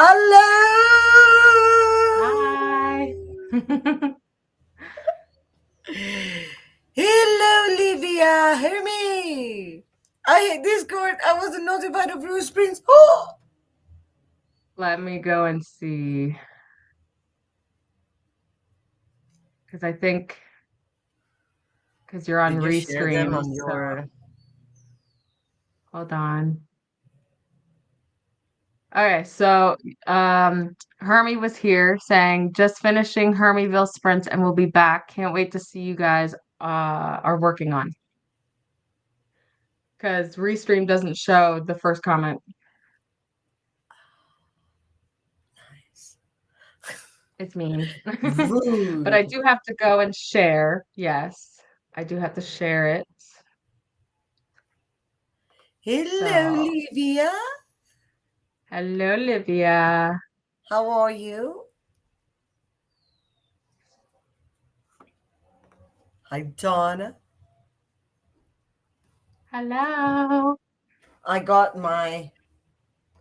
Hi. Hello. Hello, Livia. Hear me. I hit Discord. I wasn't notified of Bruce Springs. Oh, Let me go and see. Because I think because you're on did you share them Restream, on so your? hold on. Okay, so Hermie was here saying just finishing Hermieville sprints and we'll be back. Can't wait to see you guys are working on. Because Restream doesn't show the first comment. It's mean. But I Rude. do have to go and share. Yes, I do have to share it. Hello, So, Livia. hello, Livia. How are you? Hi, Donna. Hello. I got my.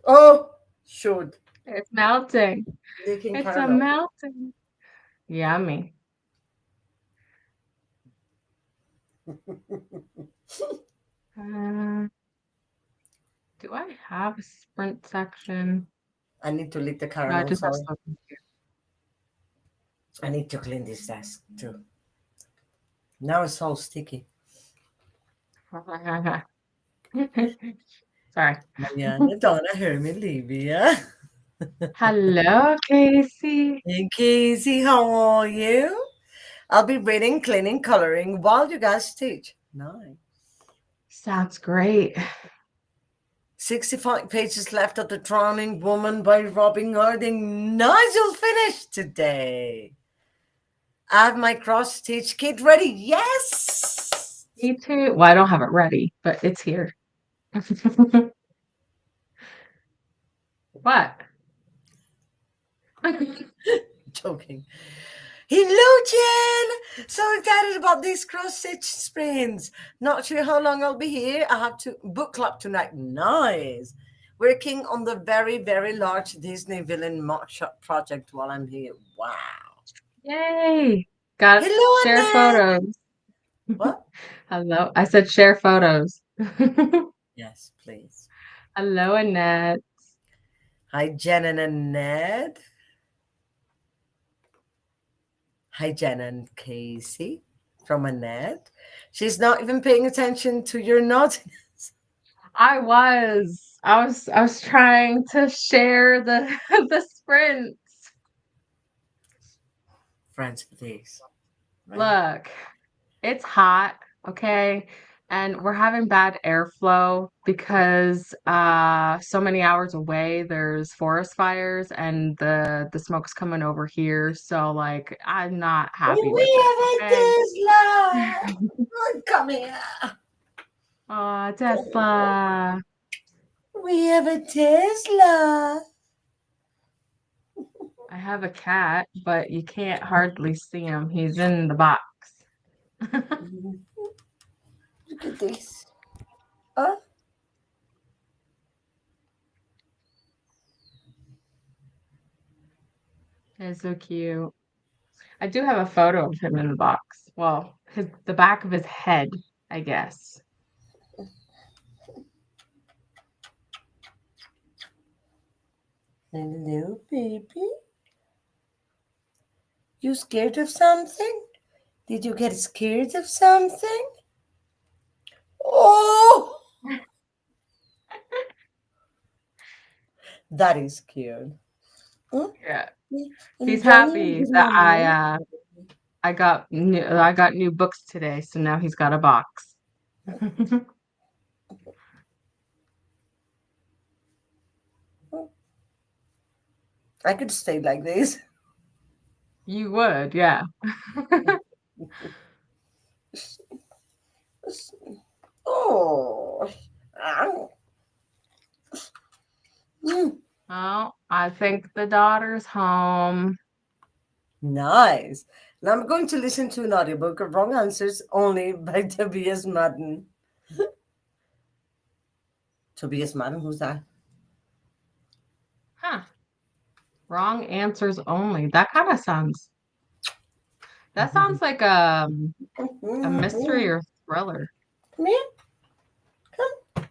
Oh, shoot. It's melting. Leaking It's a caramel. melting. Yummy. Uh, do I have a sprint section? I need to lick the No, I caramel. just have Sorry. something I need to clean this desk too. Now it's all sticky. here. Sorry. Mariana, Donna, Hermie, Livia. Hello, Casey. Hey, Casey, how are you? I'll be reading, cleaning, coloring while you guys teach. Nice. Sounds great. 65 pages left of The Drowning Woman by Robin Harding. Nice, you'll finish today. I have my cross stitch kit ready. Yes. Me too. Well, I don't have it ready, but it's here. What? Joking. Hello, Jen! So excited about these cross stitch sprints. Not sure how long I'll be here. I have to book club tonight. Nice. Working on the very, very large Disney villain mock-up project while I'm here. Wow. Yay! Got Hello, share Annette. photos. What? Hello. I said share photos. Yes, please. Hello, Annette. Hi, Jen and Annette. Hi, Jen and Casey from Annette. She's not even paying attention to your naughtiness. I was trying to share the the sprints. Friends, please. Right? Look, it's hot, okay? And we're having bad airflow because so many hours away there's forest fires and the smoke's coming over here. So like I'm not happy with We it, have a okay? Tesla. Come here. Oh, Tesla. We have a Tesla. I have a cat, but you can't hardly see him. He's in the box. Look at this. Oh, He's so cute. I do have a photo of him in the box. Well, the back of his head, I guess. hello, baby. You scared of something? Did you get scared of something? Oh, that is cute. Huh? Yeah. And He's Johnny happy with that mommy. I got new books today, so now he's got a box. I could stay like this. You would, yeah. Oh, mm, Oh, I think the daughter's home. nice. Now I'm going to listen to an audiobook of Wrong Answers only by Tobias Madden. Tobias Madden, who's that? Huh. Wrong answers only. That sounds like a mystery Come or thriller. here, come.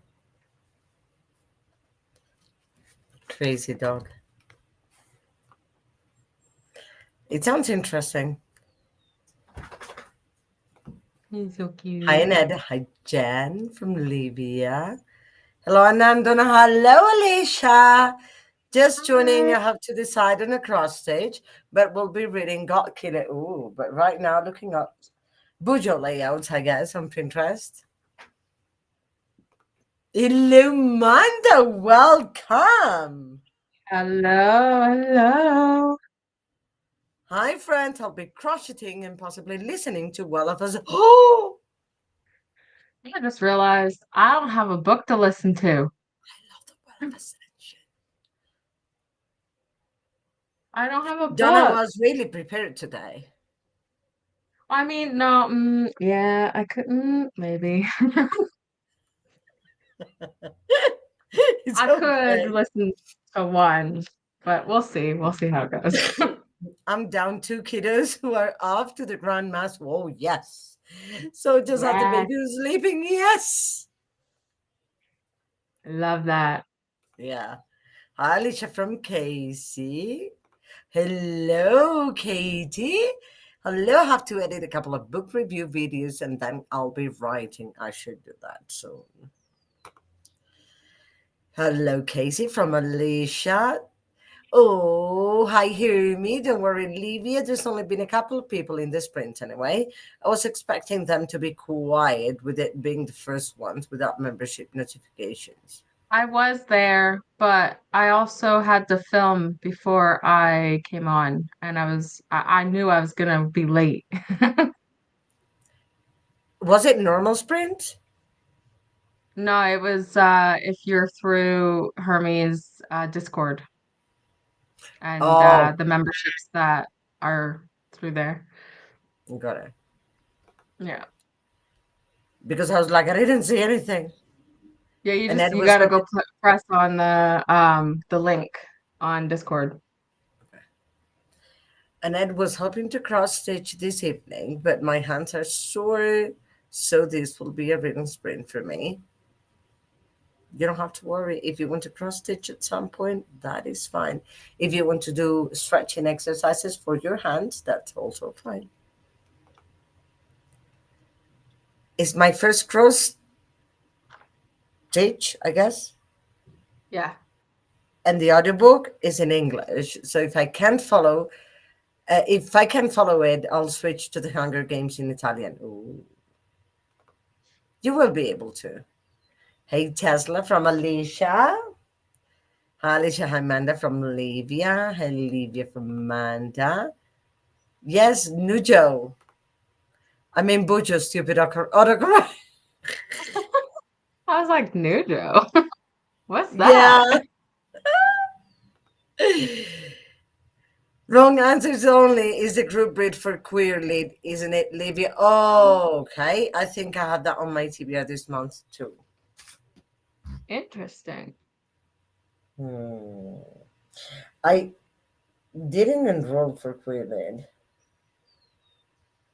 Crazy dog. It sounds interesting. He's so Hi, cute. Ned. Hi, Jen from Libya. Hello, Anandona. Hello, Alicia. Just joining, Hi. I have to decide on a cross stage, but we'll be reading Got Killer. Ooh, but right now looking up Bujo layouts, I guess, on Pinterest. Illumanda, welcome. Hello, hello. Hi, friend. I'll be crocheting and possibly listening to well of us. Oh, I just realized I don't have a book to listen to. I love the well of ascension. I don't have a Donna book. was really prepared today. I mean, no, yeah, I couldn't, maybe. It's I could okay. listen to one, but we'll see. We'll see how it goes. I'm down two kiddos who are off to the grandma's. Oh, yes. So just have the Yeah, baby who's sleeping. Yes. love that. Yeah. Hi, Alicia from Casey. Hello, Katie. Hello. I have to edit a couple of book review videos and then I'll be writing. I should do that soon. Hello, Casey from Alicia. Oh, hi, hear me. Don't worry, Livia. There's only been a couple of people in the sprint anyway. I was expecting them to be quiet with it being the first ones without membership notifications. I was there, but I also had to film before I came on, and I knew I was gonna be late. Was it normal sprint? No, it was if you're through Hermes Discord and Oh, the memberships that are through there. got it. Yeah. Because I was like, I didn't see anything. Yeah, And Ed you was gotta go hoping, pl press on the link on Discord. to cross stitch this evening, but my hands are sore, so this will be a reading sprint for me. You don't have to worry. If you want to cross stitch at some point, that is fine. If you want to do stretching exercises for your hands, that's also fine. It's my first cross stitch, I guess. Yeah. And the audiobook is in English. So if I can follow it, I'll switch to the Hunger Games in Italian. Ooh, you will be able to. Hey, Tesla from Alicia. Hi, Alicia. Hi, Amanda from Olivia. Hi, Olivia from Amanda. Yes, Nujo. I mean, Bojo, stupid autocorrect. I was like, Nujo. What's that? Yeah. Wrong answers only is the group read for queer lead, isn't it, Livia? Oh, okay. I think I have that on my TBR this month too. Interesting. Hmm. I didn't enroll for queer lead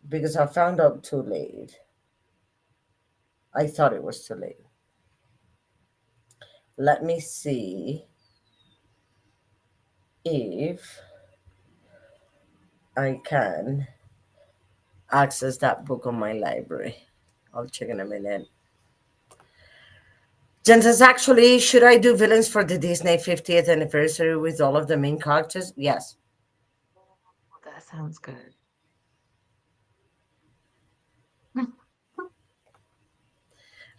because I found out too late. I thought it was too late. Let me see if I can access that book on my library. I'll check in a minute. Jen says, actually, should I do villains for the Disney 50th anniversary with all of the main characters? Yes. That sounds good.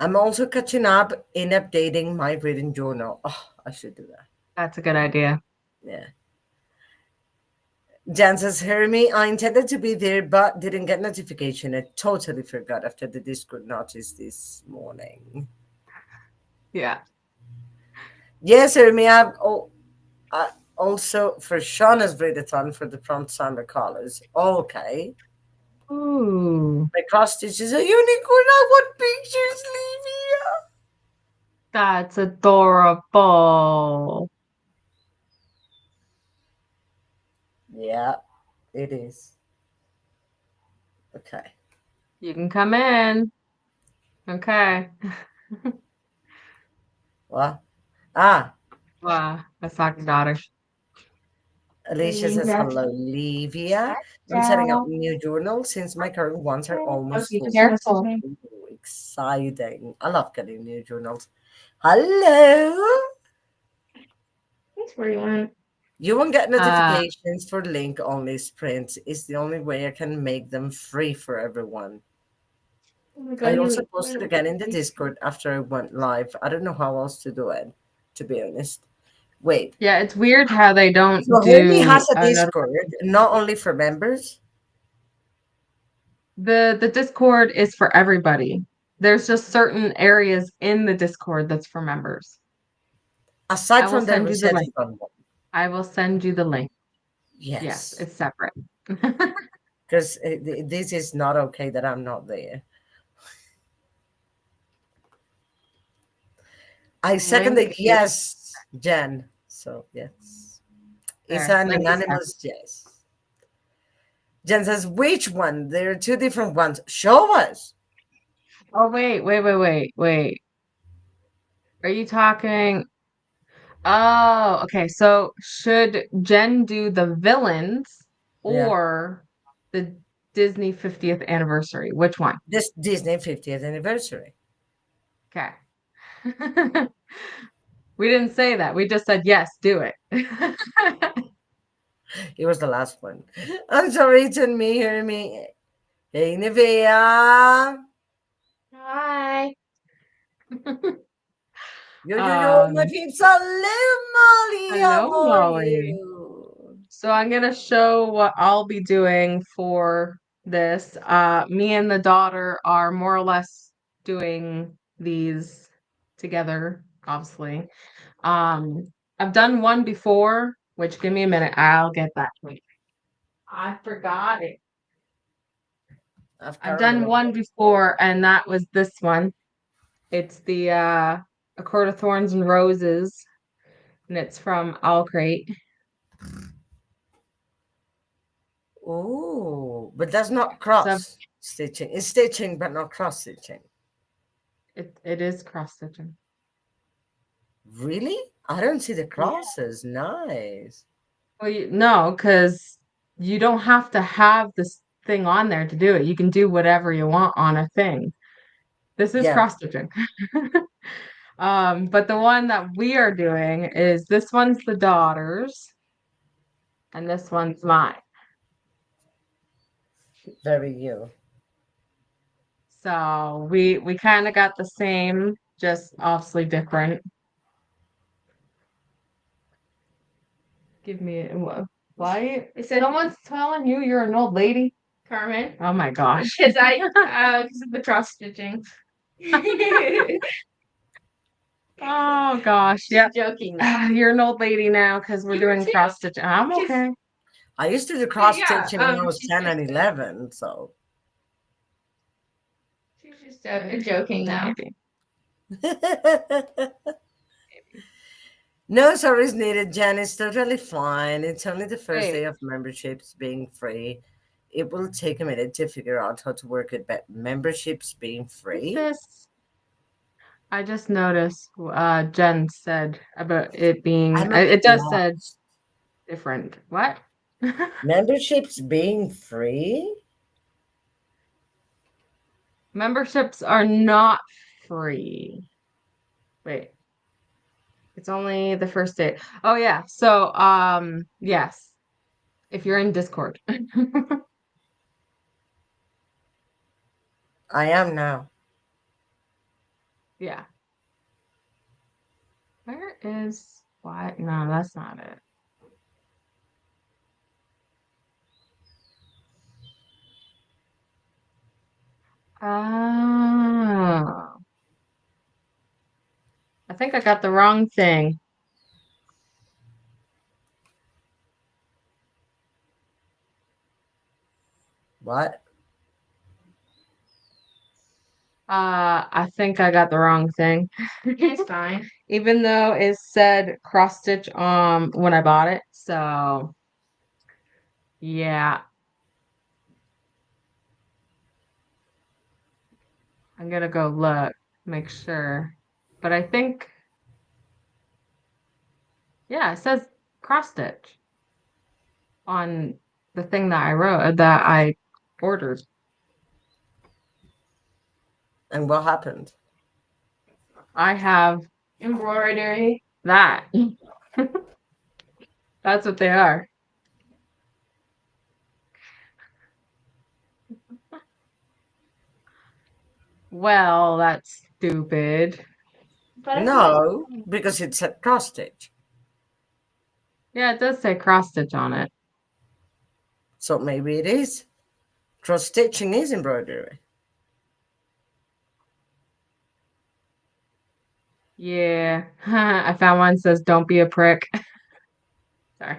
I'm also catching up in updating my reading journal. Oh, I should do that. That's a good idea. Yeah. Jan says, hear me. I intended to be there, but didn't get notification. I totally forgot after the Discord notice this morning. Yeah. Yes, hear me. I also for Shauna's readathon for the prompt summer colors. Okay. Ooh, My cross stitch is a unicorn. I want pictures, Livia. that's adorable. Yeah, it is. Okay. You can come in. Okay. What? Ah, Wow, that's Saka's daughter. Alicia says, hello, Livia. I'm setting up new journals since my current ones are almost Okay, full. careful. Ooh, exciting. I love getting new journals. Hello. That's where you went. You won't get Uh, notifications for link only sprints. It's the only way I can make them free for everyone. oh my I God, also posted again in the Discord after I went live. I don't know how else to do it, to be honest. Wait. yeah, it's weird how they don't So Hermie do has a a Discord, notification. not only for members. The Discord is for everybody. There's just certain areas in the Discord that's for members. I Aside will from the send you the reset link. button. I will send you the link. Yes, Yes, it's separate. because this is not okay that I'm not there. I second Link the is yes, Jen. So yes, it's there. an Link is there. unanimous yes. Jen says, which one? There are two different ones. Show us. Oh, wait. Are you talking? Oh, okay. So should Jen do the villains Yeah, or the Disney 50th anniversary? Which one? this Disney 50th anniversary. Okay. We didn't say that. We just said yes, do it. It was the last one. I'm sorry, it's on me, hear me. Hey, Nevea. Hi. Yo, my Um, peeps. Hello, Molly. Hello, How are Molly. you? So I'm gonna show what I'll be doing for this. Me and the daughter are more or less doing these together, obviously. I've done one before, which give me a minute, I'll get that to you. I forgot it. I've I've carried the done wrong one one. before, and that was this one. It's the A Court of Thorns and Roses, and it's from All Crate. Oh, but that's not So cross stitching. It's stitching, but not cross stitching. it is cross stitching. Really? I don't see the Yeah. crosses. Nice. Well, no, because you don't have to have this thing on there to do it. You can do whatever you want on a thing. This is Yeah, cross stitching. But the one that we are doing is this one's the daughter's and this one's mine. very you. So we kind of got the same, just obviously different. Give me why? Someone's telling you you're an old lady, Carmen. Oh my gosh. Because of the cross stitching. Oh gosh, yeah. Joking. You're an old lady now because we're doing cross stitching. I'm okay. I used to do cross Yeah, stitching when I was 10 and 11, so. she's just joking now. Maybe. No sorries needed, Jen. It's totally fine. It's only the first Wait, day of memberships being free. It will take a minute to figure out how to work it, but memberships being what's free. this? I just noticed Jen said about it being I'm a bit it does said lost. different. What? Memberships being free? Memberships are not free. Wait, it's only the first day. Oh yeah. So yes, if you're in Discord. I am now. Yeah. Where is what? No, that's not it. Oh, I think I got the wrong thing. What? I think I got the wrong thing. It's fine. Even though it said cross stitch when I bought it. So Yeah, I'm gonna go look, make sure. But I think, yeah, it says cross stitch on the thing that I wrote that I ordered. And what happened? I have embroidery that. That's what they are. Well, that's stupid. But I think No, because it's a cross stitch. yeah, it does say cross stitch on it. So maybe it is. Cross stitching is embroidery. Yeah, I found one that says don't be a prick. Sorry.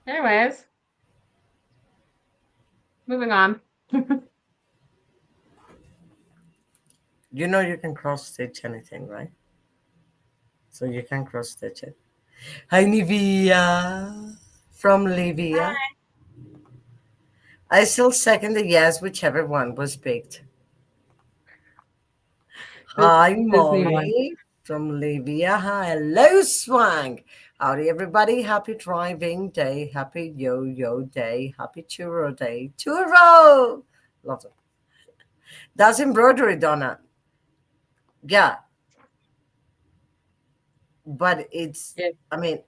Anyways, moving on. You know you can cross stitch anything, right? So you can cross stitch it. Hi, Nivea from Livia. I still second the yes, whichever one was picked. This Hi, Disney one. Molly from Livia. Hi, hello, Swang. Howdy, everybody. Happy driving day. Happy yo-yo day. Happy churro day. Churro! Love it. That's embroidery, Donna. Yeah, but it's, Yeah. I mean,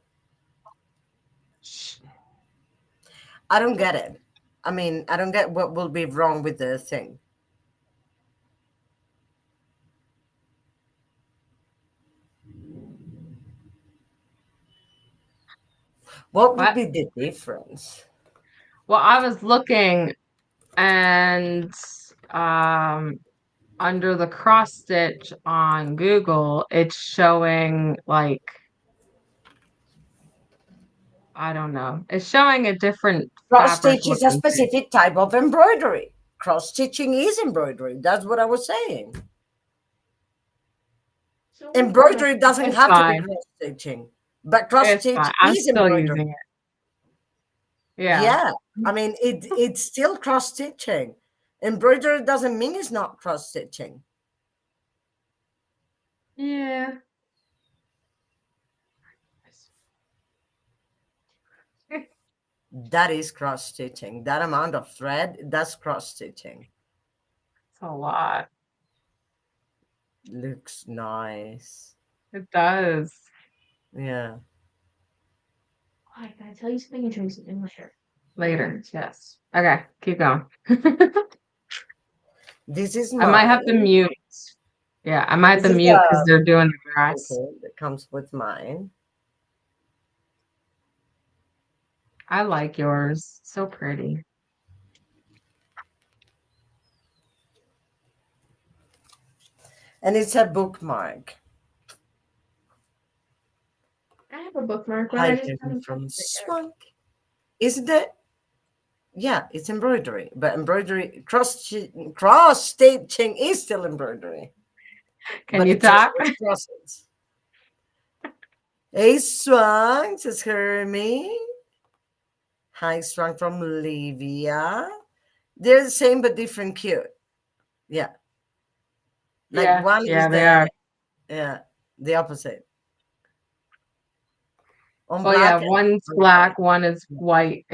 I don't get it. I mean, I don't get what will be wrong with the thing. What would What? be the difference? Well, I was looking and under the cross stitch on Google, it's showing like I don't know. It's showing a different Cross fabric stitch is a looking thing. specific type of embroidery. Cross stitching is embroidery. That's what I was saying. Embroidery doesn't It's have to be fine. cross stitching, but cross It's stitch fine. I'm is still embroidery. using it. Yeah. Yeah, I mean it's still cross stitching. Embroidery doesn't mean it's not cross stitching. Yeah. It's That is cross stitching. That amount of thread, that's cross stitching. a lot. Looks nice. It does. Yeah. Why, can I tell you something and tell you something later? Later, yes. Okay, keep going. This is I might have to mine. mute. Yeah, I might have This to is mute because the they're doing the grass. okay that comes with mine. I like yours. So pretty. And it's a bookmark. I have a bookmark, but I Hi, just Kevin haven't from touched it yet. Swank. Isn't it? Yeah, it's embroidery, but embroidery cross stitching is still embroidery, Can but you it just talk? with crosses. Hey, Swank, says Hermie. Hi, Swank from Livia. They're the same but different cute. Yeah, like Yeah, one is yeah, they are. the opposite. On Well, yeah, black and one's on white. black, one is Yeah. white.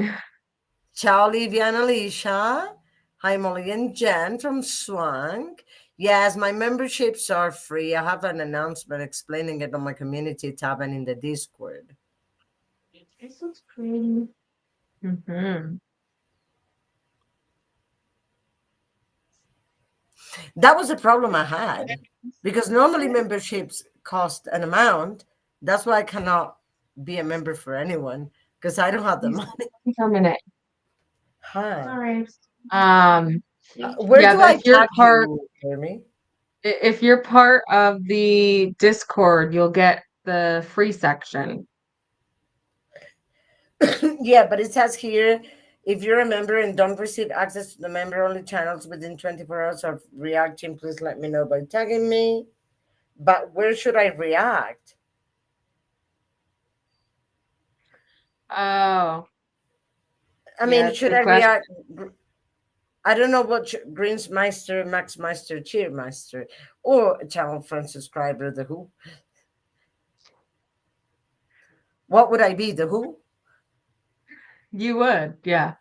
Ciao, Livia and Alicia. Hi, Molly and Jen from Swank. Yes, my memberships are free. I have an announcement explaining it on my community tab and in the Discord. This looks pretty. Mm-hmm. That was the problem I had because normally memberships cost an amount. That's why I cannot be a member for anyone because I don't have the money. For a minute. Huh. All right. Um, Where yeah, do I if you're tag part you, Jeremy? if you're part of the Discord, you'll get the free section. Yeah, but it says here if you're a member and don't receive access to the member only channels within 24 hours of reacting, please let me know by tagging me. But where should I react? Oh, I yeah, mean, that's a should good I question. react? I don't know what Greensmeister, Maxmeister, Cheermeister, or a channel friend subscriber, the Who. What would I be, the Who? You would, yeah.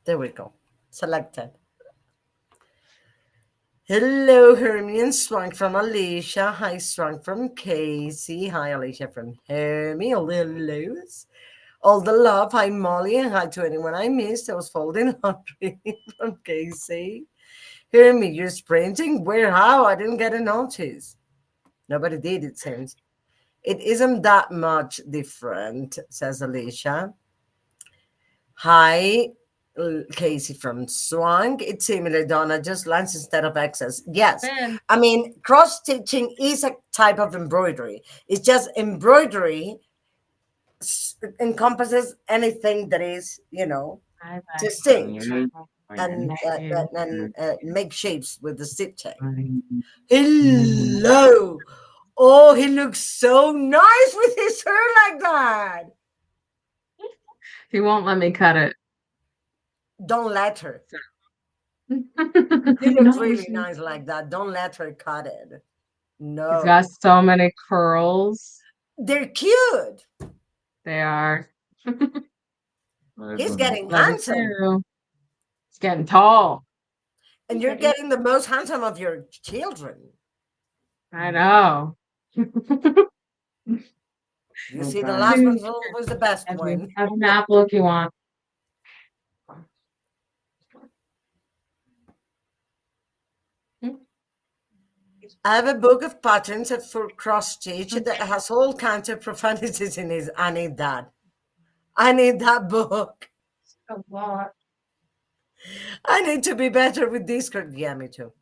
There we go. Selected. Hello, Hermie and Swank from Alicia. Hi, Swank from Casey. Hi, Alicia from Hermie. All the hellos. All the love. Hi, Molly. And hi to anyone I missed. I was folding laundry from Casey. Hermie, you're sprinting? Where? How? I didn't get a notice. Nobody did, it seems. It isn't that much different, says Alicia. Hi, Casey from Swank. It's similar, Donna, just lines instead of X's. Yes. Man, I mean, cross stitching is a type of embroidery. It's just embroidery encompasses anything that is, I to like stitch you. and make shapes with the stitching. Hello. Oh, he looks so nice with his hair like that. He won't let me cut it. Don't let her. So. He looks No, really nice like that. Don't let her cut it. he's got No. so many curls. They're cute. They are. He's getting Love it handsome. too. It's getting tall. And you're getting the most handsome of your children. I know. You see, the last one's always the best Have one. an apple if you want. I have a book of patterns for cross stitch that has all kinds of profanities in it. I need that. I need that book. A lot. I need to be better with Discord. Yeah, me too.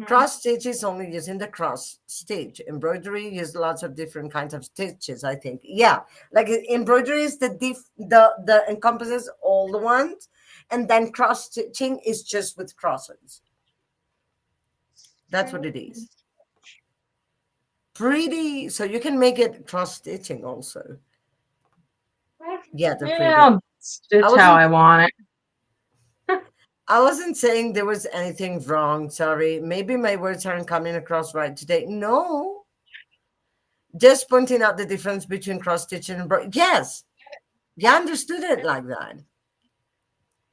Cross stitch is only using the cross stitch. Embroidery use lots of different kinds of stitches, I think. Yeah, like embroidery is the encompasses all the ones, and then cross stitching is just with crosses. That's what it is. Pretty. So you can make it cross stitching also. Yeah, they're Yeah, pretty. I'll I stitch how wasn't I want it. I wasn't saying there was anything wrong. Sorry. Maybe my words aren't coming across right today. No. Just pointing out the difference between cross stitching and yes. Yeah, I understood it like that.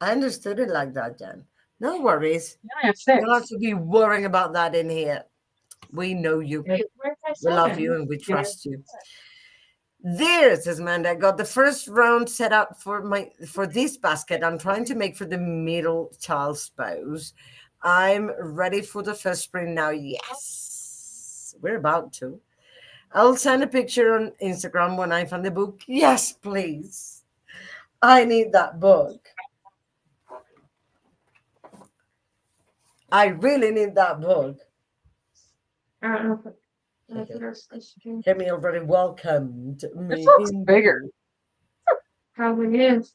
I understood it like that, Jen. No worries. Now I have You don't have six. to be worrying about that in here. We know you. Where's my We love you seven? and we Yeah. trust you. There, says Amanda. I got the first round set up for this basket. I'm trying to make for the middle child spouse. I'm ready for the first sprint now. Yes. We're about to. I'll send a picture on Instagram when I find the book. Yes, please. I need that book. I really need that book. I don't know if it's Hemi already welcomed this me looks in. bigger. Probably is.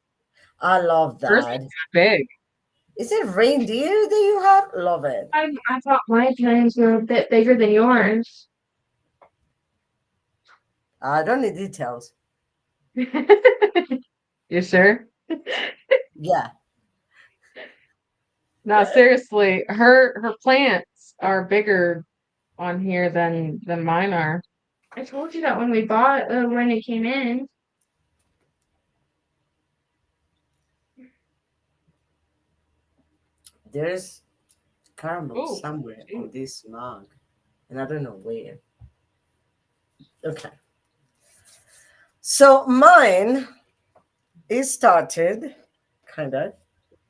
I love Hers that. looks big. Is it reindeer that you have? Love it. I thought my plans were a bit bigger than yours. I don't need details. You sure? Yeah. No, seriously, her plants are bigger on here than mine are. I told you that when we bought when it came in. There's caramel Oh, somewhere on shoot. this mug, and I don't know where. Okay. So mine is started, kind of,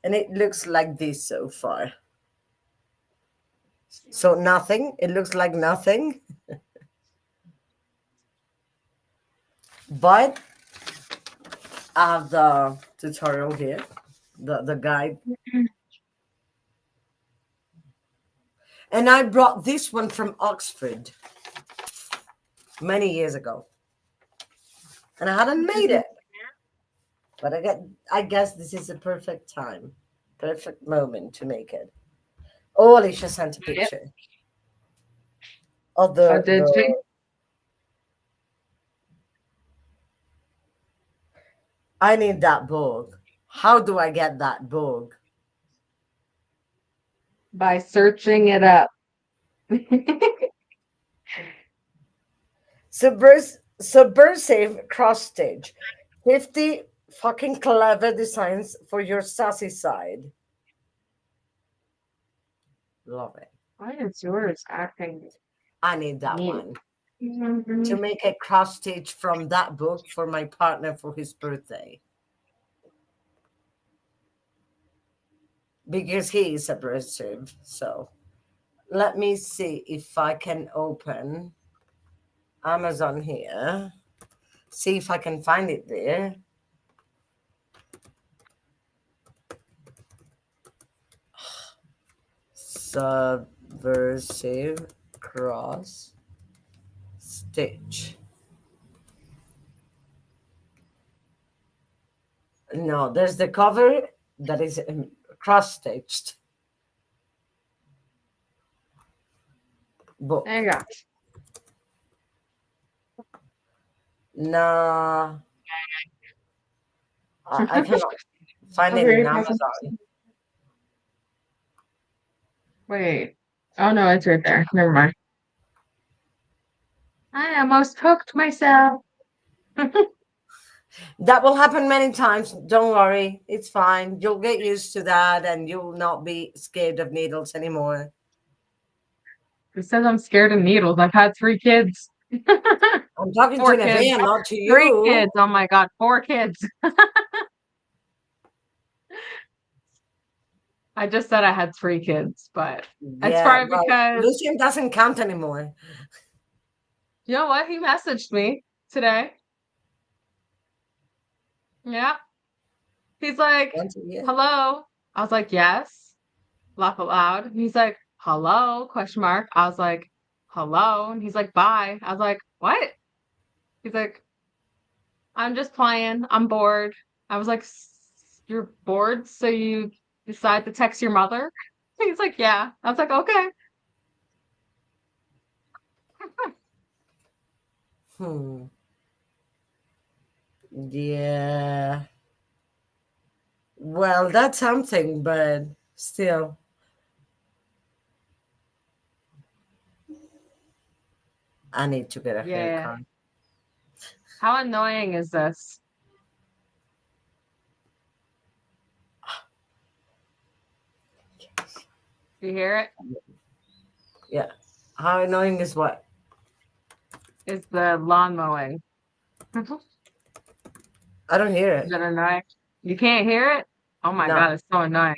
and it looks like this so far. So nothing. It looks like nothing, but I have the tutorial here, the guide, and I brought this one from Oxford many years ago, and I hadn't made it. But I guess this is a perfect time, perfect moment to make it. Oh, Alicia sent a Yep. picture. Of Oh, the did she? I need that book. How do I get that book? By searching it up. Subversive cross stitch. 50 fucking clever designs for your sassy side. Love it. Why is yours acting I need that mute? one to Mhm. make a cross stitch from that book for my partner for his birthday because he is subversive. So let me see if I can open Amazon here. See if I can find it there. Subversive cross stitch. No, there's the cover that is cross stitched There book. you go. No, I cannot find it Okay, in if I can- Amazon. wait. Oh no, it's right there. Never mind. I almost hooked myself. That will happen many times. Don't worry, it's fine. You'll get used to that and you'll not be scared of needles anymore. It says I'm scared of needles. I've had three kids. I'm talking to Four kids. Nevaeh, not to Three you. kids. Oh my God, four kids. I just said I had three kids, but it's Yeah, probably well, because Lucian doesn't count anymore. you know what? He messaged me today. Yeah. He's like, Once a year. hello. I was like, yes. Laugh aloud. And he's like, hello? Question mark. I was like, hello. And he's like, bye. I was like, what? He's like, I'm just playing. I'm bored. I was like, you're bored, so you decide to text your mother? He's like, yeah. I was like, okay. Hmm. Yeah. Well, that's something, but still, I need to get a Yeah. haircut. How annoying is this? Do you hear it? Yeah. How annoying is what? Is the lawn mowing. Is I don't hear it. that annoying? You can't hear it? Oh my No. God, it's so annoying.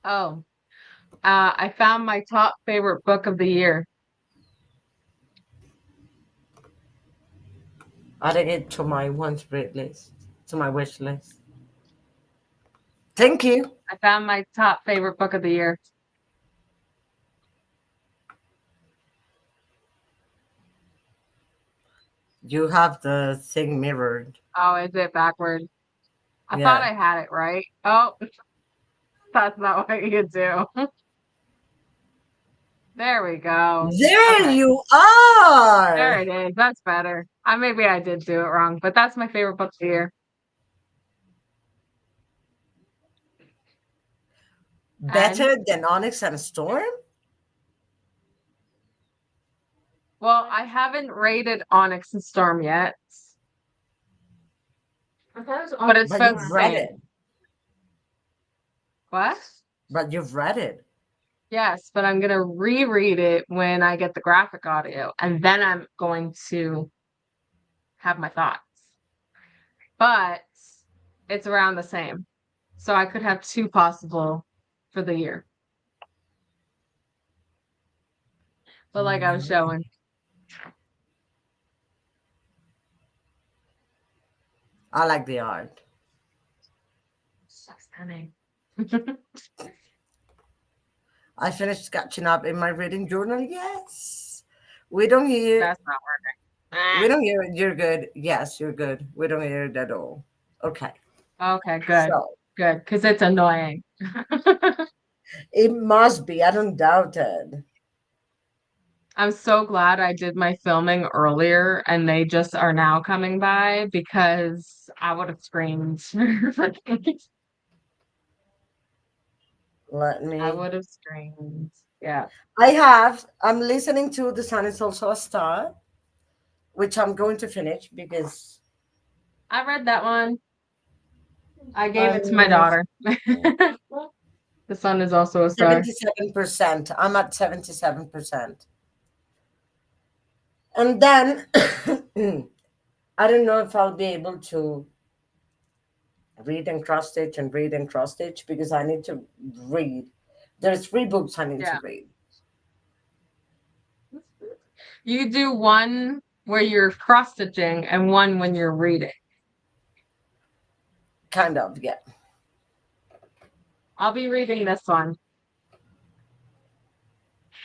Oh, I found my top favorite book of the year. Adding it to my want to read list, to my wish list. Thank you. I found my top favorite book of the year. You have the thing mirrored. Oh, is it backward? I thought Yeah. I had it right. Oh, that's not what you do. There we go. There Okay, you there are. it is. That's better. Maybe I did do it wrong, but that's my favorite book of the year. And Better than Onyx and Storm? well, I haven't rated Onyx and Storm yet, but it's But about you've the read same. it. What? But you've read it. Yes, but I'm gonna reread it when I get the graphic audio, and then I'm going to have my thoughts. But it's around the same. So I could have two possible for the year. But like I was Nice. showing, I like the art. so stunning. I finished catching up in my reading journal. Yes. We don't hear. That's not We working. don't hear it. You're good. Yes, you're good. We don't hear it at all. Okay. Okay, good. So Good, because it's annoying. it must be. I don't doubt it. I'm so glad I did my filming earlier and they just are now coming by because I would have screamed. Let I me. would have screamed. Yeah. I'm listening to The Sun is Also a Star, which I'm going to finish because I read that one. I gave it to my I'm daughter. The sun is also a star. 77%. I'm at 77%. And then I don't know if I'll be able to read and cross stitch and read and cross stitch because I need to read. There's 3 books I need to Yeah. read. You do one where you're cross stitching and one when you're reading. Kind of, yeah. I'll be reading this one.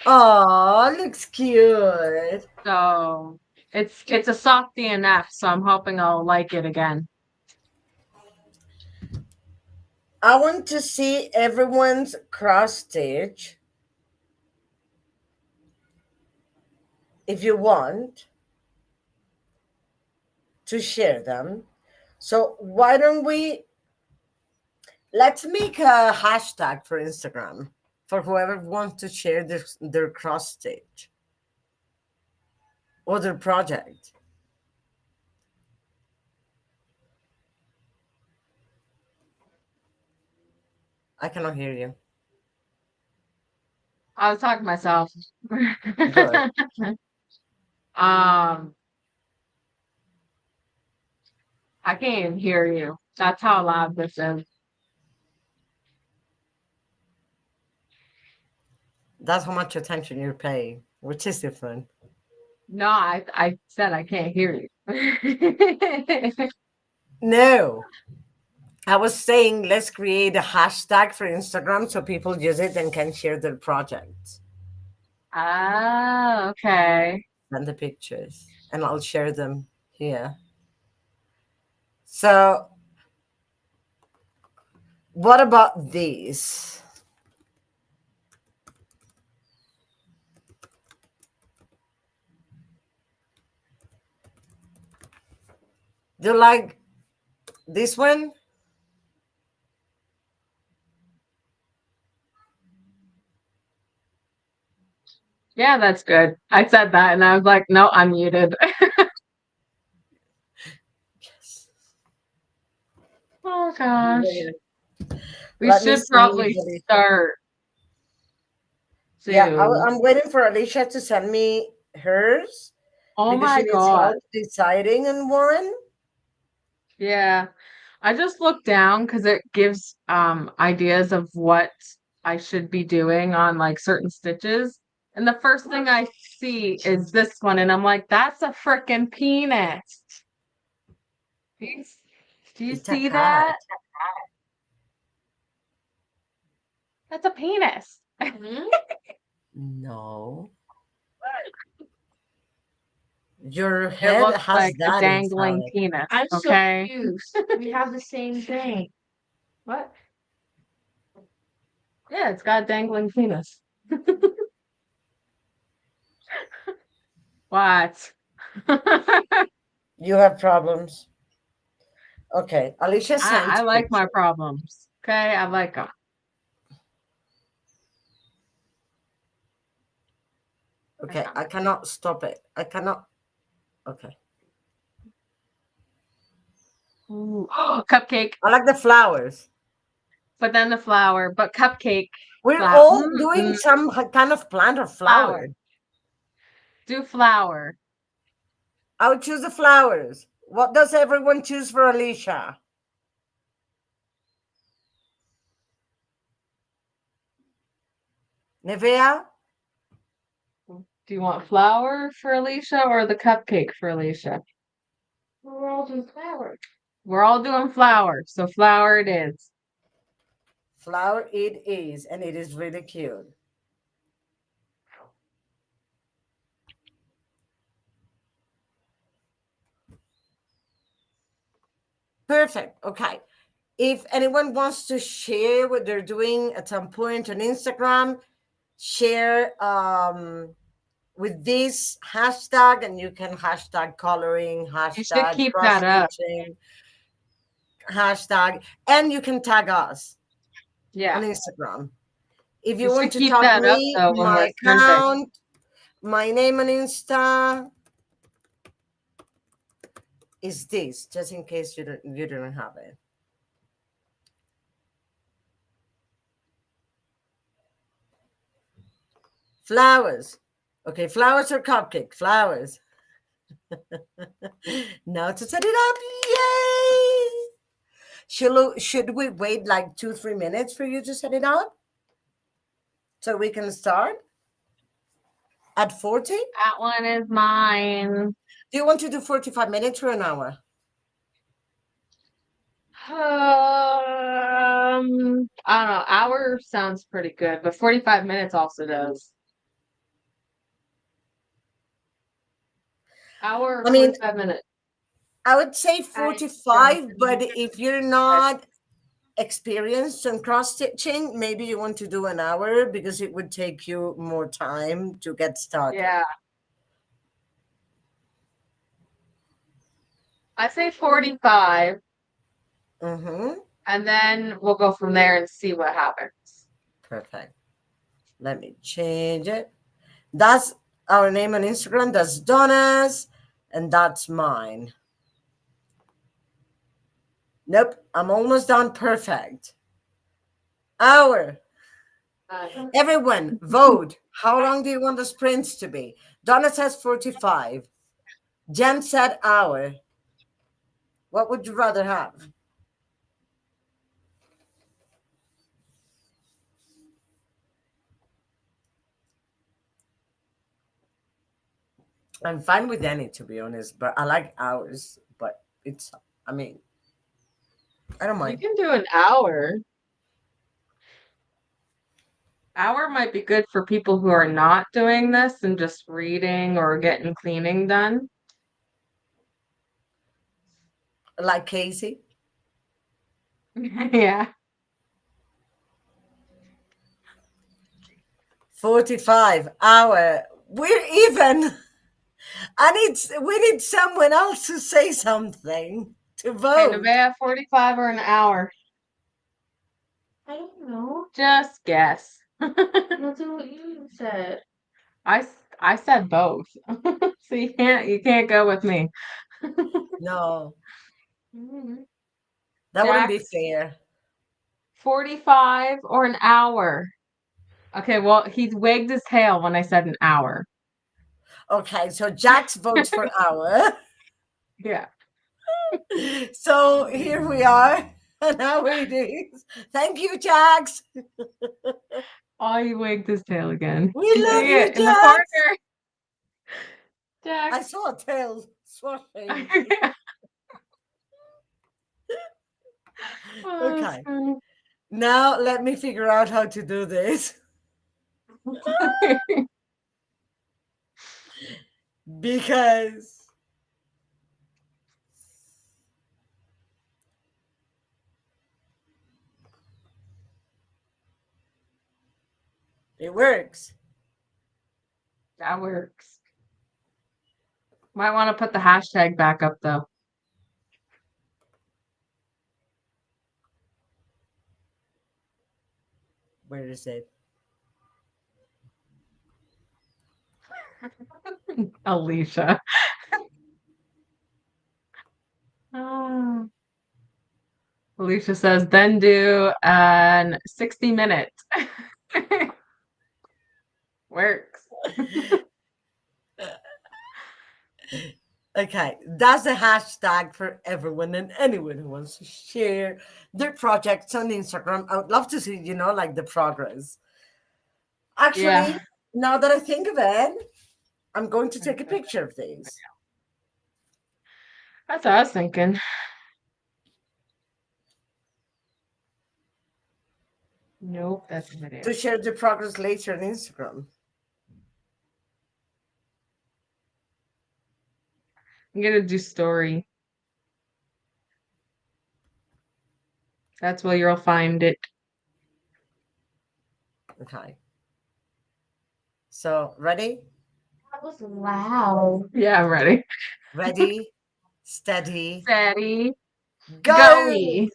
Oh, looks cute. So it's a soft DNF, so I'm hoping I'll like it again. I want to see everyone's cross stitch if you want to share them. So why don't we let's make a hashtag for Instagram for whoever wants to share their cross stitch or their project. I cannot hear you. I was talking to myself. Good. Um, I can't even hear you. That's how loud this is. That's how much attention you're paying, which is different. No, I said I can't hear you. No, I was saying let's create a hashtag for Instagram so people use it and can share their projects Ah, okay. and the pictures, and I'll share them here. So, what about these? Do you like this one? Yeah, that's good. I said that and I was like, no, I'm muted. Yes. Oh gosh. Wait, We let me should see. probably start Yeah, soon. I'm waiting for Alicia to send me hers Oh because she my needs God. help deciding on one. Yeah. I just looked down because it gives ideas of what I should be doing on like certain stitches. And the first thing I see is this one, and I'm like, that's a freaking penis. Do you, do you It's a see cat. that? That's a penis. No, your It head looks has like a that dangling inside. penis. I'm so Okay. confused. We have the same thing. What? Yeah, it's got a dangling penis. What? You have problems. Okay, Alicia I sent like my picture. problems. Okay, I like them. Okay, I cannot stop it. I cannot. Okay, Ooh. Cupcake, I like the flowers. but then the flower, but cupcake We're flower. all doing some kind of plant or Flower. flower. Do flower. I would choose the flowers. What does everyone choose for Alicia? Nevea? Do you want flower for Alicia or the cupcake for Alicia? We're all doing flowers. We're all doing flower, so flower it is. Flower it is, and it is really cute. Perfect. Okay. If anyone wants to share what they're doing at some point on Instagram, share with this hashtag, and you can hashtag coloring, You should hashtag keep cross that up. stitching, hashtag, and you can tag us on Yeah. Instagram. If You you want should to keep tag that up me, though when we're my sending. account, my name on Insta is this, just in case you don't have it. Flowers. Okay, flowers or cupcake? Flowers. Now to set it up. Yay! Should we wait like 2-3 minutes for you to set it up so we can start at 40? That one is mine. Do you want to do 45 minutes or an hour? I don't know. Hour sounds pretty good, but 45 minutes also does. Hour or I mean, 45 minutes. I would say I 45, but if you're not experienced on cross stitching, maybe you want to do an hour because it would take you more time to get started. Yeah, I say 45, Mm-hmm. and then we'll go from there and see what happens. Perfect. Let me change it. That's our name on Instagram. That's Donna's, and that's mine. Nope, I'm almost done. Perfect. Hour. Everyone, vote. How long do you want the sprints to be? Donna says 45. Jen said hour. What would you rather have? I'm fine with any, to be honest, but I like hours. But it's, I mean, I don't You mind. can do an hour. Hour might be good for people who are not doing this and just reading or getting cleaning done. Like Casey. Yeah. 45 hour. We're even. We need someone else to say something to Okay, vote. Nevaeh, 45 or an hour? I don't know. Just guess. That's what you said. I said both. So you can't go with me. No, Mm. that wouldn't be Jax, fair. 45 or an hour? Okay, well, he wagged his tail when I said an hour. Okay, so Jax votes for hour. Yeah. So here we are. An hour it is. Thank you, Jax. Oh, he wagged his tail again. We You love see you, it in the Jax. corner, I Jax. saw a tail swashing. Oh, that's Okay, funny. now let me figure out how to do this because it works. That works. Might want to put the hashtag back up though. Where is it? Alicia. Oh. Alicia says, then do an 60 minute. Works. Okay, that's a hashtag for everyone and anyone who wants to share their projects on Instagram. I would love to see, like the progress. Yeah. Actually, now that I think of it, I'm going to take a picture of these That's what I was thinking. Nope, that's a to video. share the progress later on Instagram. I'm gonna do story. That's where you'll find it. Okay. So, ready? That was loud. Yeah, I'm ready. Ready, steady, Steady, go! go!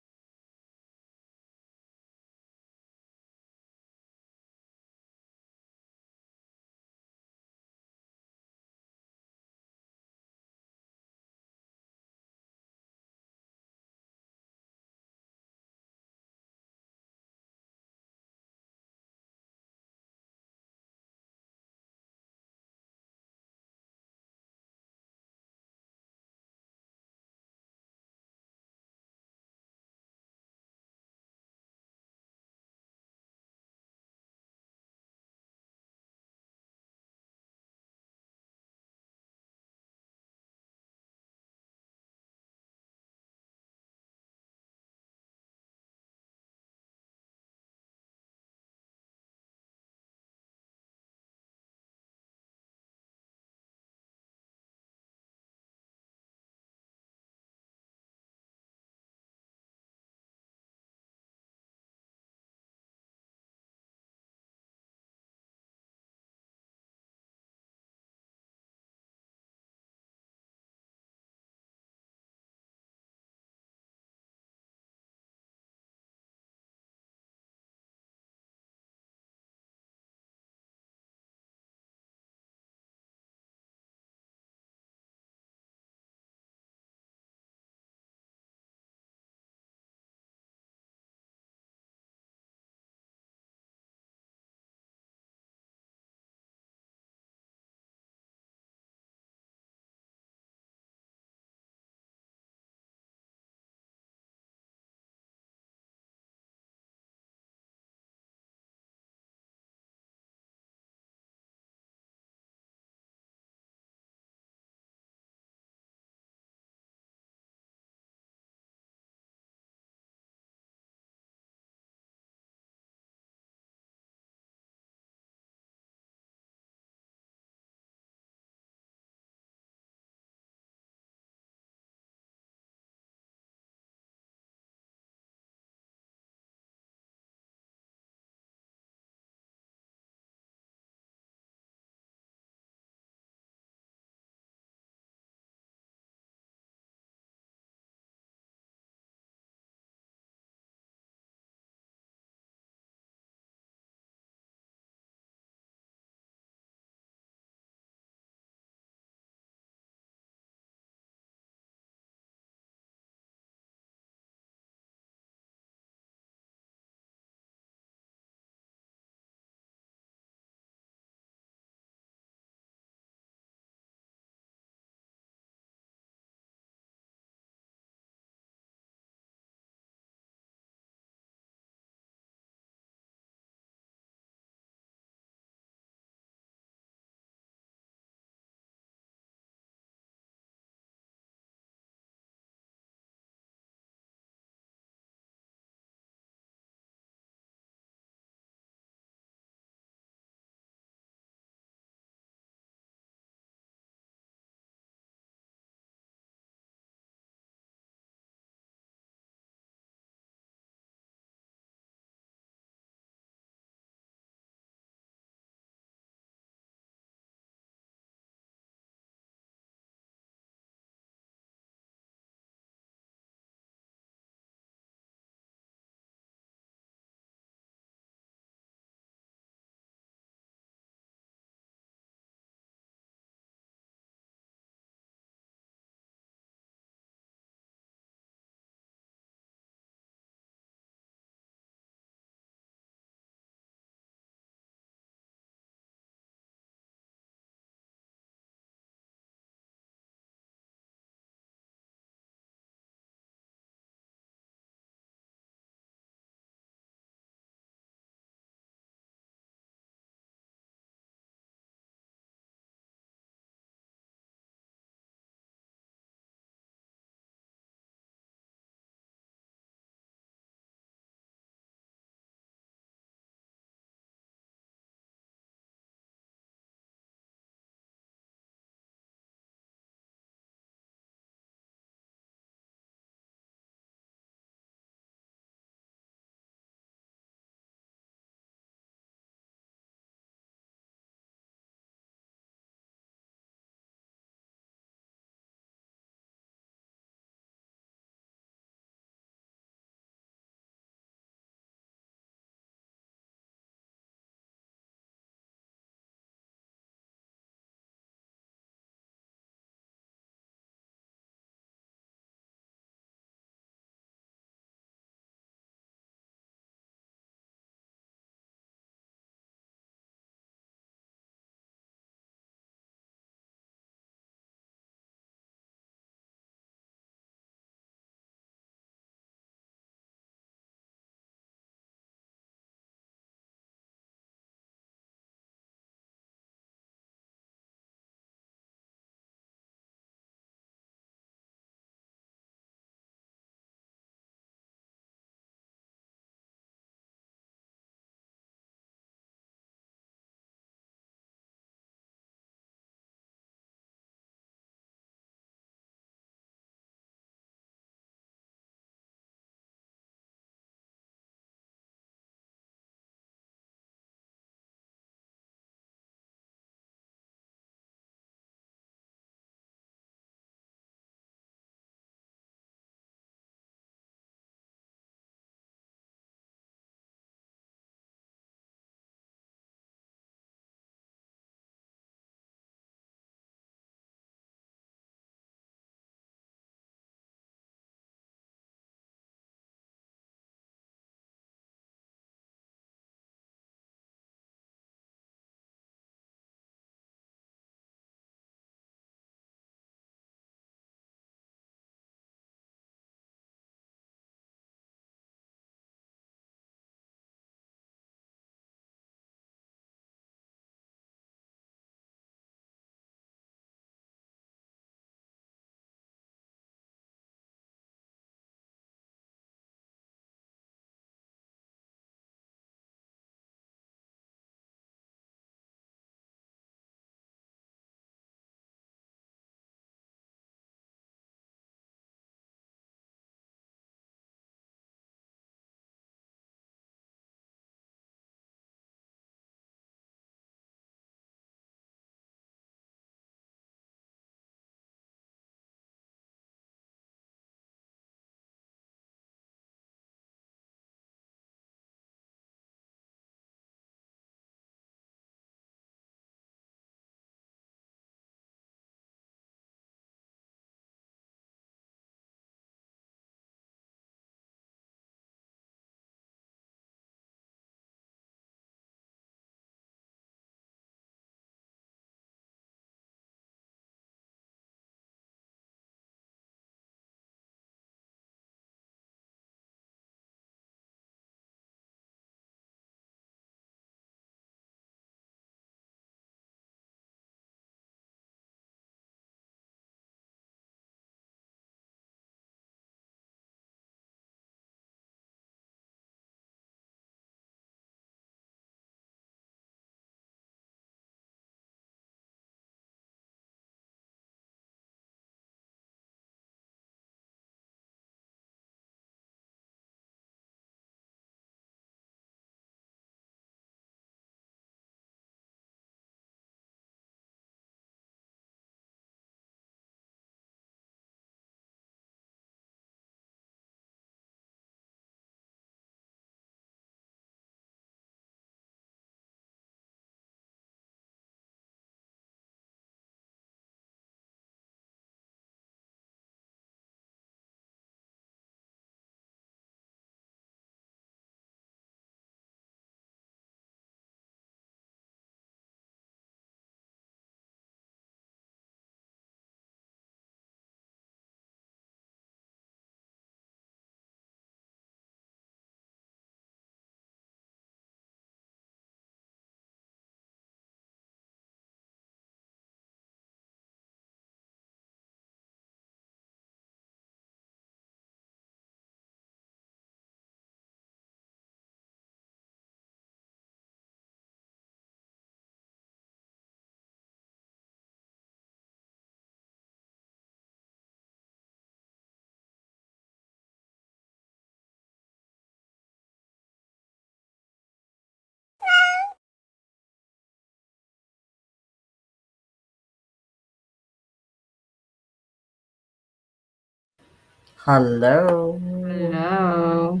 Hello. Hello.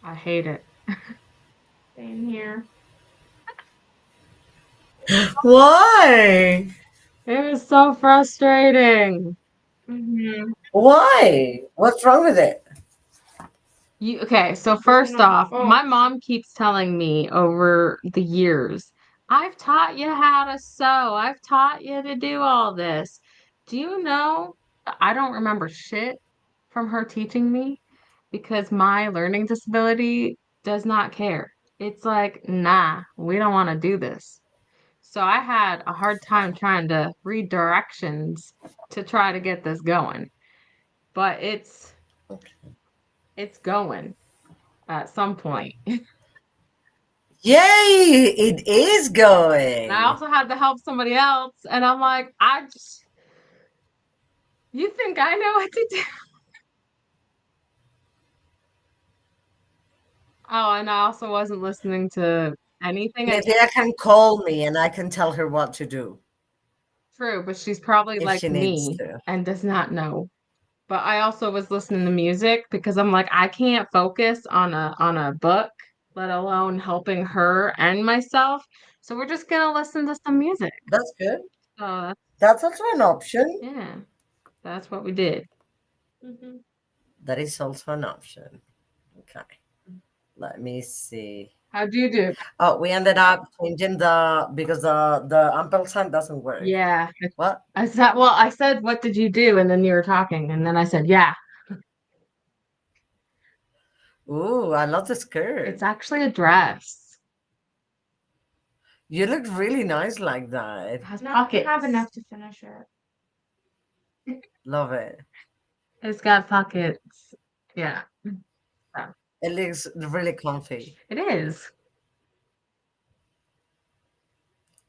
I hate it. Same here. Why? It was so frustrating. Mm-hmm. Why? What's wrong with it? Okay, so Just looking first on off, the my phone. mom keeps telling me over the years, I've taught you how to sew. I've taught you to do all this. Do you know? I don't remember shit from her teaching me because my learning disability does not care. It's like, nah, we don't want to do this. So I had a hard time trying to read directions to try to get this going, but it's going at some point. Yay! It is And I going. also had to help somebody else. And I'm like, you think I know what to do? Oh, and I also wasn't listening to anything. Maybe I can call me and I can tell her what to do True, but she's probably if like she needs me to. and does not know. But I also was listening to music because I'm like, I can't focus on a book, let alone helping her and myself. So we're just gonna listen to some music. That's good. So that's, That's also an option. yeah, that's what we did. Mm-hmm. That is also an option. Okay. Let me see. How'd you do? Oh, we ended up changing because the ampersand doesn't work. Yeah. What? I said, what did you do? And then you were talking, and then I said, yeah, Ooh, I love the it's skirt. actually a dress. You look really nice like It that. has Not have pockets. enough to finish it. Love it. It's got pockets. Yeah, so It looks really comfy, it is.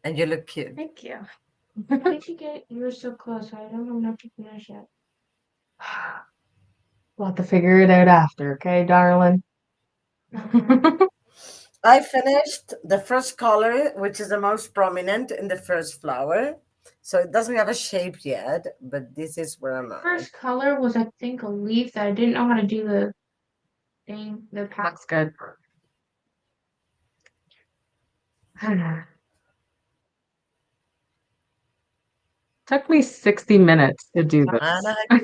and you look cute. Thank you. How did you get yours so close? I don't have enough to finish it. We'll have to figure it out after, okay, darling? Okay. I finished the first color, which is the most prominent in the first flower. So it doesn't have a shape yet, but this is where I'm at. First color was, I think, a leaf that I didn't know how to do the thing, the pack. Looks good. Took me 60 minutes to do And this. I,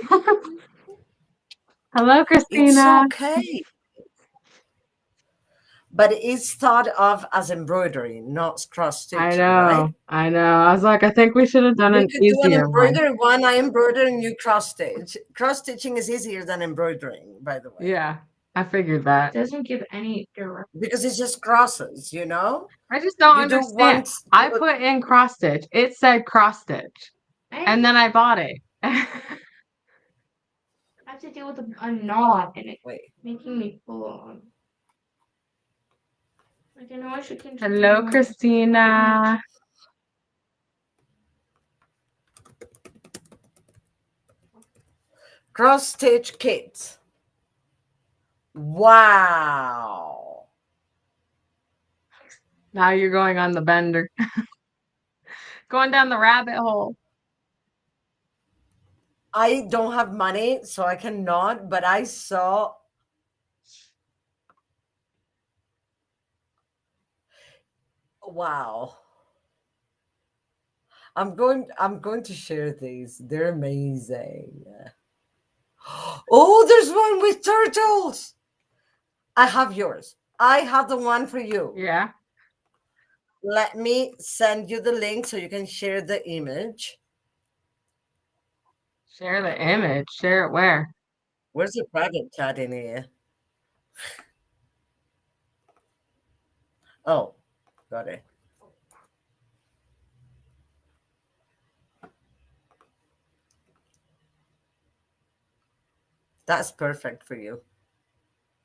Hello, it's Christina. okay. But it's thought of as embroidery, not cross stitching, right? I know. I was like, I think we should have done We an could do an easier one. embroidery one. I embroider and you cross stitch. Cross stitching is easier than embroidering, by the way, Yeah, I figured It that. doesn't give any direct. because it's just crosses, you know? I just don't You do understand. I put in cross stitch. It said cross stitch, and I then I bought it. have to deal with a knot and it wait, making me pull on. Like, I know I should Hello, continue. Christina. cross stitch kit. Wow. Now you're going on the bender, going down the rabbit hole. I don't have money, so I cannot, but I saw, wow. I'm going to share these. They're amazing. Oh, there's one with turtles. I have yours. I have the one for you. Yeah, Let me send you the link so you can share the image. share the image. Share it where? Where's the private chat in here? Oh, got it. That's perfect for you.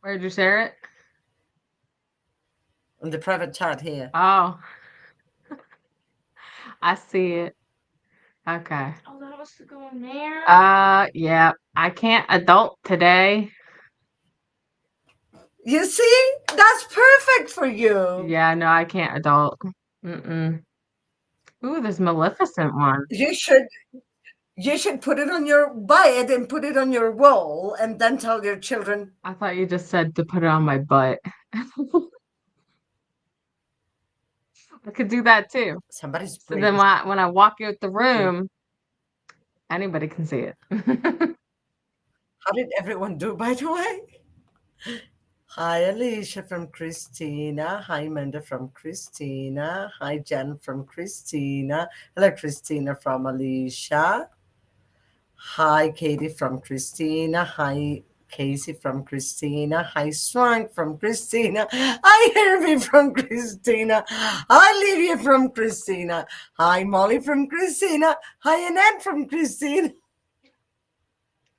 Where'd you share it? In the private chat here. Oh, I see it. Okay. Oh, that was to go in there. Yeah. I can't adult today. You see? That's perfect for you. Yeah, no, I can't adult. Mm-mm. Ooh, this Maleficent one. You should you should put it on your buy it and put it on your wall and then tell your children I thought you just said to put it on my butt. I could do that too. somebody's So then breathing. when I walk out the room, anybody can see it. How did everyone do, by the way? Hi, Alicia from Christina. Hi, Manda from Christina. Hi, Jen from Christina. Hello, Christina from Alicia. Hi, Katie from Christina. Hi, Casey from Christina. Hi, Swank from Christina. Hi, Herbie from Christina. Hi, Livia from Christina. Hi, Molly from Christina. Hi, Annette from Christina.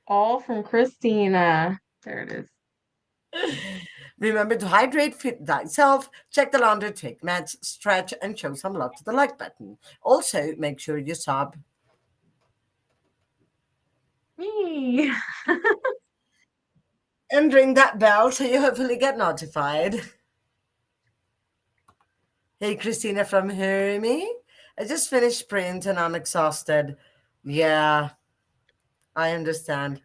All from Christina. There it is. Remember to hydrate, fit thyself, check the laundry, take meds, stretch, and show some love to the like button. Also, make sure you sub Me. and ring that bell so you hopefully get notified. Hey, Christina from Hermy. I just finished print and I'm exhausted. Yeah, I understand.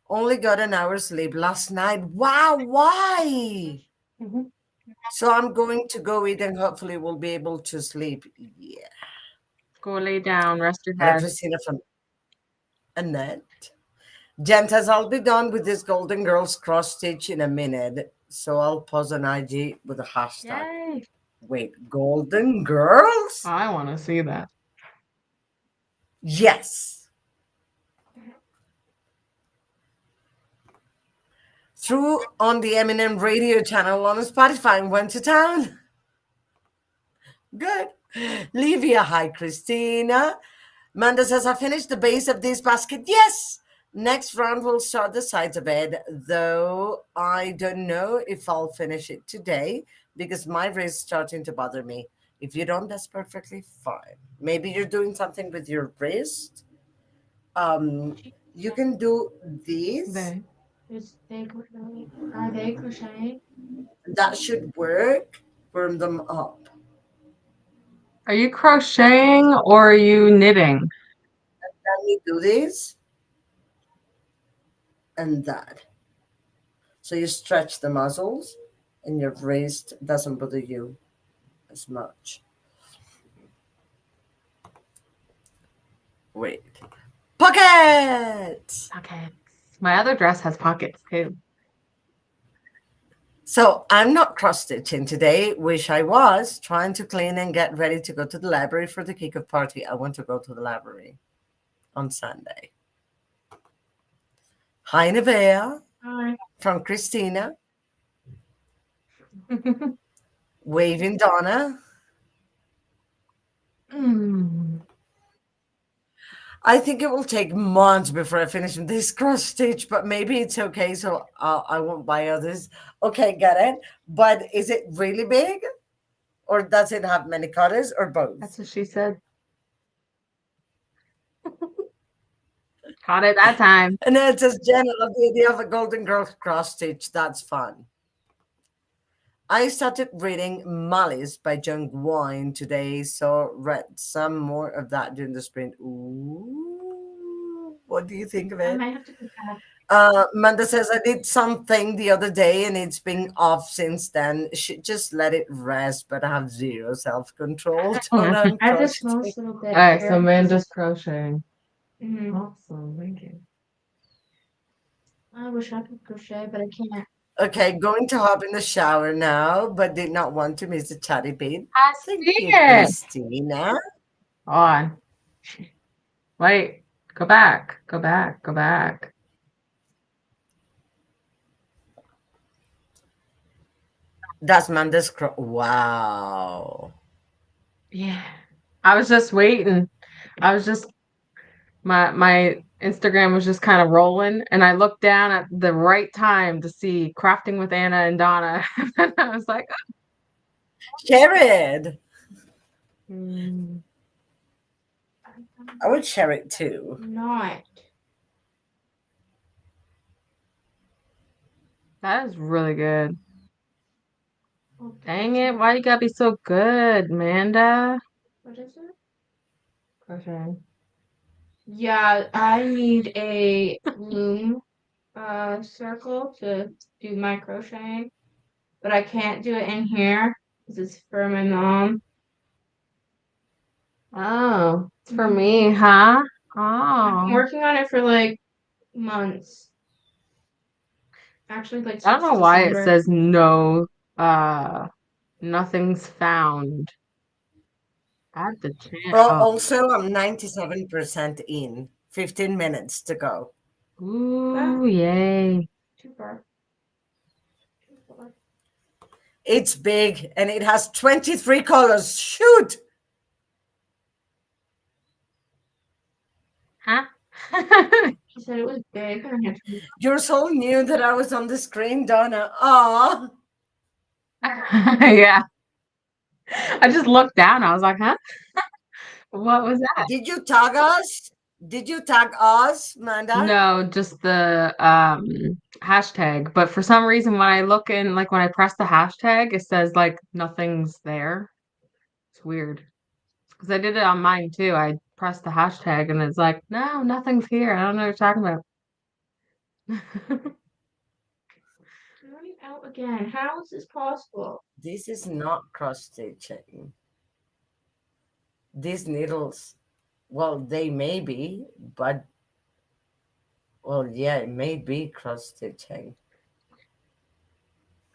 Only got an hour's sleep last night. Wow, why? Mhm. So I'm going to go eat and hopefully we'll be able to sleep. Yeah. Go lay down, rest your Hello, head. Christina from Annette. Gentas, I'll be done with this Golden Girls cross stitch in a minute. So I'll pause on IG with a hashtag. Yay. Wait, Golden Girls? I want to see that. Yes. Threw on the Eminem radio channel on Spotify and went to town. Good. Livia, hi, Christina. Manda says, I finished the base of this basket. Yes. Next round, we'll start the sides of it, though I don't know if I'll finish it today because my wrist is starting to bother me. If you don't, that's perfectly fine. Maybe you're doing something with your wrist. Um, you can do this. They. Is they crocheting? Are they crocheting? That should work. Firm them up. Are you crocheting or are you knitting? Then you do this and that. So you stretch the muscles and your wrist doesn't bother you as much. Wait. Pockets! Pockets. My other dress has pockets too. So I'm not cross stitching today. Wish I was trying to clean and get ready to go to the library for the kick-off party. I want to go to the library on Sunday. Hi, Nevea Hi. from Christina. Waving Donna. Mm. I think it will take months before I finish this cross stitch, but maybe it's okay. So I won't buy others. Okay, get it. But is it really big, or does it have many colors, or That's both? what she said. Caught it that time. And then it says, Jen, I love the idea of a Golden Girl cross stitch. That's fun. I started reading Malice by Jung Wine today, so read some more of that during the sprint. Ooh, what do you think of I it? might have to go back. Manda says, I did something the other day and it's been off since then. Should just let it rest, but I have zero self control. Don't Mm. I have the uncross it. smallest little bit All right, here. so Amanda's crocheting. Mhm. Awesome, thank you. I wish I could crochet, but I can't. Okay, going to hop in the shower now, but did not want to miss the chatty bit. I Thank see you, it. Christina. On. Wait. Go back. Go back. Go back. That's Manda's wow. Yeah. I was just waiting. I was just my Instagram was just kind of rolling and I looked down at the right time to see crafting with Anna and Donna. And I was like, Share it. "Mm, I would share it too. Not. that is really good. Okay, Dang it, why you gotta be so good, Amanda? what is it? crocheting. Yeah, I need a loom circle to do my crocheting, but I can't do it in here because it's for my mom. Oh, it's for Mhm. me, huh? I've been Oh, working on it for like months, actually like I don't since know why it December. says no, uh, nothing's found. Add the chant. Oh, Also, I'm 97% in. 15 minutes to go. Ah, ooh, yay. too far. Too far. It's big and it has 23 colors. Shoot! Huh? She said it was big, and I had to. You're so new that I was on the screen, Donna. Aw. Yeah. I just looked down. I was like, huh? What was that? Did you tag us? Did you tag us, Manda? No, just the hashtag. But for some reason, when I look in, like when I press the hashtag, it says like nothing's there. It's weird. Because I did it on mine too. I pressed the hashtag and it's like, no, nothing's here. I don't know what you're talking about. Running out again. How is this possible? This is not cross stitching. These needles, well, they may be, but well, yeah, it may be cross stitching.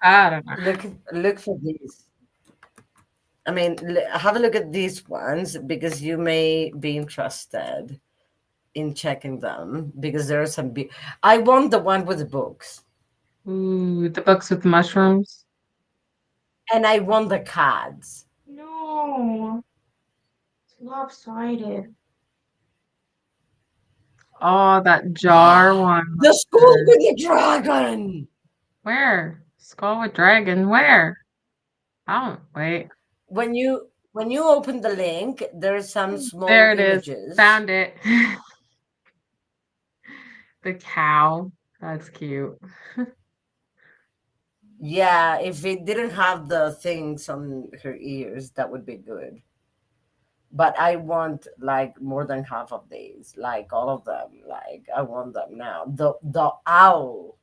I don't know. Look for these. I mean, have a look at these ones because you may be interested in checking them because there are some. I want the one with the books, Ooh, the books with mushrooms. and I want the cards. No, it's lopsided. Oh, that jar one The looks school good. with the dragon. Where? Skull with dragon. Where? Oh, wait. When you open the link, there's some small There it is. images. Found it. The cow. That's cute. Yeah, if it didn't have the things on her ears, that would be good. But I want like more than half of these, like all of them. Like I want them now. The owl.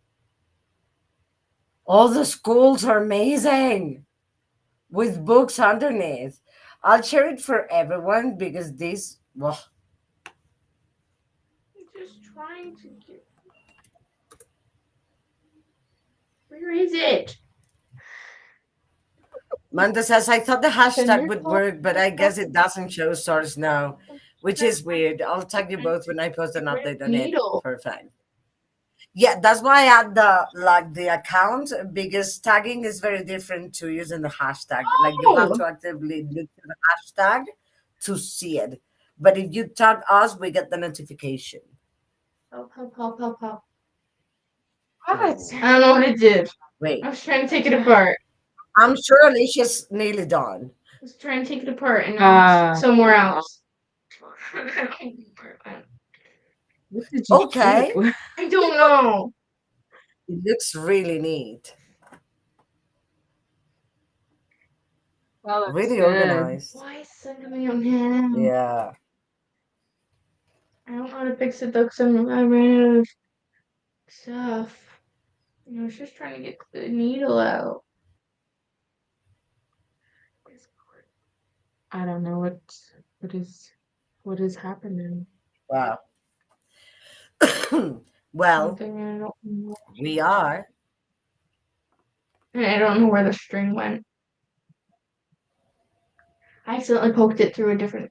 All the schools are amazing with books underneath. I'll share it for everyone because this. Well, I'm just trying to get. Where is it? Manda says I thought the Can hashtag you would call work, but I guess it doesn't show stars now, which is weird. I'll tag you and both when I post an red update on it. needle? Perfect. Yeah, that's why I add the account because tagging is very different to using the hashtag. Like you have Oh, to actively look for the hashtag to see it. But if you tag us, we get the notification. help, help, help, help, help. What? Oh, I don't know what it did. I wait. was trying to take it apart. I'm sure Alicia's nearly done. I was trying to take it apart and now it's Uh, somewhere else. what did you Okay. do? I don't know. It looks really neat. That looks Really good. organized. Why is sun coming out now? Yeah. I don't know how to fix it though because I ran out of stuff. I was just trying to get the needle out. I don't know what is what is happening. Wow. Well, Something and I don't know. we are. And I don't know where the string went. I accidentally poked it through a different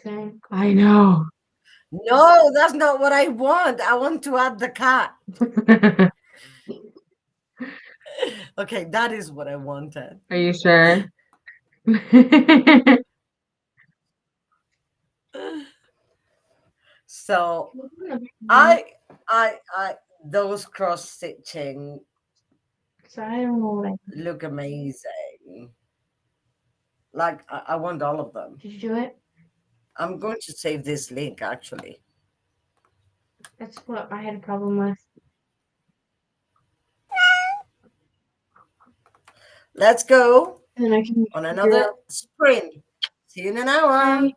thing. I know. No, that's not what I want. I want to add the cat. Okay, that is what I wanted. Are you sure? So So I those cross stitching I don't know what I look amazing. Like I want all of them. did. You do it? I'm going to save this link actually. That's what I had a problem with. Let's go And then I can on figure another out. sprint. See you in an hour. Bye.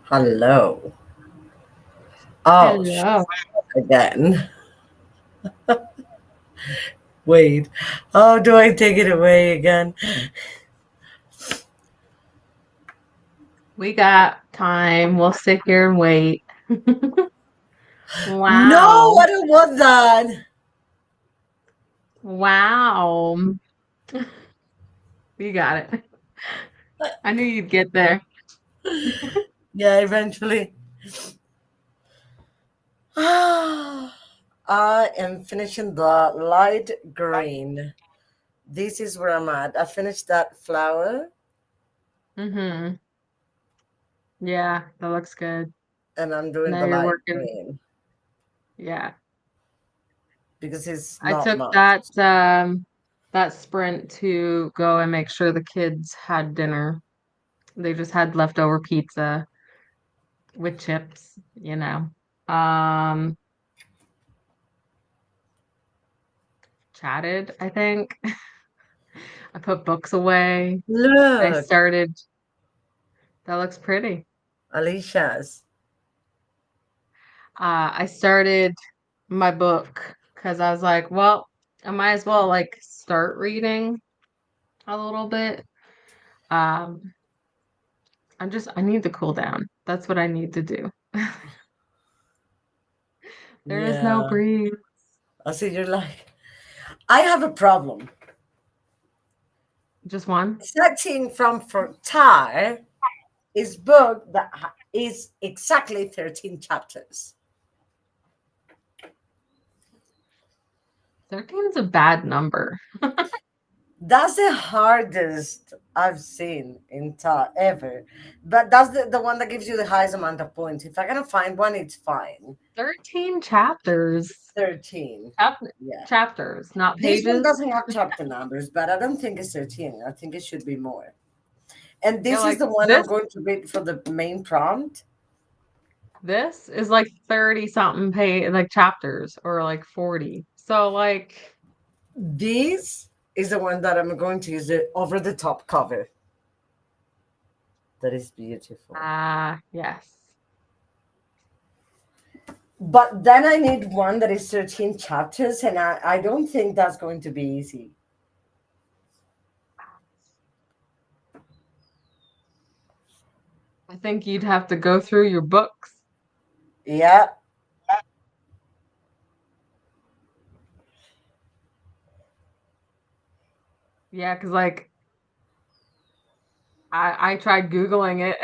Hello. Oh, Hello. again. Wait. How do I take it away again? We got time. We'll sit here and wait. No, Wow. I don't want that. Wow. You got it. I knew you'd get there. Yeah, eventually. I am finishing the light green. This is where I'm at. I finished that flower Mm-hmm. Yeah, that looks good. and I'm doing Now the you're light working. green Yeah. because it's I not took much. that sprint to go and make sure the kids had dinner. They just had leftover pizza with chips, you know. Um, Chatted, I think. I put books away. I Look, started, that looks pretty. Alicia's. I started my book because I was like, well, I might as well like start reading a little bit. Um, I need to cool down. That's what I need to do. There is no Yeah. breeze. I see you're like, I have a problem. Just one? Searching from Fortar is book that is exactly 13 chapters. 13 is a bad number. That's the hardest I've seen in Tar ever. But that's the one that gives you the highest amount of points. If I can find one, it's fine. 13 chapters. 13. Chap Yeah. Chapters, not This one pages. doesn't have chapter numbers, but I don't think it's 13. I think it should be more. And Yeah, this is like the one I'm going to read for the main prompt. this is like 30 something page like chapters or like 40. So like This is the one that I'm going to use the over the top cover. That is beautiful. yes. But then I need one that is 13 chapters, and I don't think that's going to be easy. I think you'd have to go through your books. Yeah, Yeah, because like I tried Googling it.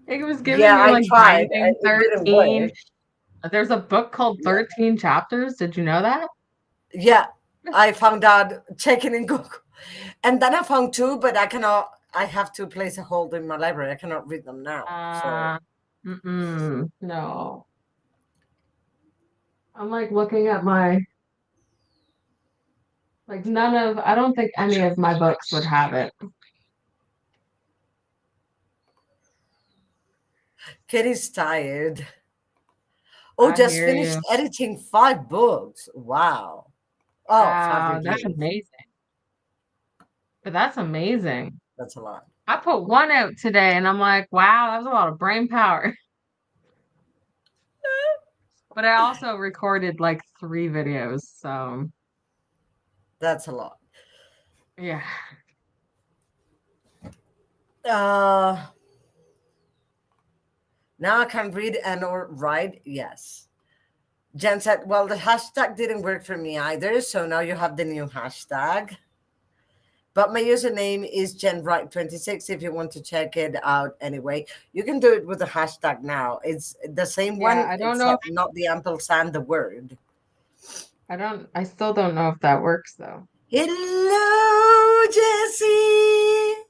It was giving yeah, me I like tried. Binding It didn't 13. work. There's a book called Yeah, 13 Chapters. Did you know that? yeah, I found out checking in Google. And then I found two, but I cannot, I have to place a hold in my library. I cannot read them now. So, Uh, no. I'm like looking at my like I don't think any of my books would have it. Kitty's tired. Oh, I just hear you. finished editing 5 books. Wow. Oh, five Wow, that's reviews. amazing. But that's amazing. That's a lot. I put one out today and I'm like, wow, that was a lot of brain power. But I also recorded like 3 videos, so That's a lot. yeah. Uh, Now I can read and or write. Yes. Jen said, well, the hashtag didn't work for me either. So now you have the new hashtag. But my username is GenWrite26 if you want to check it out anyway. You can do it with the hashtag now. It's the same Yeah, one, I don't know if except not the ampersand, the word. I still don't know if that works though. Hello, Jessie.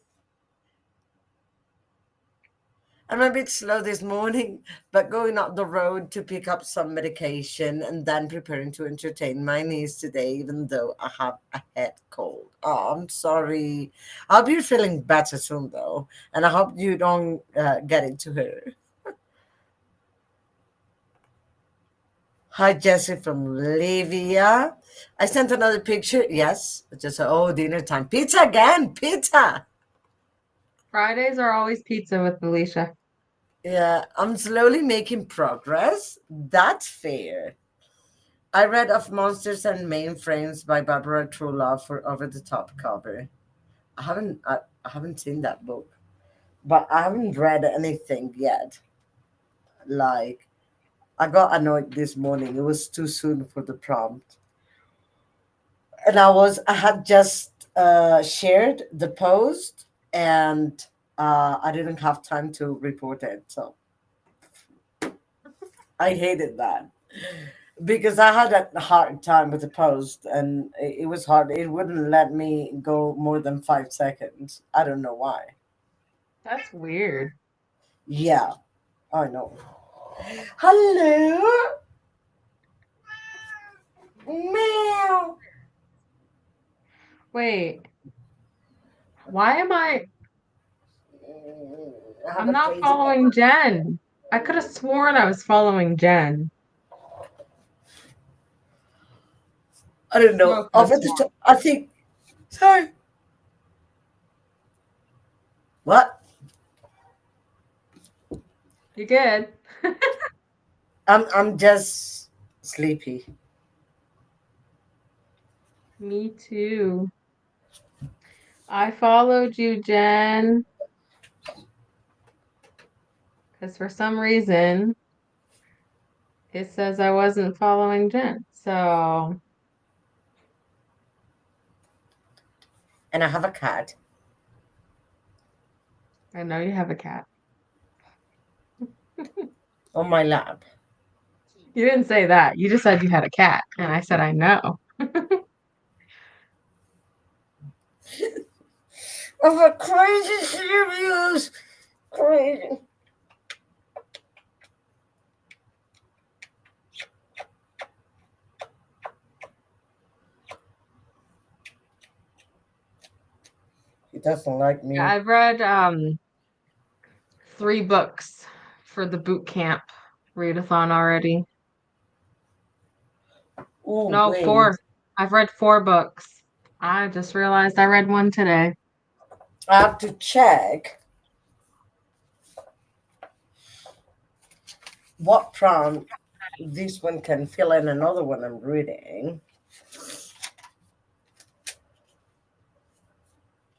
I'm a bit slow this morning, but going up the road to pick up some medication and then preparing to entertain my niece today, even though I have a head cold. Oh, I'm sorry. I hope you're feeling better soon, though, and I hope you don't get it to her. Hi, Jessie from Livia. I sent another picture. Yes, just oh, dinner time. Pizza again, pizza. Fridays are always pizza with Alicia. Yeah, I'm slowly making progress. That's fair. I read of Monsters and Mainframes by Barbara Truelove for over the top cover. I haven't seen that book, but I haven't read anything yet. Like I got annoyed this morning. It was too soon for the prompt. And I had just shared the post and I didn't have time to report it. So I hated that because I had a hard time with the post and it was hard. It wouldn't let me go more than 5 seconds. I don't know why. That's weird. Yeah, I know. Hello, meow. Wait, why am I have I'm a not crazy following cat. Jen. I could have sworn I was following Jen. I don't know. Smoke Over this the one. top, I think. Sorry. What? You good? I'm just sleepy. Me too. I followed you, Jen, because for some reason it says I wasn't following Jen. So And I have a cat I know you have a cat. on my lap. You didn't say that. You just said you had a cat. And I said, I know. Of a crazy serious. Crazy. He doesn't like Yeah, me. I've read 3 books for the boot camp readathon already. Oh, No, wait. 4. I've read 4 books. I just realized I read one today. I have to check what prompt this one can fill in another one I'm reading.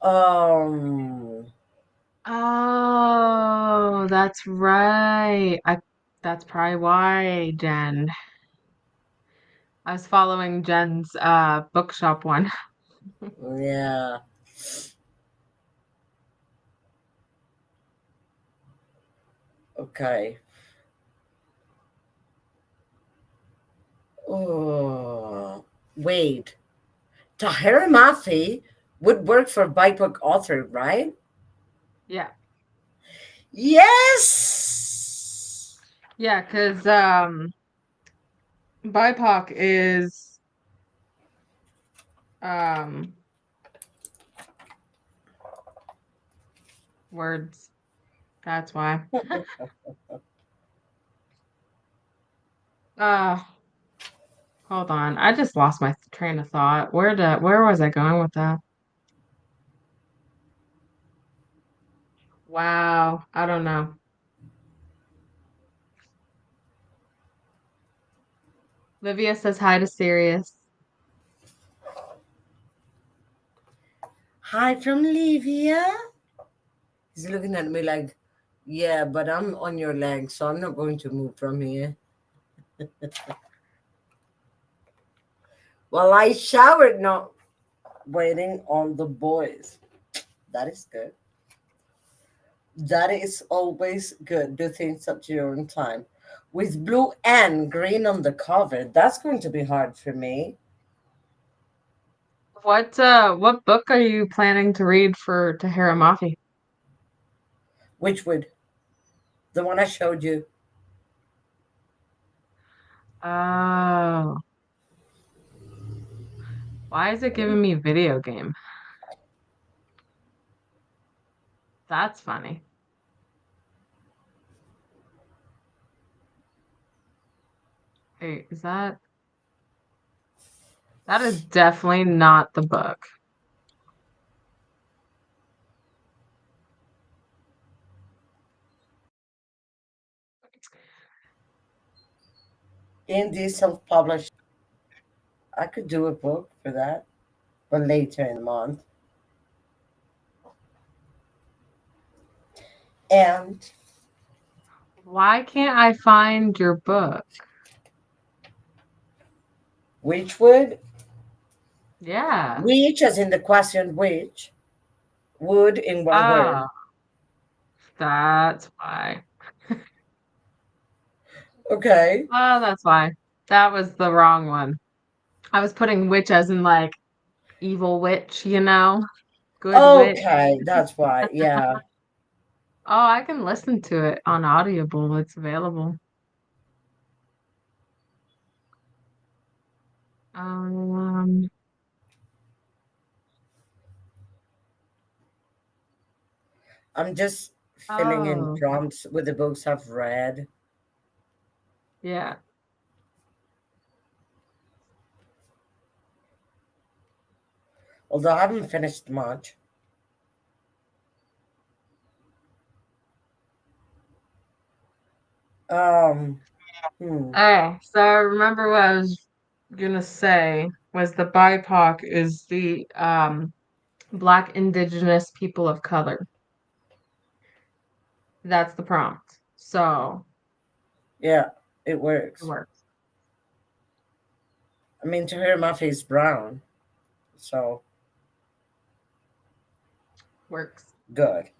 Um, Oh, that's right. That's probably why, Jen. I was following Jen's bookshop one. yeah. Okay. Oh, wait. Tahira Mafi would work for BIPOC author, right? Yeah. Yes. Yeah, because BIPOC is um words. That's why. Uh Hold on. I just lost my train of thought. Where was I going with that? Wow. I don't know. Livia says hi to Sirius. Hi from Livia. He's looking at me like, yeah, but I'm on your leg, so I'm not going to move from here. Well, I showered, not waiting on the boys. That is good. That is always good. Do things at your own time. With blue and green on the cover, that's going to be hard for me. What book are you planning to read for Tahira Mafi? Which would the one I showed you? Oh, why is it giving me video game? That's funny. Hey, that is definitely not the book. Indie self-published. I could do a book for that, but later in the month. And Why can't I find your book? which would, Yeah. which, as in the question which, would in one Oh, word. that's why. Okay. Oh, that's why. That was the wrong one. I was putting witch as in like evil witch, you know? Good witch. Okay, that's why. Yeah. Oh, I can listen to it on Audible. It's available. Um, I'm just filling in oh, prompts with the books I've read. yeah. Although I haven't finished much. Um, hmm. Oh, so I remember what I was gonna say was the BIPOC is the Black Indigenous People of Color. That's the prompt. So Yeah, it it works. works. I mean, to her, my face brown, so Works. good.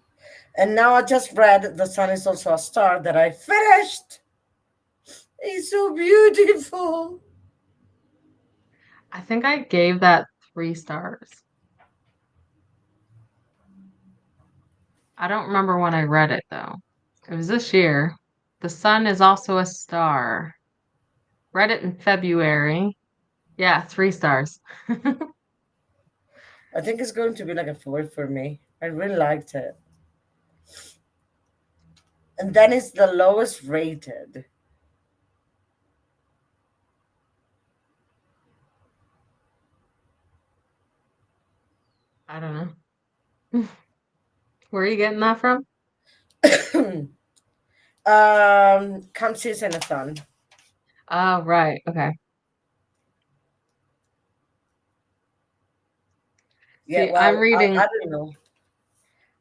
And now I just read The Sun is Also a Star that I finished. It's so beautiful. I think I gave that 3 stars. I don't remember when I read it though. It was this year. The sun is also a star. Read it in February. Yeah, 3 stars. I think it's going to be like a four for me. I really liked it. And then it's the lowest rated. I don't know. Where are you getting that from? Come see us in the sun. Oh, right. Okay. Yeah, See, well, I don't know.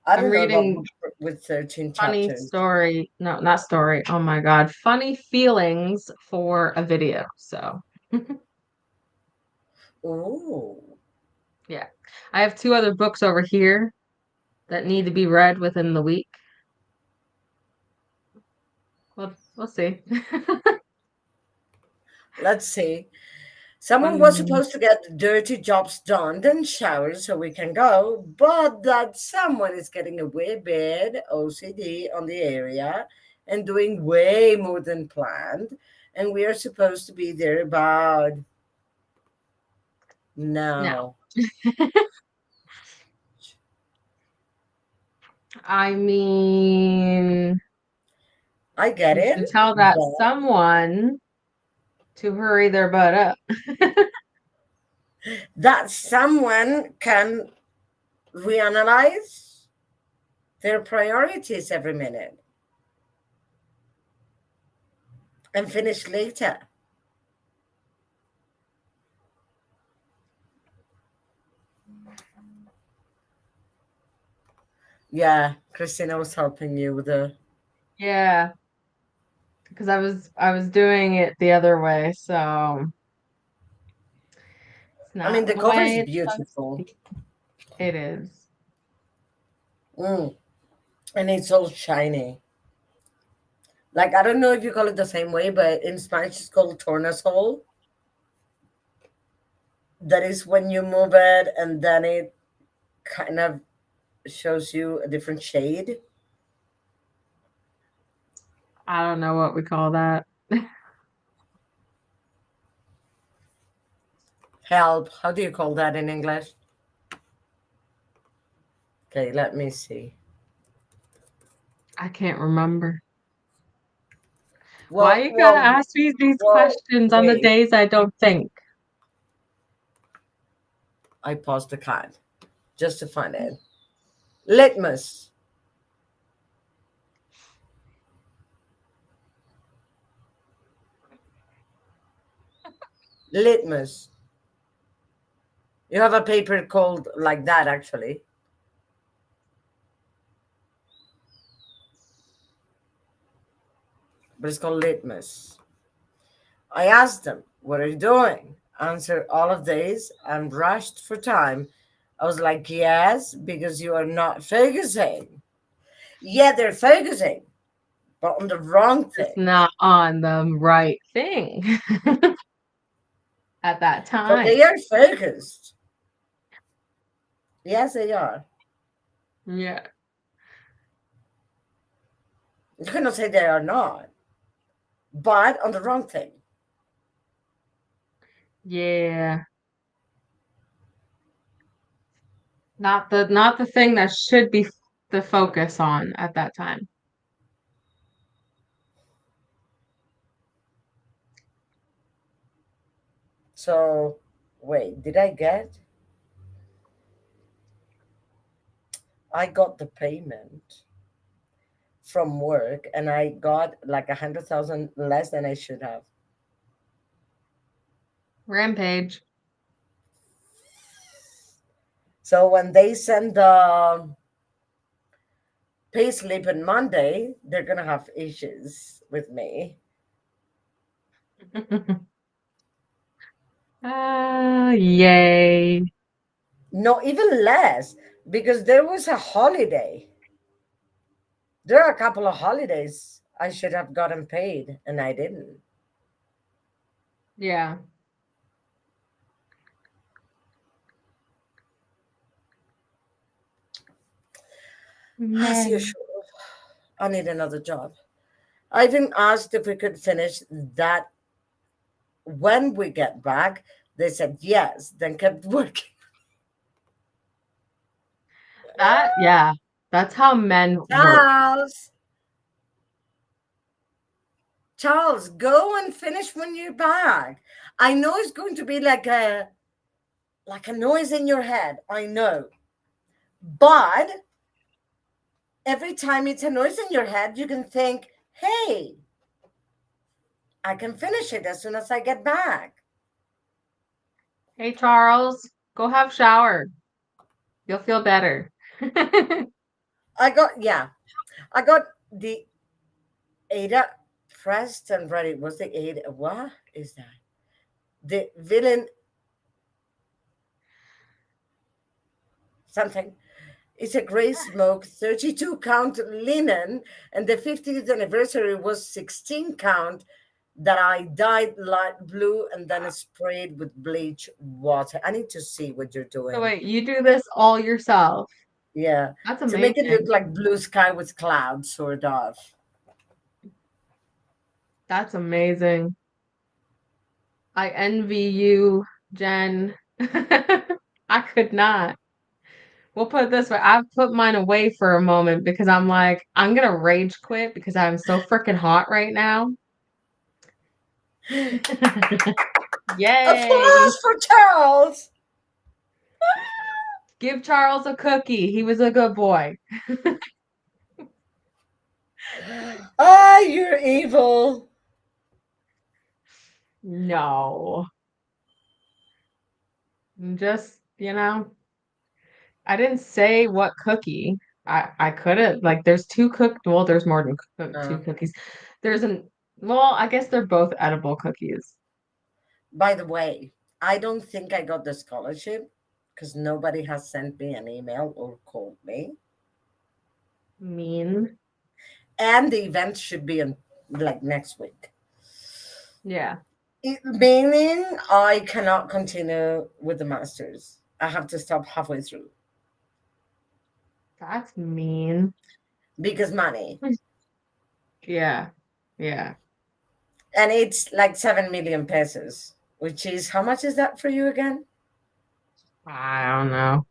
I I'm don't know about reading book with 13 funny chapters. story. No, not story. Oh my God. Funny feelings for a video. So, Oh, yeah. I have 2 other books over here that need to be read within the week. Well, we'll see. let's see. Someone was Funny. supposed to get the dirty jobs done, then shower so we can go, but that someone is getting a way bad OCD on the area and doing way more than planned. And we are supposed to be there about No. now. I mean, I get you should it, tell that but someone to hurry their butt up. that someone can reanalyze their priorities every minute and finish later. Yeah, Christina was helping you with the. Yeah, because I was doing it the other way, so it's I mean, not the the cover way is it's supposed to beautiful. be. It is. Mm. And it's all shiny. Like, I don't know if you call it the same way, but in Spanish it's called tornasol. That is when you move it and then it kind of shows you a different shade. I don't know what we call that. Help. How do you call that in English? Okay, let me see. I can't remember. Why Well, you gotta well, ask me these well, questions on the wait. days I don't think? I paused the card just to find it. Litmus. Litmus. You have a paper called like that, actually, but it's called litmus. I asked them, "What are you doing?" Answer all of these and rushed for time. I was like, "Yes, because you are not focusing." Yeah, they're focusing, but on the wrong Just thing. not on the right thing at that But time. they are focused. Yes, they are. Yeah. You cannot say they are not, but on the wrong thing. Yeah. Not the thing that should be the focus on at that time. So, wait, did I get? I got the payment from work and I got like 100,000 less than I should have. Rampage. So when they send the pay slip on Monday, they're gonna have issues with me. Yay. No, even less because there was a holiday. There are a couple of holidays I should have gotten paid and I didn't. Yeah. As Man. usual, I need another job. I even asked if we could finish that when we get back. They said yes, then kept working. Yeah. That's how men work. Charles, Charles, go and finish when you're back. I know it's going to be like a noise in your head. I know. But every time it's a noise in your head, you can think, hey, I can finish it as soon as I get back. Hey, Charles, go have shower. You'll feel better. Yeah, I got the Ada pressed and ready. Was the Ada, what is that? The villain something. It's a gray smoke, 32 count linen, and the 50th anniversary was 16 count that I dyed light blue and then sprayed with bleach water. I need to see what you're So doing. wait, you do this all yourself. Yeah, That's to make it look amazing. like blue sky with clouds, sort of. That's amazing. I envy you, Jen. I could not. We'll put it this way. I've put mine away for a moment because I'm like, I'm gonna rage quit because I'm so freaking hot right now. Yay. Applause for Charles! Give Charles a cookie. He was a good boy. Ah, you're evil. No. Just, I didn't say what cookie. I could have there's two cooked, well, there's more than two Uh, cookies. There's an well, I guess they're both edible cookies. by the way, I don't think I got the scholarship because nobody has sent me an email or called me. Mean. And the event should be in like next week. Yeah, Meaning I cannot continue with the masters. I have to stop halfway through that's mean. because money. Yeah. Yeah. And it's like 7 million pesos, which is how much is that for you again? I don't know.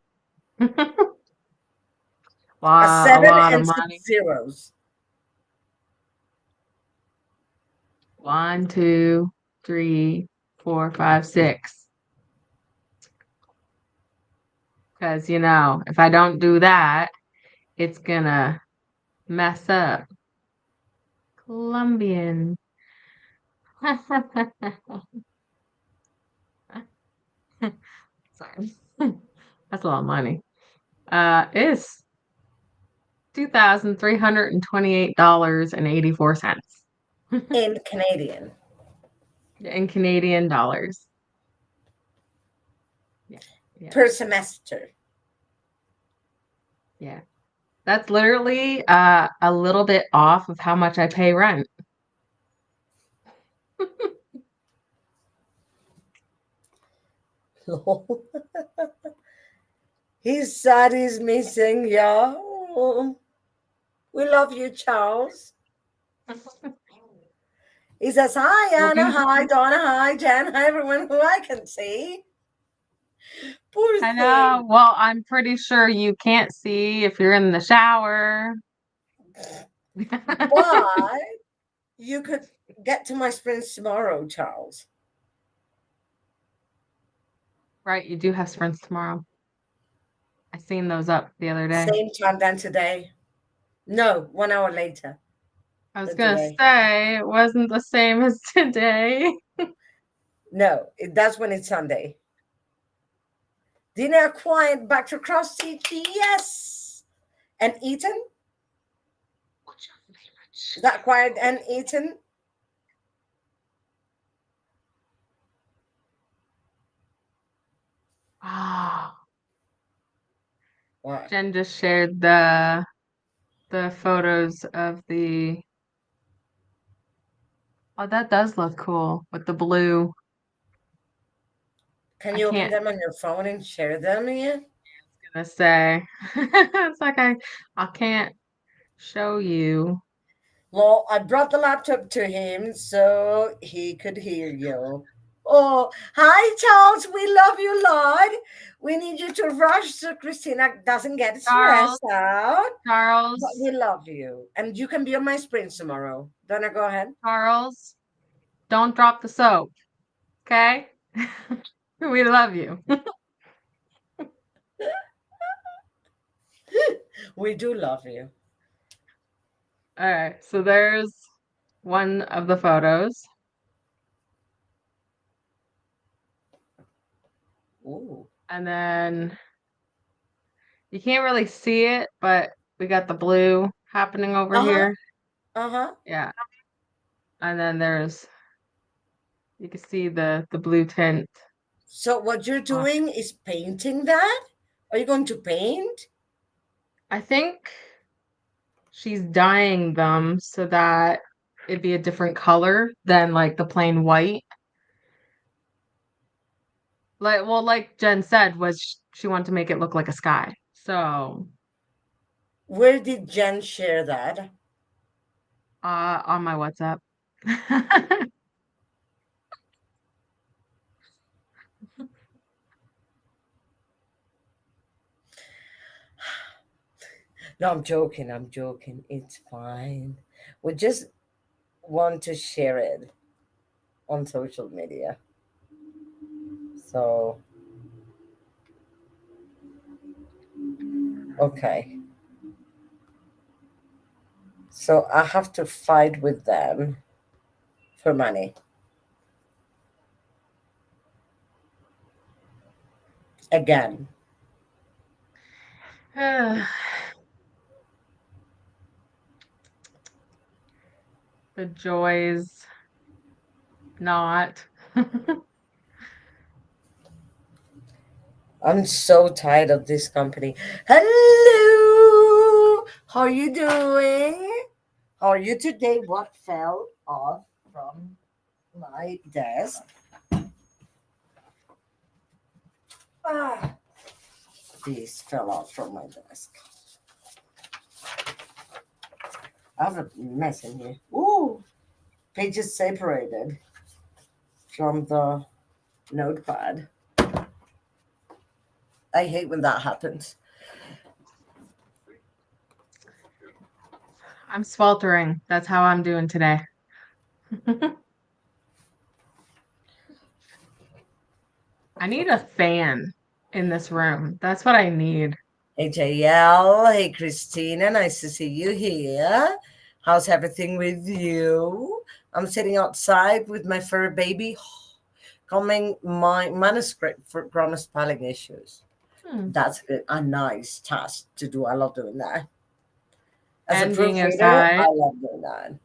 A A seven lot of and six money. zeros. One, two, three, four, five, six. Because, if I don't do that, it's gonna mess up. Colombian. Sorry. That's a lot of money. It's $2,328.84 In Canadian in Canadian dollars. Yeah, yeah, per semester. yeah. That's literally a little bit off of how much I pay rent. His sad is missing, yeah. Oh, we love you, Charles. He says, hi, Well, Anna, hi, Donna, hi, Jen, hi, everyone who I can see. Poor I thing. know. Well, I'm pretty sure you can't see if you're in the shower. But you could get to my sprints tomorrow, Charles. Right, you do have sprints tomorrow. I seen those up the other day. Same time than today. No, 1 hour later I was than gonna today. say it wasn't the same as today. No, that's when it's Sunday. Dinner quiet back to cross stitch, yes. And eaten? What's your favorite? That quiet and eaten? Oh, What? Jen just shared the photos of the. Oh, that does look cool with the blue. Can I you open can't them on your phone and share them here? gonna say. It's like I can't show you. Well, I brought the laptop to him so he could hear you. Oh, hi, Charles. We love you, Lord. We need you to rush so Christina doesn't get Charles, stressed out. But Charles, we love you. And you can be on my sprints tomorrow. Donna, go ahead. Charles, don't drop the soap, okay? We love you. We do love you. All right, so there's one of the photos, Ooh. and then you can't really see it, but we got the blue happening over Uh-huh. here. Uh-huh. Yeah, and then you can see the blue tint. So what you're on- doing is painting that? Are you going to paint? I think she's dyeing them so that it'd be a different color than like the plain white. Like Jen said, was she wanted to make it look like a sky. So, Where did Jen share that? on my WhatsApp. No, I'm joking. I'm joking. It's fine. We just want to share it on social media. So, okay. So I have to fight with them for money again. The joys not. I'm so tired of this company. Hello. How are you doing? How are you today? What fell off from my desk? Ah, this fell off from my desk. I have a mess in here. Ooh, pages separated from the notepad. I hate when that happens. I'm sweltering. That's how I'm doing today. I need a fan in this room. That's what I need. Hey JL, hey Christina, nice to see you here. How's everything with you? I'm sitting outside with my fur baby calming my manuscript for grammar spelling issues. Hmm. That's a nice task to do. I love doing that. As a And being proofreader, outside, I love doing that.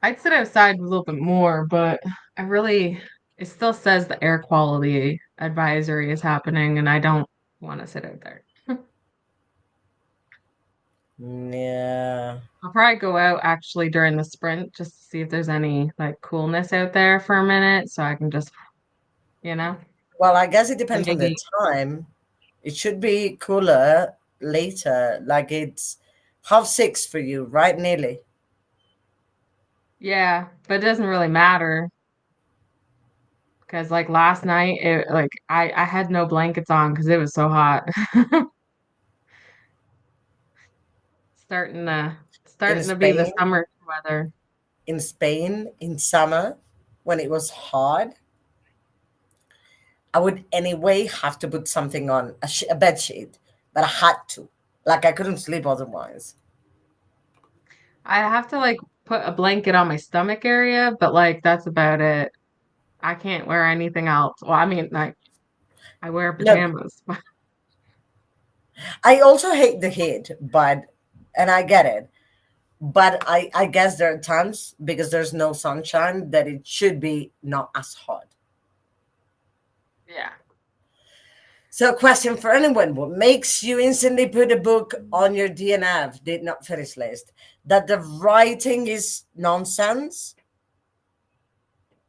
I'd sit outside a little bit more, but I really, it still says the air quality advisory is happening, and I don't want to sit out there. Yeah. I'll probably go out actually during the sprint just to see if there's any like coolness out there for a minute so I can just, you know, Well, I guess it and depends on the maybe, time. It should be cooler later. Like it's 6:30 for you, right? Nearly. yeah, but it doesn't really matter because like last night, it like I had no blankets on because it was so hot. Starting to In starting to be the Spain, summer weather. in summer, when it was hot, I would anyway have to put something on a bed sheet, but I had to. Like I couldn't sleep otherwise. I have to like put a blanket on my stomach area, but like that's about it. I can't wear anything else. Well, I mean, like I wear Look, pajamas. I also hate the heat, but and I get it. But I guess there are times because there's no sunshine that it should be not as hot. Yeah. So, question for anyone: what makes you instantly put a book on your DNF did not finish list? That the writing is nonsense.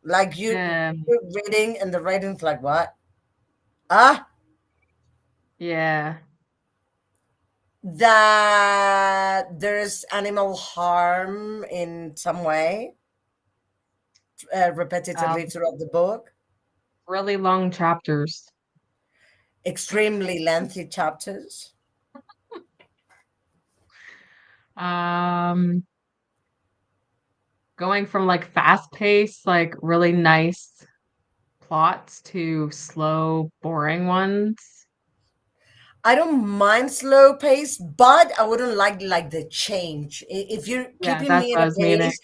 Like Um, you're reading and the writing's like what? Ah, yeah. that there's animal harm in some way, Um, repetitively throughout the book. really long chapters. Extremely lengthy chapters. Um, going from like fast paced, like really nice plots to slow, boring ones. I don't mind slow pace, but I wouldn't like the change. If you're Yeah, keeping that's me what in I a was meaning. pace,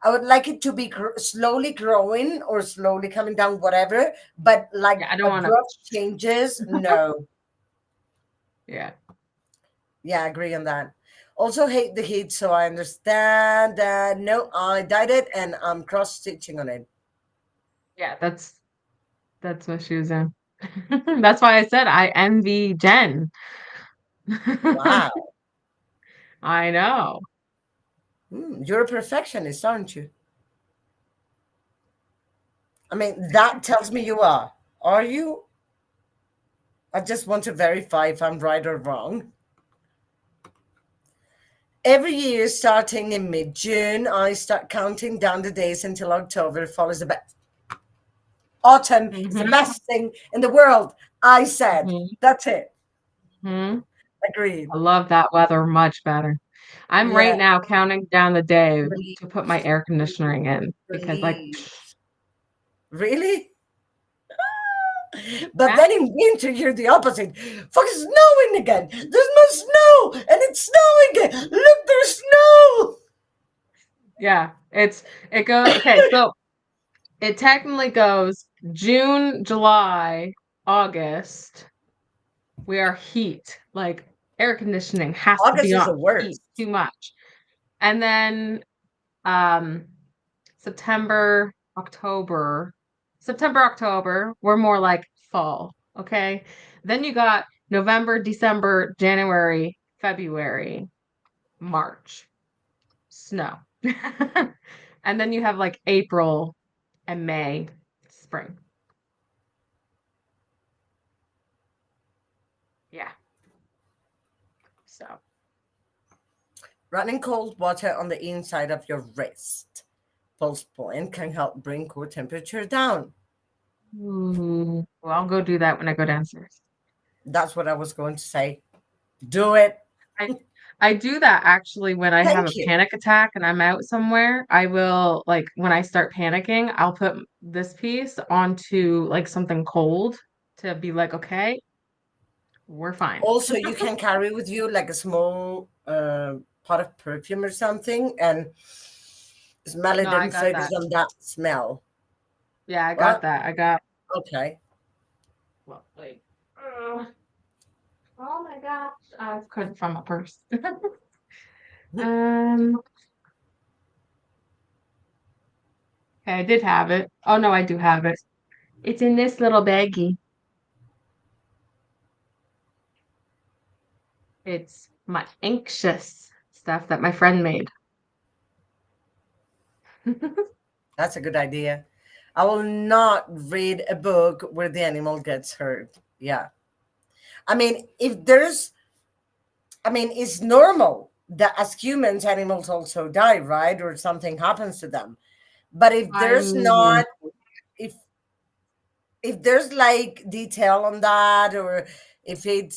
I would like it to be slowly growing or slowly coming down, whatever. But like Yeah, I don't want to. abrupt changes, no. Yeah. Yeah, I agree on that. Also hate the heat, so I understand that. No, I dyed it and I'm cross stitching on it. Yeah, that's what she was in. That's why I said I envy Jen. Wow. I know. You're a perfectionist, aren't you? I mean, that tells me you are. Are you? I just want to verify if I'm right or wrong. Every year, starting in mid June, I start counting down the days until October follows the best. Autumn is the Hmm. best thing in the world. I said. Hmm. That's it. Hmm. Agreed. I love that weather much better. I'm Yeah. right now counting down the day Relief. to put my air conditioning in because like Relief. Really? But yeah, then in winter, you're the opposite. Fucking snowing again. There's no snow, and it's snowing again. Look, there's snow. yeah, it goes okay, so it technically goes June, July, August. We are heat. Like air conditioning has to August be is on the heat worst. too much. And then um September, October, September, October, we're more like fall, okay? Then you got November, December, January, February, March, snow. And then you have like April and May, spring. Yeah. So, Running cold water on the inside of your wrist. Pulse point can help bring core temperature down. well, I'll go do that when I go downstairs. That's what I was going to say. Do it. I I do that actually when I have a Thank you. panic attack and I'm out somewhere. I will like when I start panicking, I'll put this piece onto like something cold to be like, okay, we're fine. Also, you can carry with you like a small pot of perfume or something and smell No, it I and got focus that. on that smell. Yeah, I got What? that. I got Okay. well, like oh my gosh. I couldn't find my purse. Um, okay, I did have it. Oh no, I do have it. It's in this little baggie. It's my anxious stuff that my friend made. That's a good idea. I will not read a book where the animal gets hurt. Yeah. I mean, if there's, I mean, it's normal that as humans, animals also die, right? Or something happens to them. But if I there's mean, not, if there's like detail on that, or if it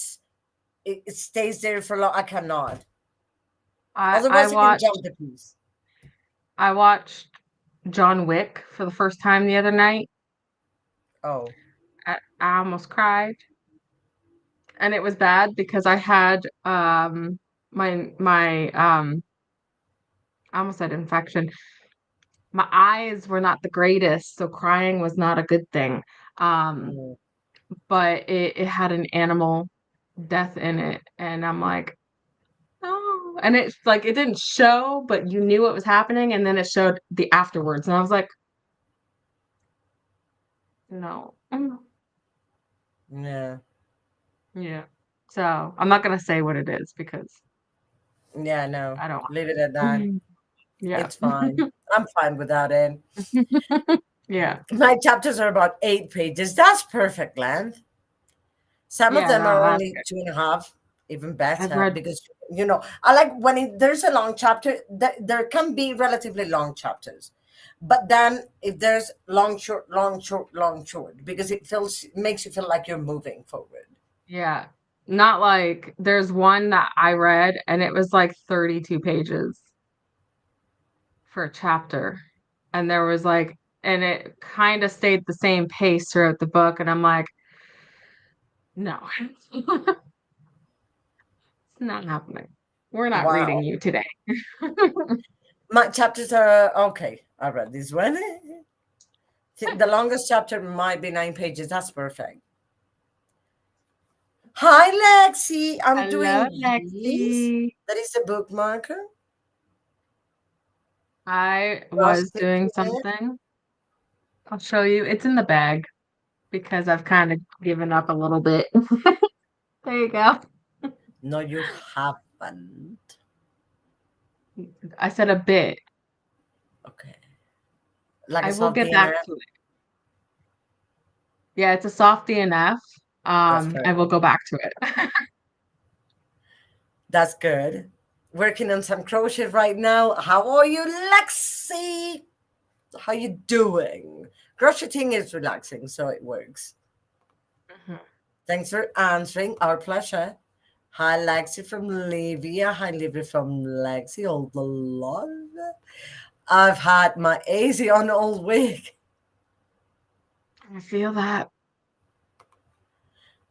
stays there for long, I cannot. I I Otherwise, I can watched jump the piece. I watched John Wick for the first time the other night. Oh, I almost cried, and it was bad because I had my I almost said infection. My eyes were not the greatest, so crying was not a good thing. Um, mm, but it had an animal death in it, and I'm like, oh, and it's like it didn't show, but you knew what was happening, and then it showed the afterwards, and I was like, no. yeah, Yeah. So I'm not gonna say what it is because yeah. No, I don't leave it at that. want. Yeah. It's fine. I'm fine without it. Yeah. My chapters are about 8 pages. That's perfect length. Some of Yeah, them no, are that's only good. 2.5, even I've better, read because I like when there's a long chapter. There can be relatively long chapters, but then if there's long, short, long, short, long, short, because it makes you feel like you're moving forward. yeah. Not like there's one that I read and it was like 32 pages for a chapter. And there was like and it kind of stayed the same pace throughout the book and I'm like, no. It's not happening. We're not reading Wow, you today. my chapters are okay. I read this one. Think the longest chapter might be 9 pages. That's perfect. Hi, Lexi. I'm Hello, doing this. Lexi. That is a bookmarker. I Cross was doing stitching. something. I'll show you. It's in the bag because I've kind of given up a little bit. There you go. No, you haven't. I said a bit. Okay. Like a I will get saltine. back to it. Yeah, it's a soft DNF. That's I will perfect. go back to it. That's good. Working on some crochet right now. How are you, Lexi? How you doing? Crocheting is relaxing, so it works. Mhm. Thanks for answering. Our pleasure. Hi, Lexi from Livia. Hi, Livia from Lexi. All the love. I've had my AC on all week. I feel that.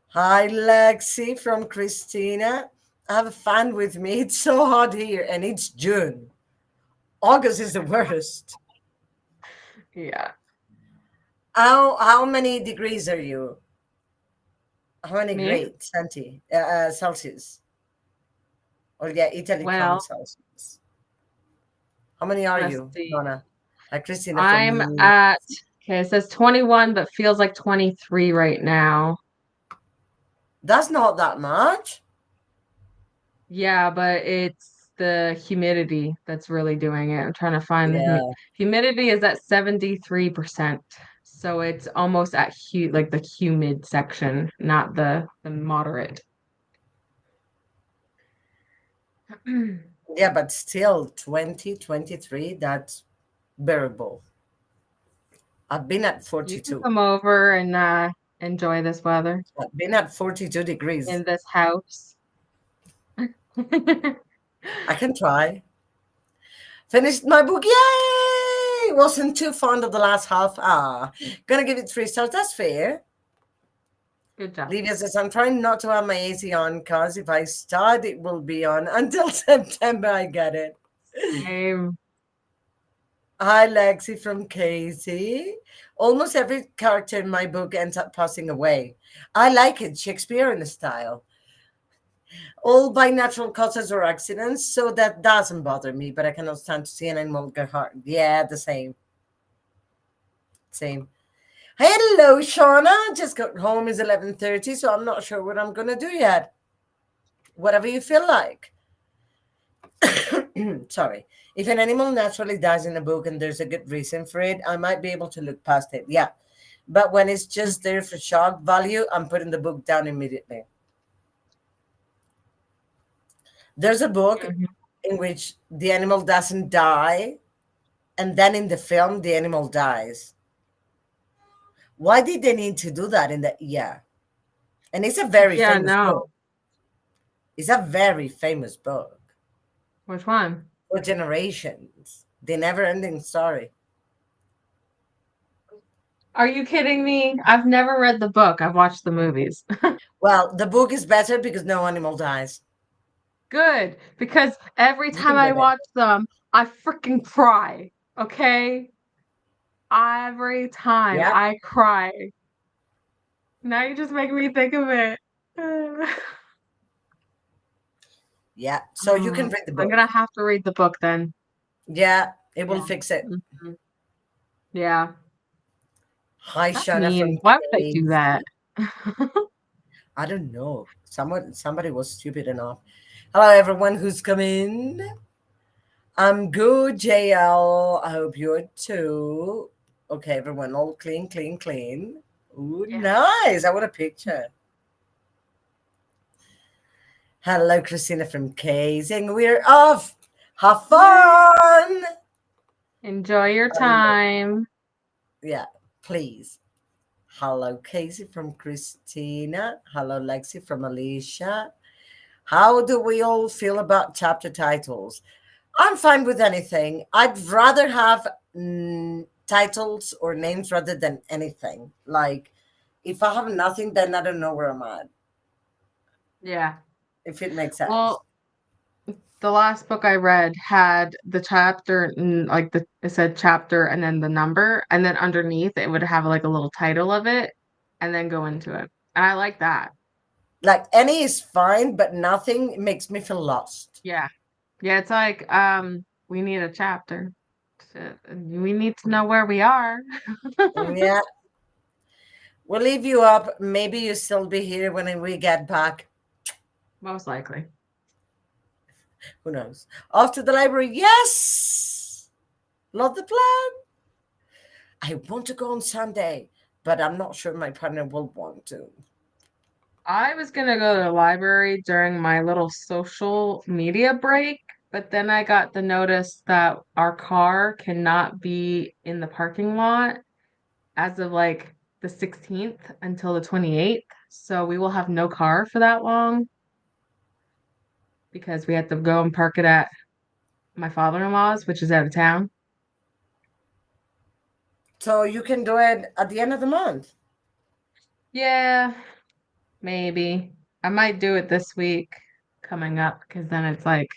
Hi, Lexi from Christina. I have a fan with me. It's so hot here, and it's June. August is the worst. Yeah. How many degrees are you? How many Me? grades, Celsius? Or yeah, Italy Well, counts Celsius. How many are let's you, see. Nona? Hi, Christina I'm from. at, okay, it says 21, but feels like 23 right now. That's not that much. Yeah, but it's the humidity that's really doing it. I'm trying to find the Yeah, humidity is at 73%. So it's almost at hu like the humid section, not the moderate. yeah, but still 20, 23. That's bearable. I've been at You can 42. come over and enjoy this weather I've been at 42 degrees. in this house. I can try. Finished my book. Yay! Wasn't too fond of the last half. Gonna give it 3 stars. That's fair. Good job. Livia says, I'm trying not to have my AC on because if I start, it will be on until September. I get it. Same. Hi, Lexi from Casey. Almost every character in my book ends up passing away. I like it, Shakespearean style. All by natural causes or accidents, so that doesn't bother me, but I cannot stand to see an animal get hurt. Yeah, the same. Same. Hello, Shauna. Just got home. It's 11:30, so I'm not sure what I'm gonna do yet. Whatever you feel like. Sorry. If an animal naturally dies in a book and there's a good reason for it, I might be able to look past it. Yeah. But when it's just there for shock value, I'm putting the book down immediately. There's a book Mhm. in which the animal doesn't die, and then in the film, the animal dies. Why did they need to do that in the, yeah? And it's a very Yeah, famous no. book. It's a very famous book Which one? for generations. The never ending story. Are you kidding me? I've never read the book. I've watched the movies. Well, the book is better because no animal dies. Good, because every You time can I read it. watch them, I freaking cry. Okay? Every time Yeah. I cry. Now you just make me think of it. Yeah. So you can Oh, read the I'm book. gonna have to read the book then. Yeah. It will Yeah. fix it. Mhm. Yeah. Hi, That's Shana mean. from Why would I do that? Casey. I don't know. Somebody was stupid enough. Hello, everyone who's come in. I'm good, JL. I hope you're too. Okay, everyone, all clean, clean, clean. Ooh, Yeah. nice. I want a picture. Hello, Christina from Casing. We're off. Have Yay. fun. Enjoy your Hello. time. Yeah, please. Hello, Casey from Christina. Hello, Lexi from Alicia. How do we all feel about chapter titles? I'm fine with anything. I'd rather have titles or names rather than anything. Like, if I have nothing, then I don't know where I'm at, Yeah. if it makes sense. Well, the last book I read had the chapter, like it said chapter and then the number, and then underneath it would have like a little title of it, and then go into it. And I like that. Like, any is fine, but nothing makes me feel lost. Yeah. Yeah, it's like we need a chapter. We need to know where we are. Yeah, we'll leave you up. Maybe you'll still be here when we get back. Most likely. Who knows? Off to the library. Yes! Love the plan. I want to go on Sunday, but I'm not sure my partner will want to. I was gonna go to the library during my little social media break, but then I got the notice that our car cannot be in the parking lot as of like the 16th until the 28th. So we will have no car for that long because we have to go and park it at my father-in-law's, which is out of town. So you can do it at the end of the month. Yeah, maybe. I might do it this week coming up because then it's like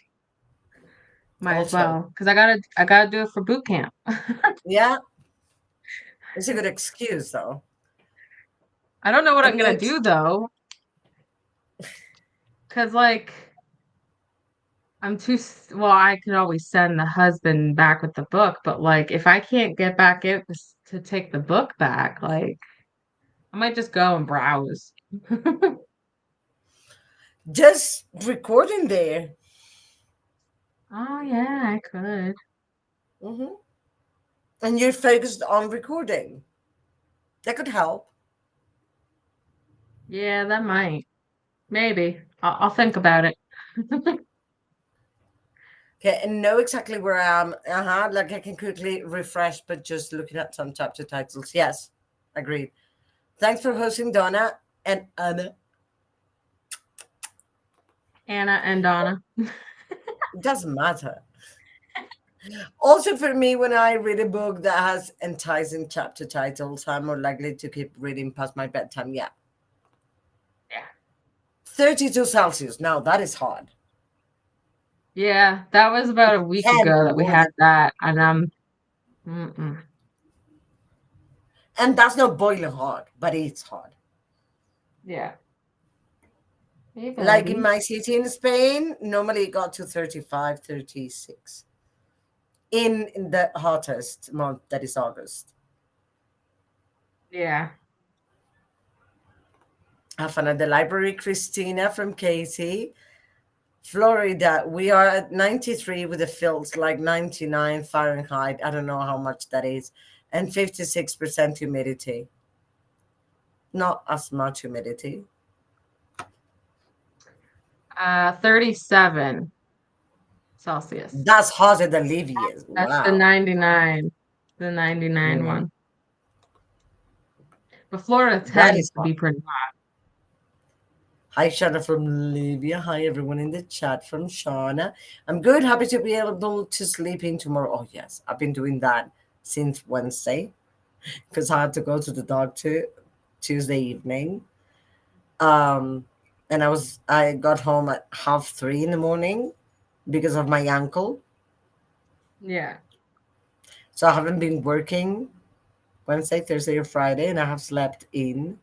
might as Also, well because I gotta do it for boot camp. yeah, it's a good excuse though. I don't know what I'm And gonna it's do though, because like well, I can always send the husband back with the book, but like if I can't get back in to take the book back, like I might just go and browse. just recording there. Oh yeah, I could. Hmm. And you're focused on recording. That could help. Yeah, that might. Maybe. I'll think about it. Okay, and know exactly where I am. Uh-huh. Like I can quickly refresh, but just looking at some chapter titles. Yes, agreed. Thanks for hosting, Donna and Anna. Anna and Donna. It doesn't matter. Also, for me, when I read a book that has enticing chapter titles, I'm more likely to keep reading past my bedtime. Yeah. Yeah. 32 Celsius. Now, that is hard. Yeah, that was about a week ago that we Cannot. had that, and Mm-mm. And that's not boiling hot, but it's hot. Yeah. Hey, Like in buddy. my city in Spain, normally it got to 35, 36 in the hottest month, that is August. Yeah. I found at the library, Christina from Katy, Florida. We are at 93 with the feels like 99 Fahrenheit. I don't know how much that is. And 56% humidity. Not as much humidity. 37 Celsius. That's hotter than Livia's. That's the Wow. 99. The 99 Mm, one. But Florida that tends is to hot. be pretty hot. Hi, Shauna from Libya. Hi, everyone in the chat from Shauna. I'm good. Happy to be able to sleep in tomorrow. Oh, yes. I've been doing that since Wednesday because I had to go to the doctor Tuesday evening. Um, and I got home at 3:30 in the morning because of my ankle. Yeah. So I haven't been working Wednesday, Thursday, or Friday, and I have slept in.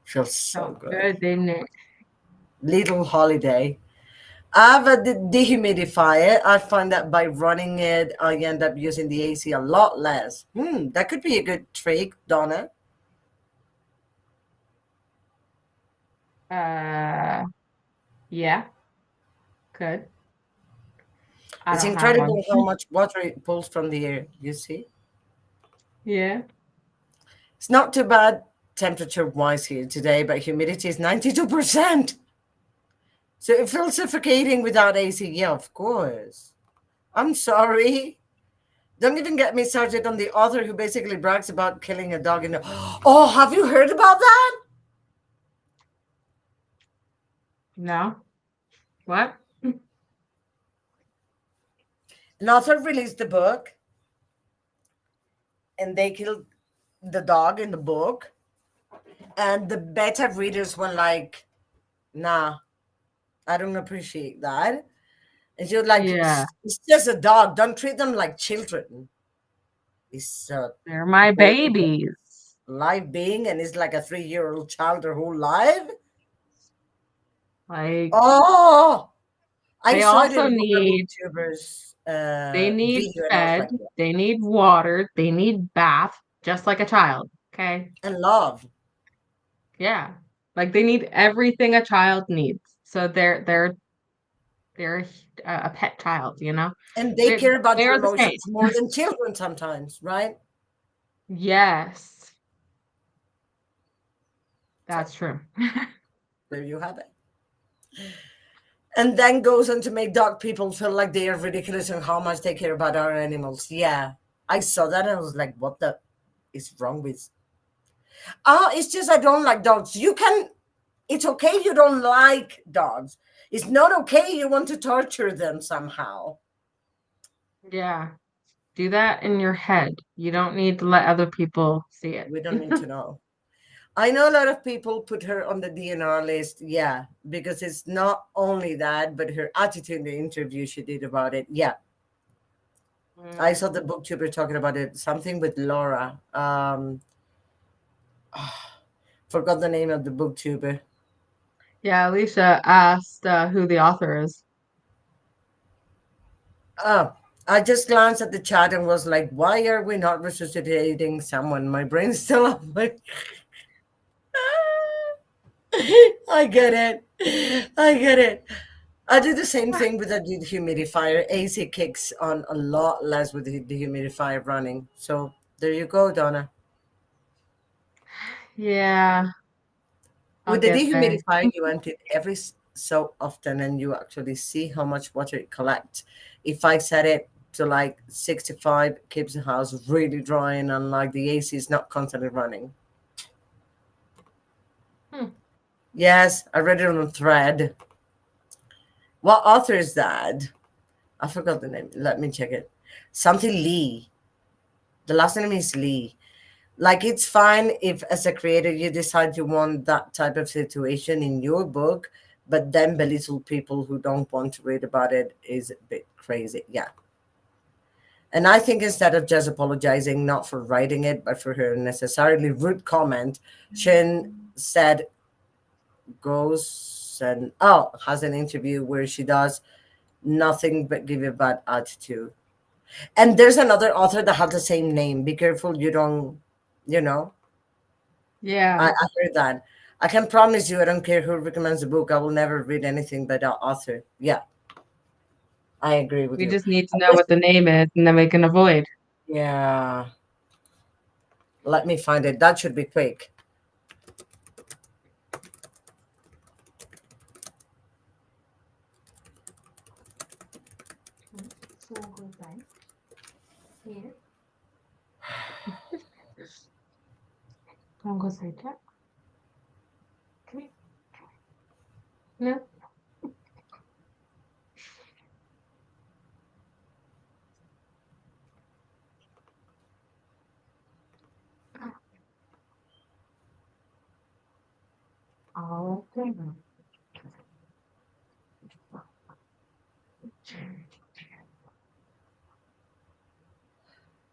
Feels so Felt good. good, didn't it? Little holiday. I have a dehumidifier. I find that by running it, I end up using the AC a lot less. That could be a good trick, Donna. Uh, yeah, could. I It's don't have one. incredible how much water it pulls from the air, you see? Yeah. It's not too bad temperature wise here today, but humidity is 92%. So it feels suffocating without AC. Yeah, of course. I'm sorry. Don't even get me started on the author who basically brags about killing a dog in the. Oh, have you heard about that? No. What? An author released a book and they killed the dog in the book. And the beta readers were like, nah, I don't appreciate that. And she was like, Yeah. it's just a dog. Don't treat them like children. It's a They're my whole babies. live being and it's like a 3-year-old child their whole life. Like, Oh, I they saw it also in one of the need, booktuber's they need video and I was fed, like, yeah. they need water, they need bath, just like a child. Okay. And love. Yeah. Like they need everything a child needs. So they're a pet child, you know? And they They care about your they're the same. emotions more than children sometimes, right? Yes, So that's true. there you have it. And then goes on to make dog people feel like they are ridiculous and how much they care about our animals. Yeah. I saw that and I was like, what the is wrong with. Oh, it's just I don't like dogs. You can it's okay you don't like dogs. It's not okay you want to torture them somehow. Yeah. Do that in your head. You don't need to let other people see it. We don't need to know. I know a lot of people put her on the DNR list, yeah, because it's not only that, but her attitude in the interview she did about it. Yeah. I Mm. saw the booktuber talking about it, something with Laura. Forgot the name of the booktuber. Yeah, Alicia asked who the author is. Oh, I just glanced at the chat and was like, why are we not resuscitating someone? My brain's still up. I get it. I get it. I do the same thing with the dehumidifier. AC kicks on a lot less with the dehumidifier running. So there you go, Donna. Yeah, I'll With the get there. dehumidifier, you empty it every so often and you actually see how much water it collects. If I set it to like 65, it keeps the house really dry and unlike the AC is not constantly running. Hmm. Yes, I read it on a thread. What author is that? I forgot the name. Let me check it. Something Lee. The last name is Lee. Like it's fine if as a creator you decide you want that type of situation in your book, but then belittle people who don't want to read about it is a bit crazy. Yeah. And I think instead of just apologizing, not for writing it, but for her necessarily rude comment, Shin said goes and has an interview where she does nothing but give a bad attitude. And there's another author that has the same name. Be careful you don't, you know. Yeah. I heard that. I can promise you, I don't care who recommends the book. I will never read anything by that author. Yeah, I agree with We you. just need to I know guess, what the name is and then we can avoid. yeah. Let me find it. That should be quick. So good, right? Here. Don't go say that. Come here. No. Oh, okay.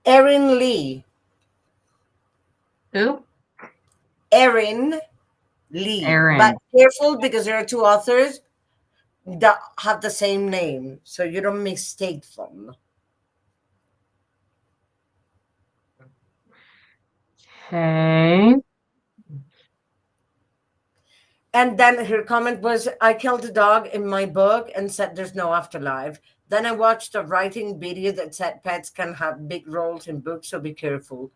Erin Lee. Who? Erin Lee. But Aaron. careful because there are two authors that have the same name, so you don't mistake them. Okay. And then her comment was, I killed a dog in my book and said there's no afterlife. Then I watched a writing video that said pets can have big roles in books, so be careful.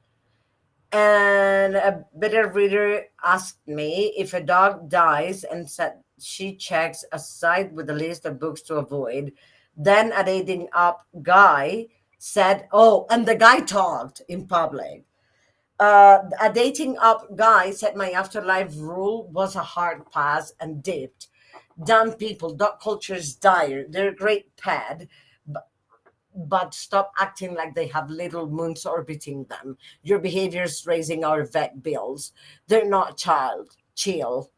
And a bitter reader asked me if a dog dies and said she checks a site with a list of books to avoid. Then a dating up guy said, oh, and the guy talked in public. A dating up guy said my afterlife rule was a hard pass and dipped. Dumb people, dog culture is dire. They're a great pet, but stop acting like they have little moons orbiting them. Your behavior is raising our vet bills. They're not child. Chill.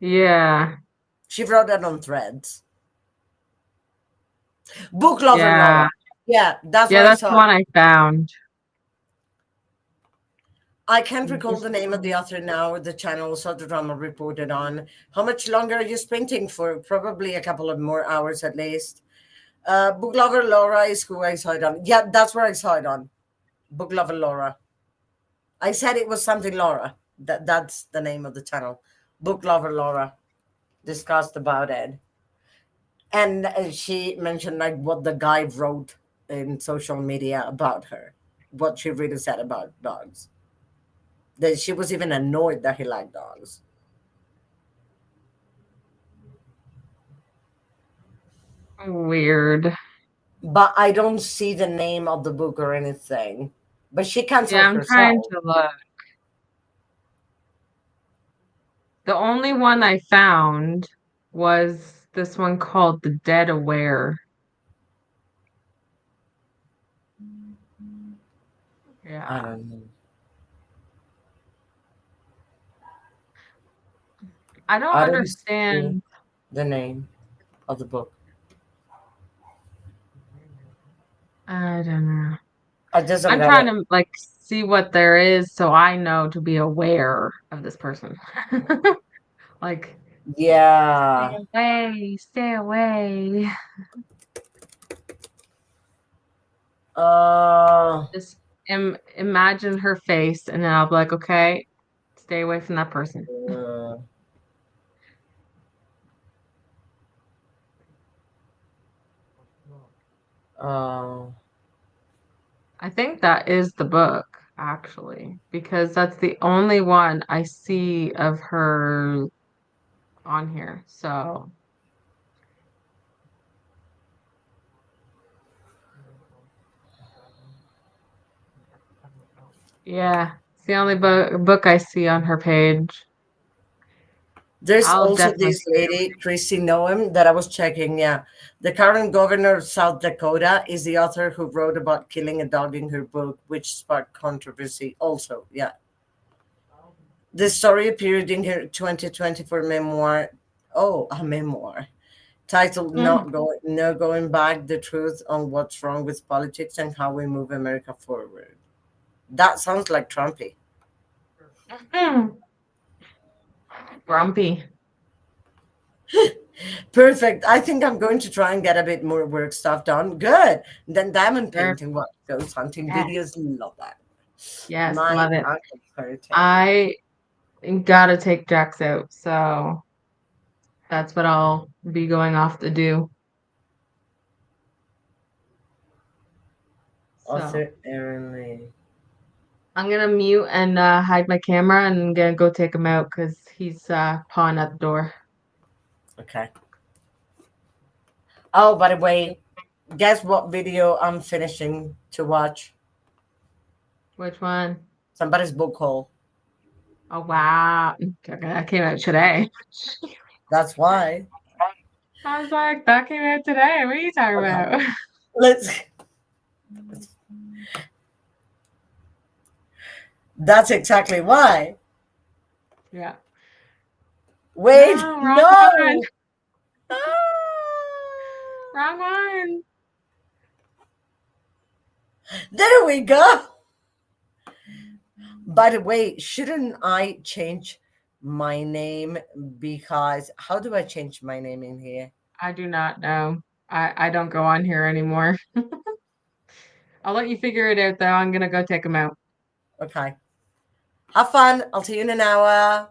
Yeah. She wrote that on threads. Book lover Yeah. Laura. Yeah, that's Yeah, where I that's the saw it. one I found. I can't recall the name of the author now. The channel saw the drama reported on. How much longer are you sprinting for? Probably a couple of more hours at least. Book lover Laura is who I saw it on. Yeah, that's where I saw it on. Book lover Laura. I said it was something Laura. That's the name of the channel. Book lover Laura discussed about it, and she mentioned like what the guy wrote in social media about her, what she really said about dogs. That she was even annoyed that he liked dogs. Weird. But I don't see the name of the book or anything. But she Yeah, canceled I'm trying herself. to look. The only one I found was this one called The Dead Aware. I Yeah. don't know. I don't I don't see understand. the name of the book. I don't know. I just don't I'm get trying it. to like see what there is so I know to be aware of this person. Like, stay Yeah. away, stay away. Uh, Just imagine her face, and then I'll be like, okay, stay away from that person. uh, uh, I think that is the book, actually, because that's the only one I see of her on here. So, yeah, it's the only book I see on her page. there's I'll also definitely this stay lady, Chrissy Noem, that I was checking. Yeah. The current governor of South Dakota is the author who wrote about killing a dog in her book, which sparked controversy also. Yeah. The story appeared in her 2024 memoir. Oh, a memoir titled Mm. "Not Going No Going Back: The Truth on What's Wrong with Politics and How We Move America Forward." That sounds like Trumpy. Mm. Grumpy. Perfect. I think I'm going to try and get a bit more work stuff done. Good. Then diamond Sure. painting, what ghost hunting Yes. videos, love that. Yes, My love it. uncle curtain. I gotta take Jax out, so that's what I'll be going off to do. So Author Aaron Lee. I'm gonna mute and hide my camera and I'm gonna go take him out because he's pawing at the door. Okay. Oh, by the way, guess what video I'm finishing to watch? Which one? Somebody's book haul. Oh wow. Okay, that came out today. That's why. I was like, that came out today. What are you talking Okay. about? Let's. That's exactly why. Yeah. Wait, No, wrong one. no. Ah. Wrong one. There we go. By the way, shouldn't I change my name? Because how do I change my name in here? I do not know. I don't go on here anymore. I'll let you figure it out though. I'm gonna go take him out. Okay. Have fun. I'll see you in an hour.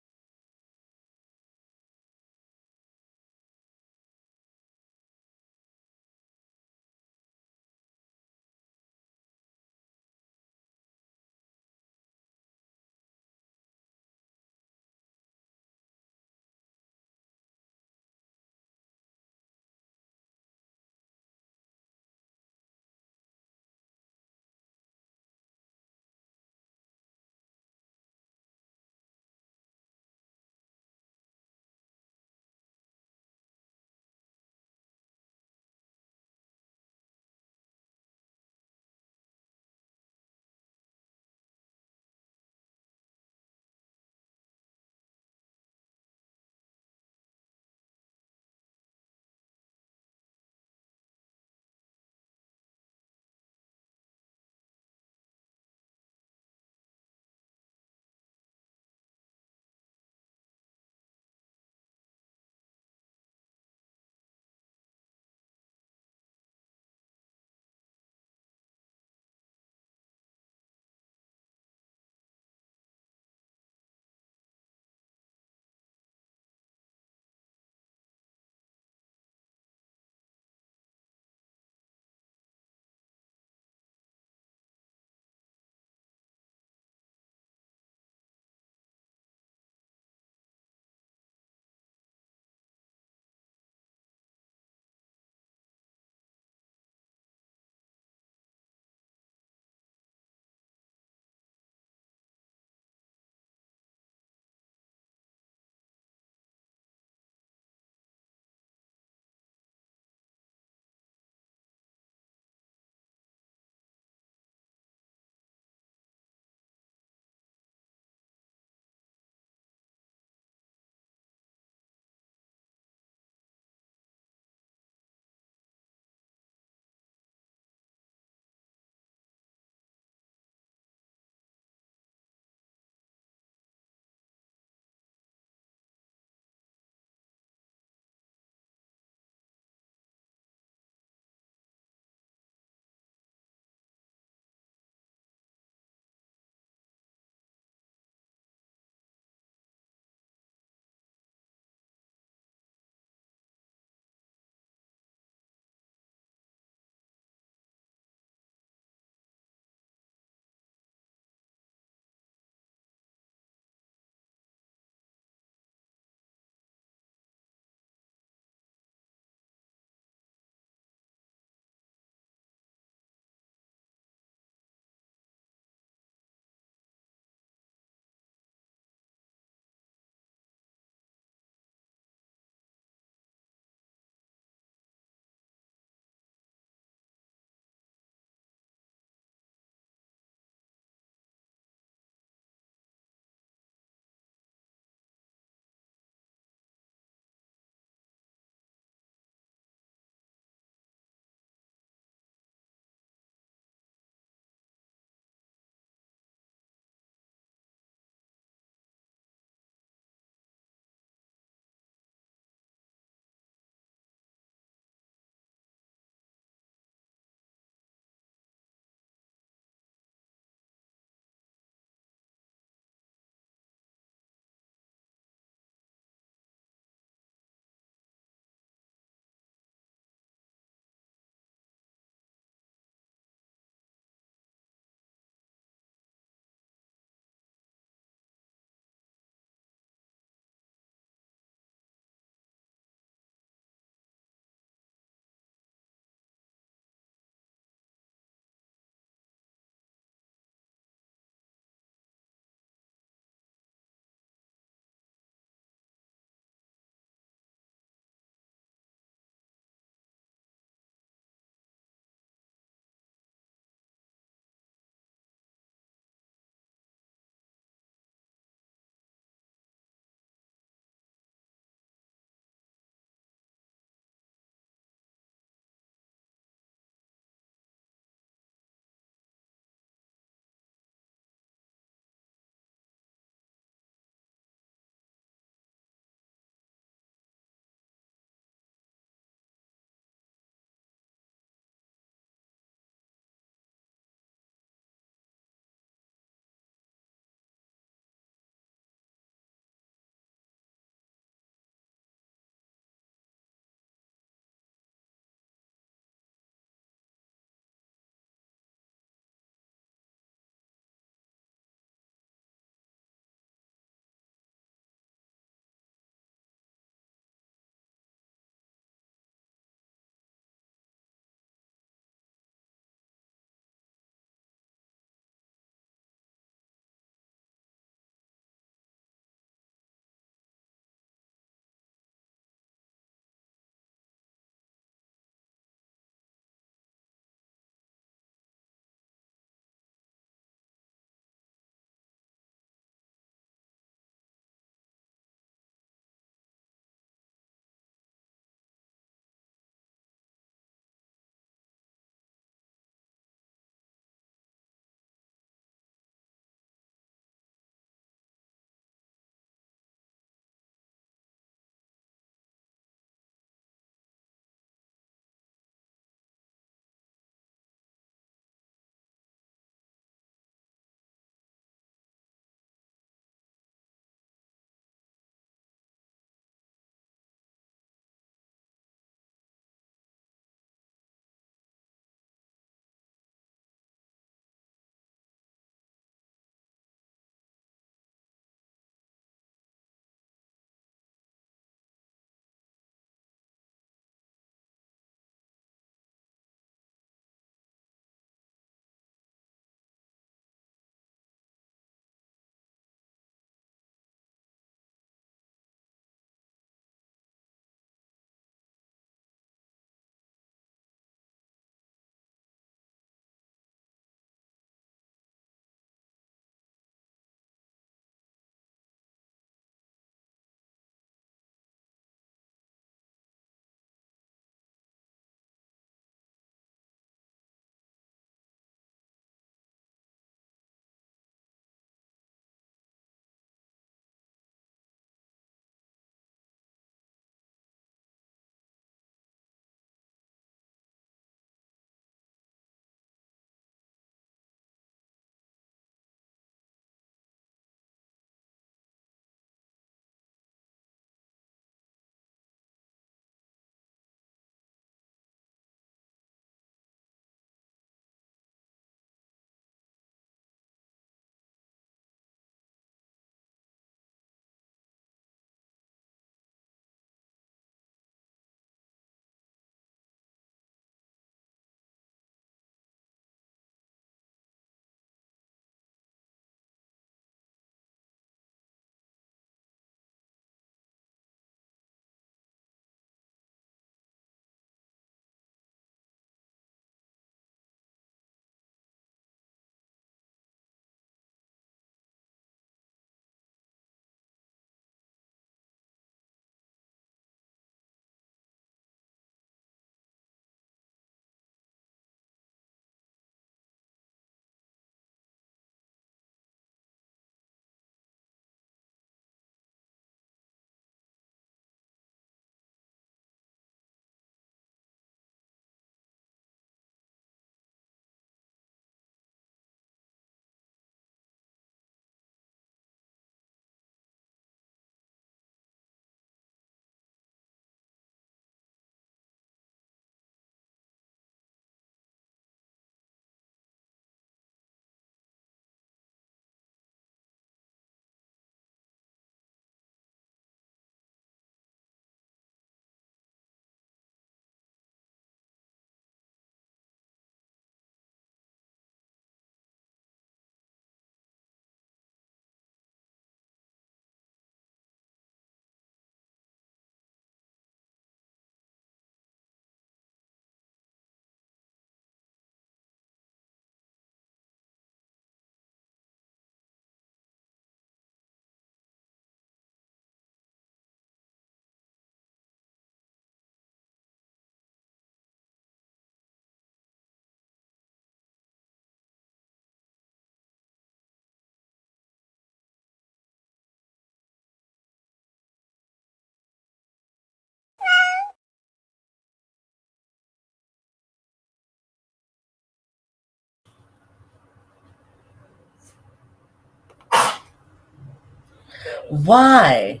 Why?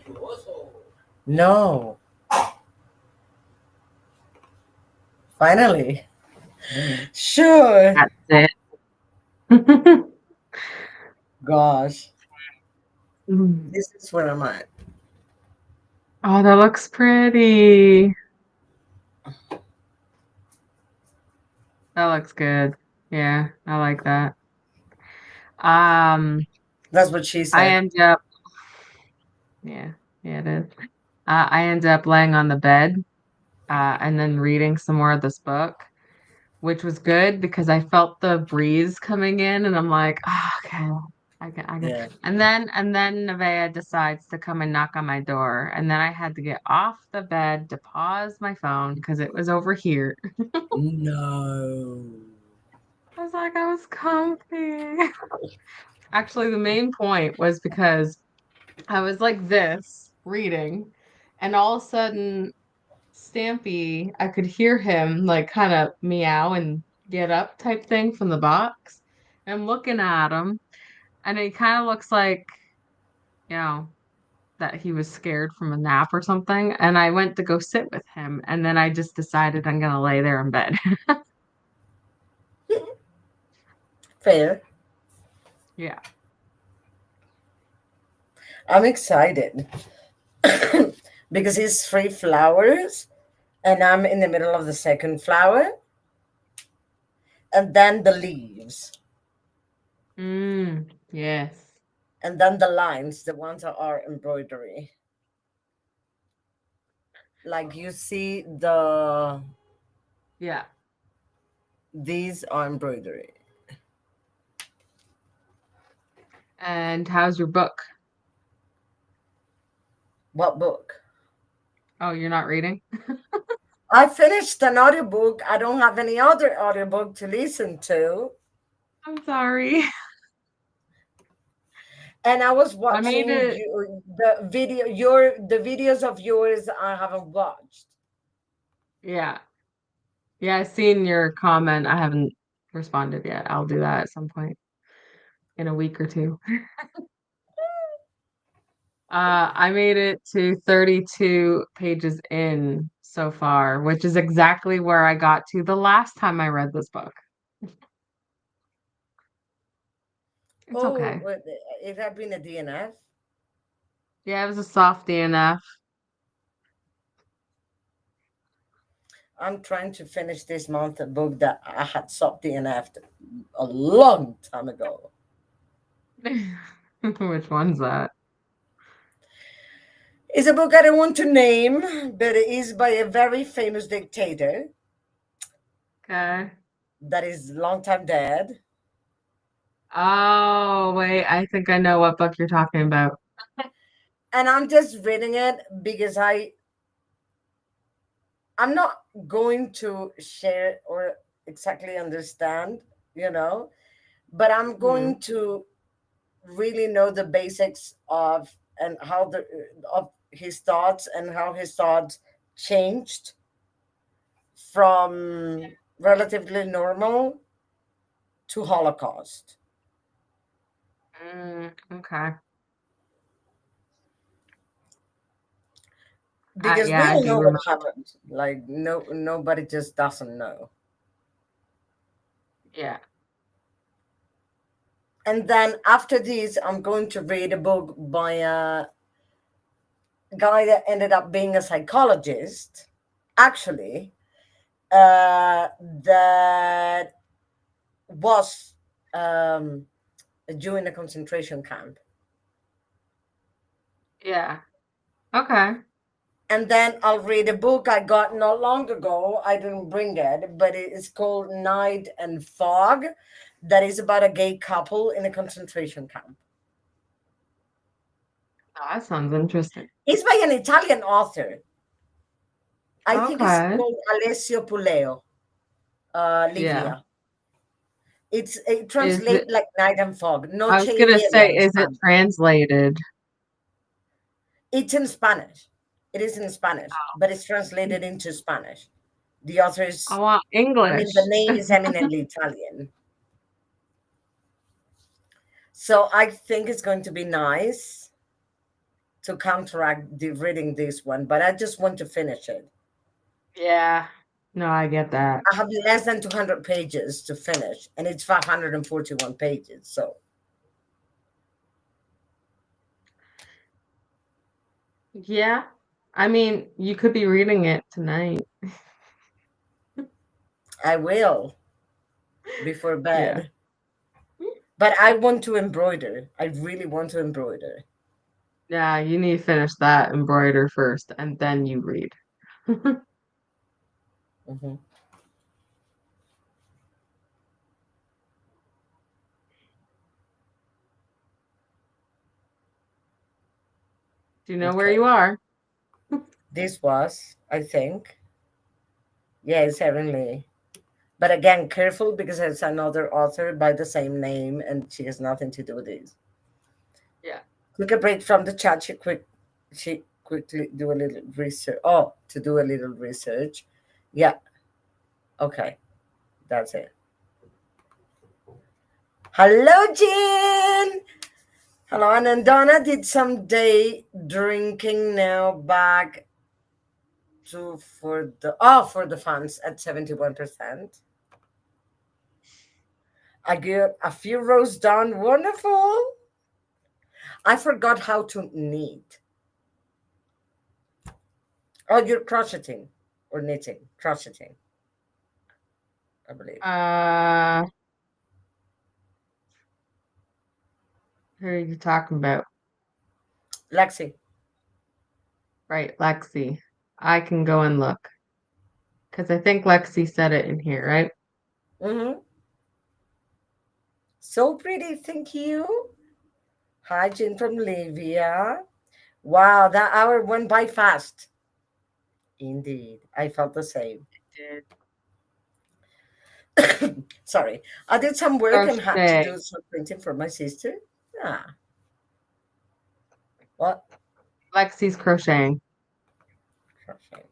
No. Finally. Sure. That's it. Gosh. Mm. This is where I'm at. Oh, that looks pretty. That looks good. Yeah, I like that. Um, That's what she I said. end up, yeah, yeah, it is. I end up laying on the bed, and then reading some more of this book, which was good because I felt the breeze coming in, and I'm like, oh, okay, I can. Yeah. And then Nevaeh decides to come and knock on my door, and then I had to get off the bed to pause my phone because it was over here. No. I was like, I was comfy. Actually, the main point was because I was like this reading, and all of a sudden, Stampy, I could hear him like kind of meow and get up type thing from the box. And I'm looking at him, and he kind of looks like, you know, that he was scared from a nap or something. And I went to go sit with him, and then I just decided I'm gonna lay there in bed. Fair. Yeah. I'm excited because it's three flowers and I'm in the middle of the second flower and then the leaves Yes. and then the lines, the ones that are embroidery. Like you see Yeah. these are embroidery. And how's your book? What book? Oh, you're not reading? I finished an audiobook. I don't have any other audiobook to listen to. I'm sorry. And I was I made watching it. you the videos of yours I haven't watched. Yeah. Yeah, I seen your comment. I haven't responded yet. I'll do that at some point in a week or two. I made it to 32 pages in so far, which is exactly where I got to the last time I read this book. It's Oh, okay. it had been a DNF. Yeah, it was a soft DNF. I'm trying to finish this month a book that I had stopped DNF'd a long time ago. Which one's that? It's a book I don't want to name, but it is by a very famous dictator Okay. that is long time dead. Oh, wait, I think I know what book you're talking about. And I'm just reading it because I'm not going to share or exactly understand, you know, but I'm Hmm. going to really know the basics of and how the of his thoughts and how his thoughts changed from relatively normal to Holocaust. Okay. Because we Yeah, I all do know what remember. happened. Like nobody just doesn't know. Yeah. And then after this, I'm going to read a book by a guy that ended up being a psychologist, actually, that was um, during a concentration camp. Yeah. Okay. And then I'll read a book I got not long ago. I didn't bring it, but it is called Night and Fog, that is about a gay couple in a concentration camp. Oh, that sounds interesting. It's by an Italian author. I think it's Okay. called Alessio Puleo, Yeah. Livia. It Is translates it, like Night and Fog, I Noche was y gonna Niebla say, in is it Spanish. translated? It's in Spanish. It is in Spanish, but it's translated into Spanish. The author I is, want I mean, the English. name is eminently Italian. So I think it's going to be nice. to counteract the reading this one, but I just want to finish it. Yeah. No, I get that. I have less than 200 pages to finish, and it's 541 pages. So Yeah. I mean, you could be reading it tonight. I will before Yeah. bed. But I want to embroider. I really want to embroider. Yeah, you need to finish that embroider first and then you read. Do Hmm. you know where you Okay. are? This was, I think, yeah, it's Heavenly. But again, careful because it's another author by the same name and she has nothing to do with this. Yeah. Quick a break from the chat. She quickly do a little research. Oh, to do a little research. Yeah. Okay. That's it. Hello, Jean. Hello, and Donna did some day drinking now back to for the funds at 71%. I get a few rows done. Wonderful. I forgot how to knit. Oh, you're crocheting or knitting. Crocheting, I believe. Uh, who are you talking about? Lexi. Right, Lexi. I can go and look because I think Lexi said it in here, right? Mm-hmm. So pretty. Thank you. Hi, Jean from Livia. Wow, that hour went by fast. Indeed. I felt the same. Did Sorry. I did some work and had to crochet. do some printing for my sister. Ah, what? Lexi's crocheting. Okay.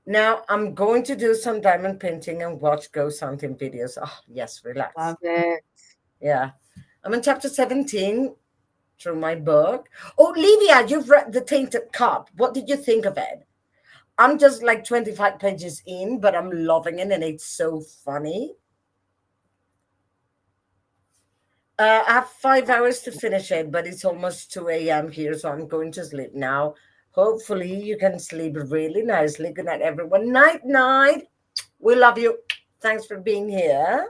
Now I'm going to do some diamond painting and watch ghost hunting videos. Oh, yes, relax. Love it. Yeah. I'm in chapter 17 through my book. Oh, Livia, you've read The Tainted Cup. What did you think of it? I'm just like 25 pages in, but I'm loving it and it's so funny. I have 5 hours to finish it, but it's almost 2 a.m. here, so I'm going to sleep now. Hopefully, you can sleep really nicely. Good night, everyone. Night, night. We love you. Thanks for being here.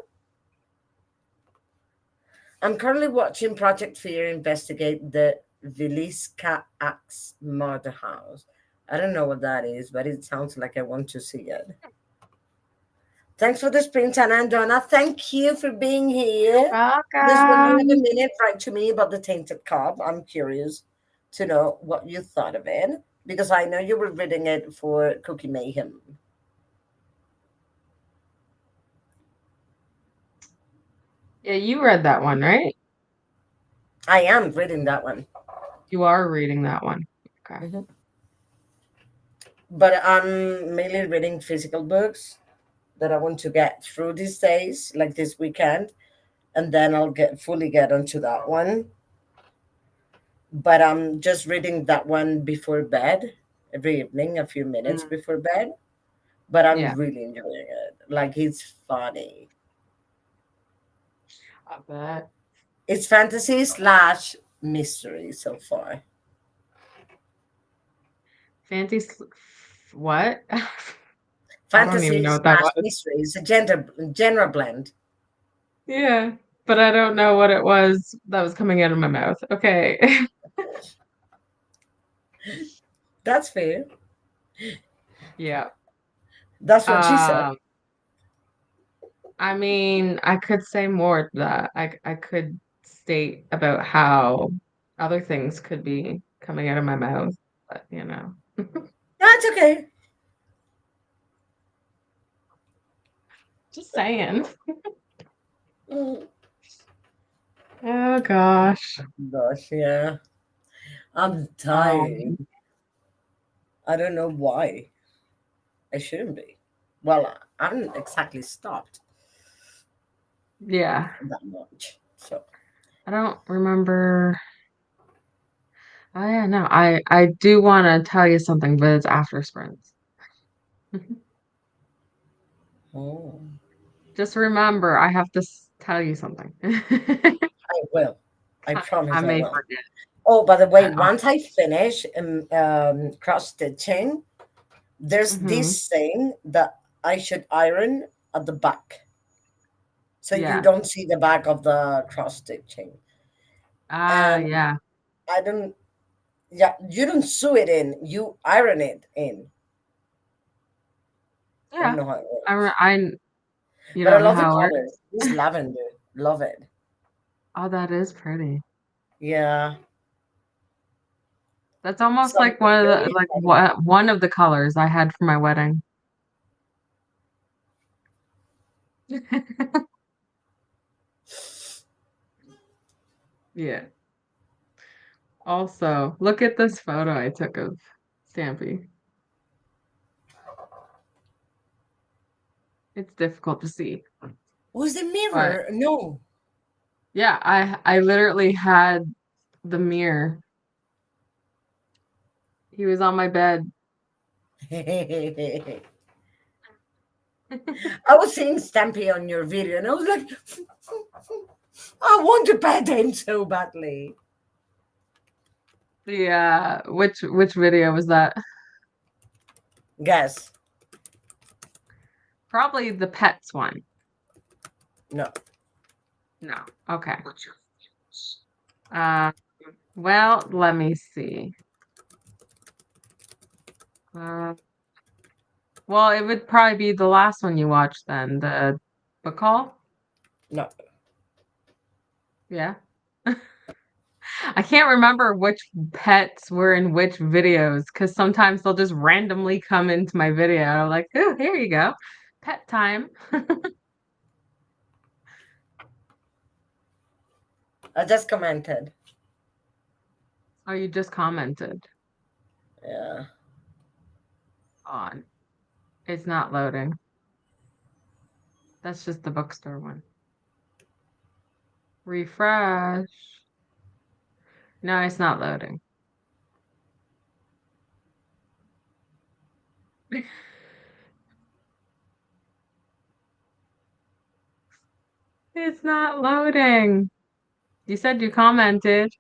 I'm currently watching Project Fear investigate the Viliska Axe murder house. I don't know what that is, but it sounds like I want to see it. Thanks for the sprint, Anna and Donna. Thank you for being here. Just when you have a Welcome. minute, write to me about the Tainted Cup. I'm curious to know what you thought of it because I know you were reading it for Cookie Mayhem. Yeah, you read that one, right? I am reading that one. You are reading that one. Okay. Mhm. But I'm mainly reading physical books that I want to get through these days, like this weekend, and then I'll get onto that one. But I'm just reading that one before bed every evening, a few minutes Mm, before bed. But I'm yeah, really enjoying it. Like it's funny. I bet. It's fantasy slash mystery so far. Fantasy, what? I don't even Fantasy know what that slash was. mystery. It's a gender blend. Yeah, but I don't know what it was that was coming out of my mouth. Okay. That's fair. Yeah. That's what she said. Um, I mean, I could say more to that. I could state about how other things could be coming out of my mouth, but That's okay. just saying. Mm. Oh gosh. Gosh, yeah. I'm tired. Um, I don't know why. I shouldn't be. Well, I haven't exactly stopped yeah. that much. So I don't remember. Oh yeah, no, I do want to tell you something, but it's after sprints. Oh, Just remember, I have to tell you something. I will. I I promise I may will. forget. Oh, by the way, Uh, once I finish cross stitching, there's hmm. this thing that I should iron at the back, so you Yeah. don't see the back of the cross stitching. Ah, And yeah. I don't, yeah, you don't sew it in, you iron it in. I don't Yeah. know how it I, works. re- I, you But I don't know love the how it color. works? This lavender. Love it. Oh, that is pretty. Yeah. That's almost like Something one of the very like heavy. one of the colors I had for my wedding. Yeah. Also, look at this photo I took of Stampy. It's difficult to see, Was the but mirror? No. yeah, I literally had the mirror. He was on my bed. I was seeing Stampy on your video and I was like, I want to pet him so badly. The which video was that? Guess. Probably the pets one. No. No. Okay. Uh, well, let me see. Uh, well, it would probably be the last one you watched then, the book haul. No. Yeah. I can't remember which pets were in which videos because sometimes they'll just randomly come into my video. I'm like, oh, here you go. Pet time. I just commented. Oh, you just commented Yeah. on. It's not loading. That's just the bookstore one. Refresh. No, it's not loading. It's not loading. You said you commented.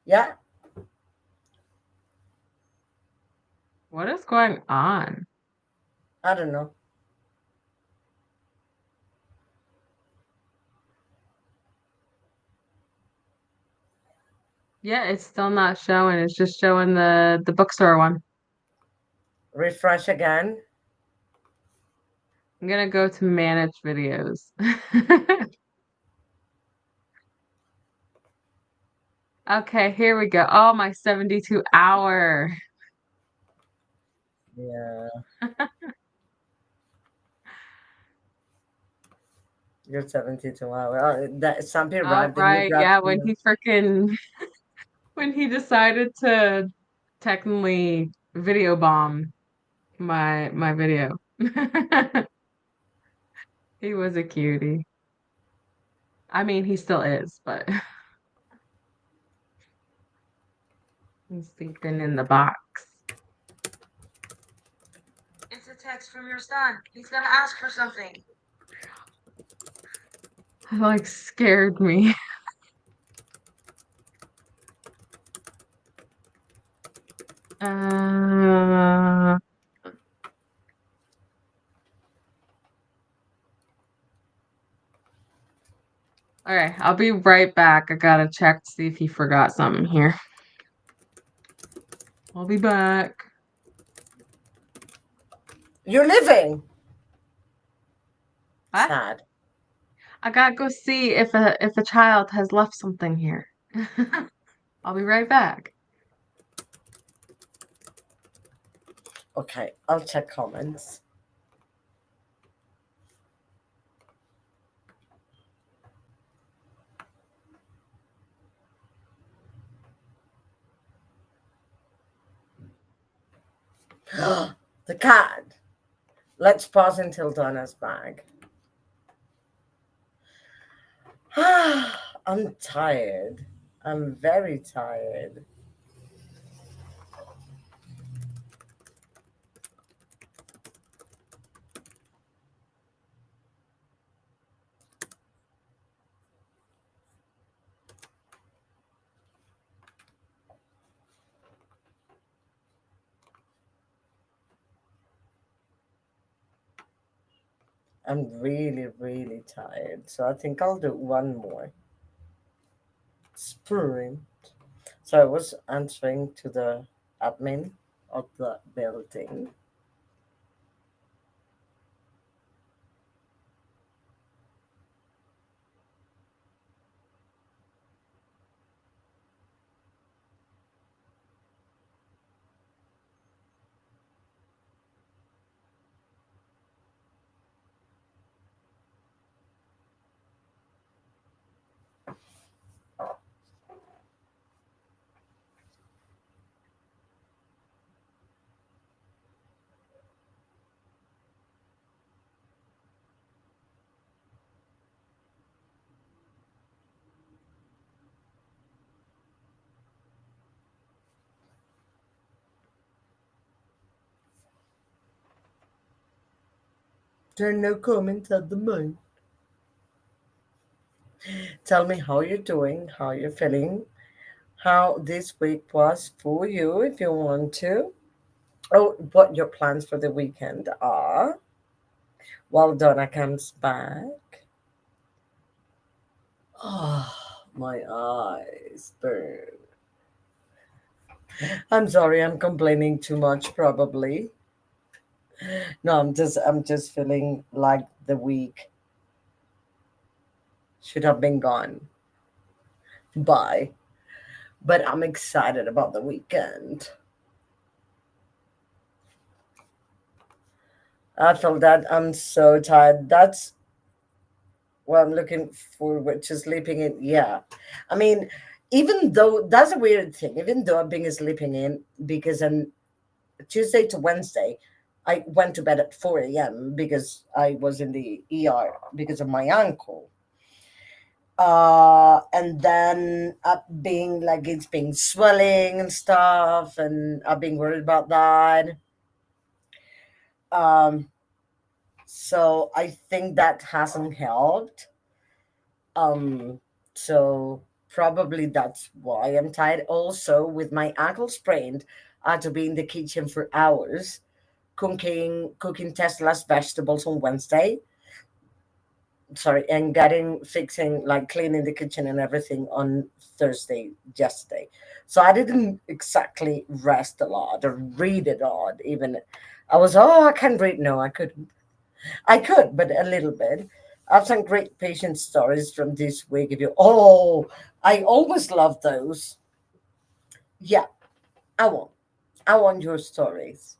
Yeah. What is going on? I don't know. Yeah, it's still not showing. It's just showing the bookstore one. Refresh again. I'm gonna go to manage videos. Okay, here we go. Oh, my 72 hour. Yeah. You're 72 hours. That Stampy All arrived and you right. grabbed Yeah, him. when he decided to technically video bomb my video. He was a cutie. I mean, he still is, but he's sleeping in the box. It's a text from your son. He's gonna ask for something. Like scared me. Uh, okay, I'll be right back. I gotta check to see if he forgot something here. I'll be back. You're living. What? Sad. I gotta go see if a child has left something here. I'll be right back. Okay, I'll check comments. The cat. Let's pause until Donna's back. I'm tired. I'm very tired. I'm really, really tired. So I think I'll do one more sprint. So I was answering to the admin of the building. There are no comments at the moment. Tell me how you're doing, how you're feeling, how this week was for you if you want to. Oh, what your plans for the weekend are. While Donna comes back. Oh, my eyes burn. I'm sorry, I'm complaining too much probably. No, I'm just feeling like the week should have been gone by. But I'm excited about the weekend. I feel that I'm so tired. That's what I'm looking forward to sleeping in. Yeah. I mean, even though that's a weird thing, even though I've been sleeping in because on Tuesday to Wednesday, I went to bed at 4 a.m. because I was in the ER because of my ankle. And then up being like it's been swelling and stuff, and I've been worried about that. Um, so I think that hasn't helped. Um, so probably that's why I'm tired. Also, with my ankle sprained, I had to be in the kitchen for hours cooking Tesla's vegetables on Wednesday. Sorry, and getting fixing like cleaning the kitchen and everything on Thursday yesterday. So I didn't exactly rest a lot or read a lot. Even I can't read. No, I couldn't. I could, but a little bit. I have some great patient stories from this week. If you, I always love those. Yeah, I want. I want your stories.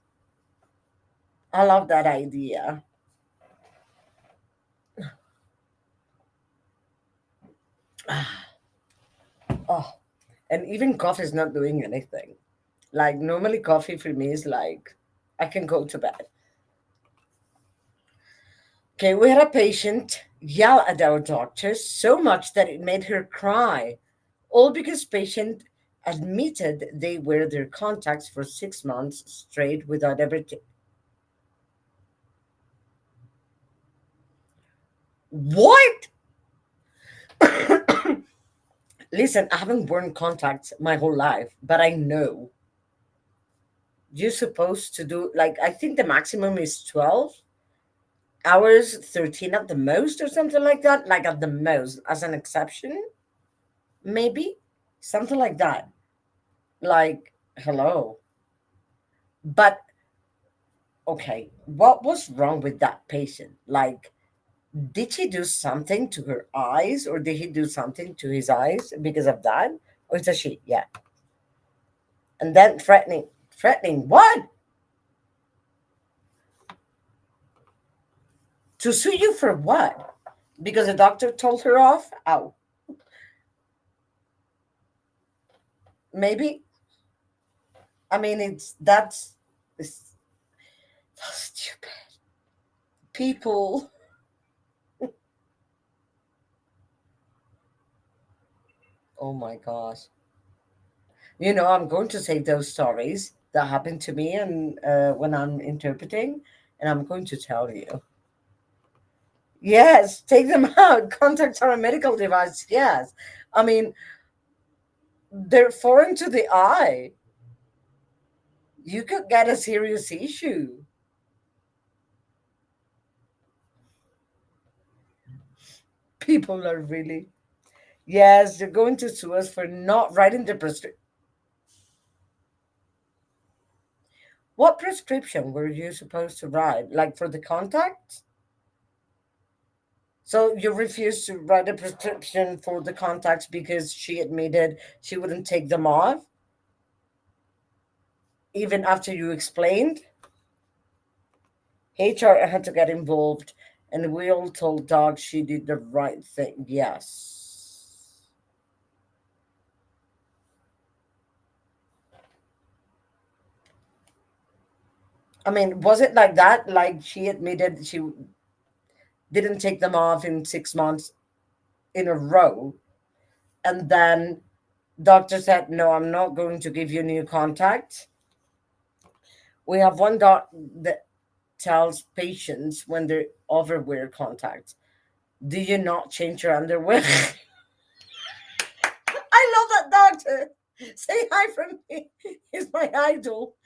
I love that idea. Oh, and even coffee is not doing anything. Like normally, coffee for me is like I can go to bed. Okay, we had a patient yell at our doctor so much that it made her cry, all because patient admitted they wear their contacts for 6 months straight without ever. What? Listen, I haven't worn contacts my whole life, but I know you're supposed to do like I think the maximum is 12 hours, 13 at the most, or something like that. Like at the most, as an exception, maybe something like that. Like, hello. But okay, what was wrong with that patient? Like, did he do something to her eyes, or did he do something to his eyes because of that? Or is it she? Yeah. And then threatening what? To sue you for what? Because the doctor told her off? Oh, maybe. I mean, it's stupid. People. Oh my gosh. I'm going to say those stories that happened to me and when I'm interpreting, and I'm going to tell you. Yes, take them out. Contacts are a medical device. Yes. I mean, they're foreign to the eye. You could get a serious issue. People are really. Yes, they're going to sue us for not writing the prescription. What prescription were you supposed to write? Like for the contacts? So you refused to write a prescription for the contacts because she admitted she wouldn't take them off, even after you explained? HR had to get involved, and we all told Doc she did the right thing. Yes. I mean, was it like that? Like she admitted she didn't take them off in 6 months in a row, and then doctor said, "No, I'm not going to give you new contacts." We have one doc that tells patients when they overwear contacts, "Do you not change your underwear?" I love that doctor. Say hi from me. He's my idol.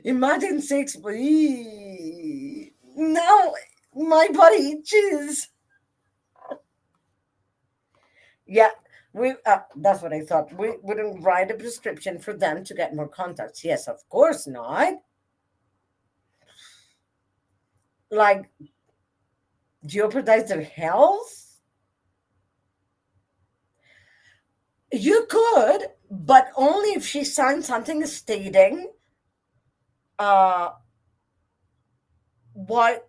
Imagine six. No, my body itches. Yeah, that's what I thought. We wouldn't write a prescription for them to get more contacts. Yes, of course not. Like jeopardize their health. You could, but only if she signed something stating uh what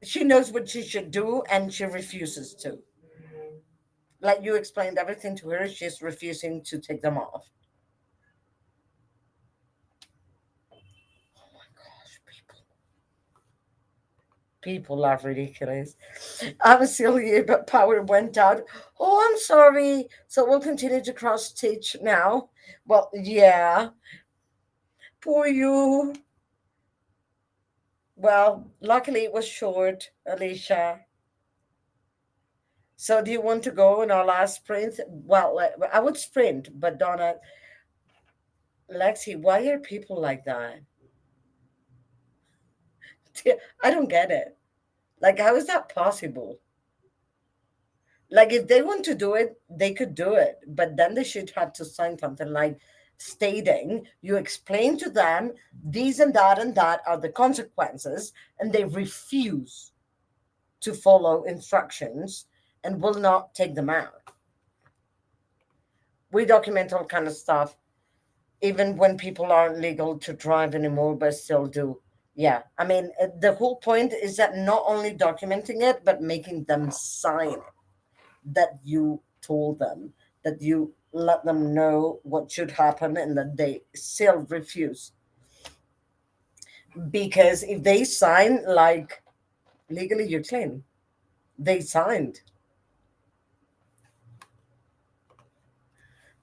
she knows what she should do and she refuses to. Like you explained everything to her, she's refusing to take them off. Gosh, people are ridiculous. I'm still here, but power went out. Oh, I'm sorry. So we'll continue to cross stitch now. Well, yeah. Poor you. Well, luckily it was short, Alicia. So do you want to go in our last sprint? Well, I would sprint, but Donna, Lexi, why are people like that? I don't get it. Like, how is that possible? Like, if they want to do it, they could do it, but then they should have to sign something like stating you explain to them these and that are the consequences, and they refuse to follow instructions and will not take them out. We document all kind of stuff, even when people aren't legal to drive anymore, but still do. Yeah, I mean, the whole point is that not only documenting it, but making them sign it, that you told them, that you let them know what should happen, and that they still refuse. Because if they sign, like, legally you're clean. They signed.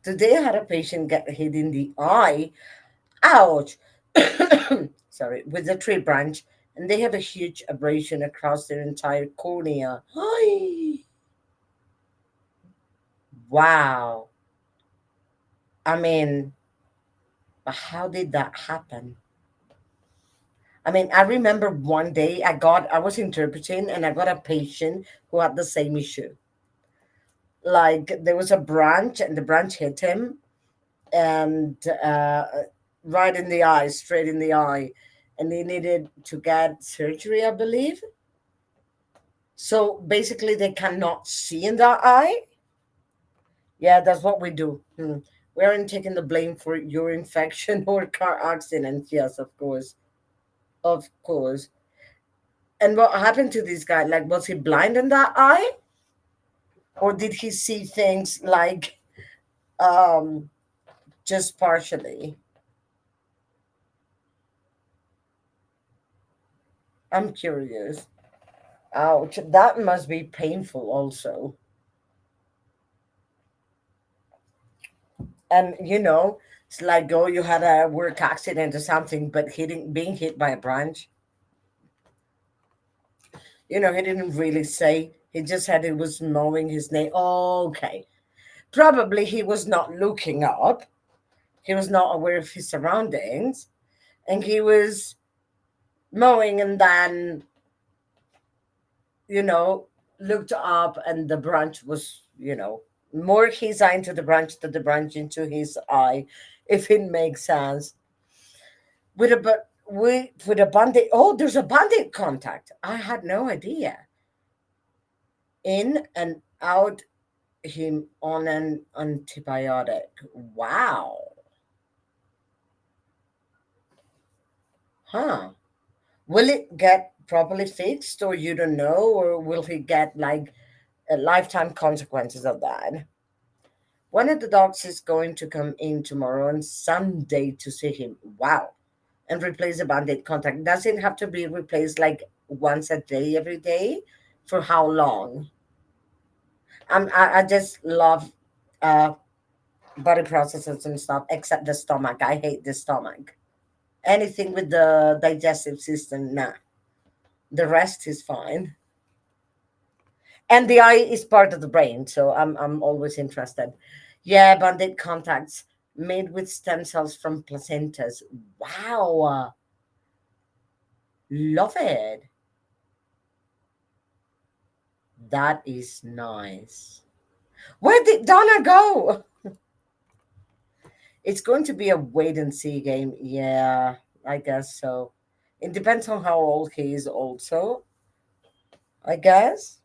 Today I had a patient get hit in the eye. Ouch! Sorry, with a tree branch, and they have a huge abrasion across their entire cornea. Ay, wow. I mean, how did that happen? I mean, I remember one day I was interpreting and I got a patient who had the same issue. Like there was a branch and the branch hit him and right in the eye, straight in the eye, and he needed to get surgery, I believe. So basically, they cannot see in the eye. Yeah, that's what we do. We aren't taking the blame for your infection or car accident. Yes, of course. Of course. And what happened to this guy? Like, was he blind in that eye? Or did he see things like um, just partially? I'm curious. Ouch, that must be painful also. And it's like, oh, you had a work accident or something, but being hit by a branch. He didn't really say. He just said he was mowing his name. Oh, okay. Probably he was not looking up. He was not aware of his surroundings, and he was mowing, and then you know looked up, and the branch was more his eye into the branch than the branch into his eye, if it makes sense. With a band-aid. Oh, there's a band-aid contact. I had no idea. In and out him on an antibiotic. Wow. Huh. Will it get properly fixed, or you don't know, or will he get like a lifetime consequences of that? One of the dogs is going to come in tomorrow and Sunday to see him. Wow. And replace the band-aid contact. Does it have to be replaced like once a day, every day? For how long? I just love uh, body processes and stuff, except the stomach. I hate the stomach. Anything with the digestive system, nah. The rest is fine. And the eye is part of the brain, so I'm always interested. Yeah, band-aid contacts made with stem cells from placentas. Wow, love it. That is nice. Where did Donna go? It's going to be a wait and see game. Yeah, I guess so. It depends on how old he is, also, I guess.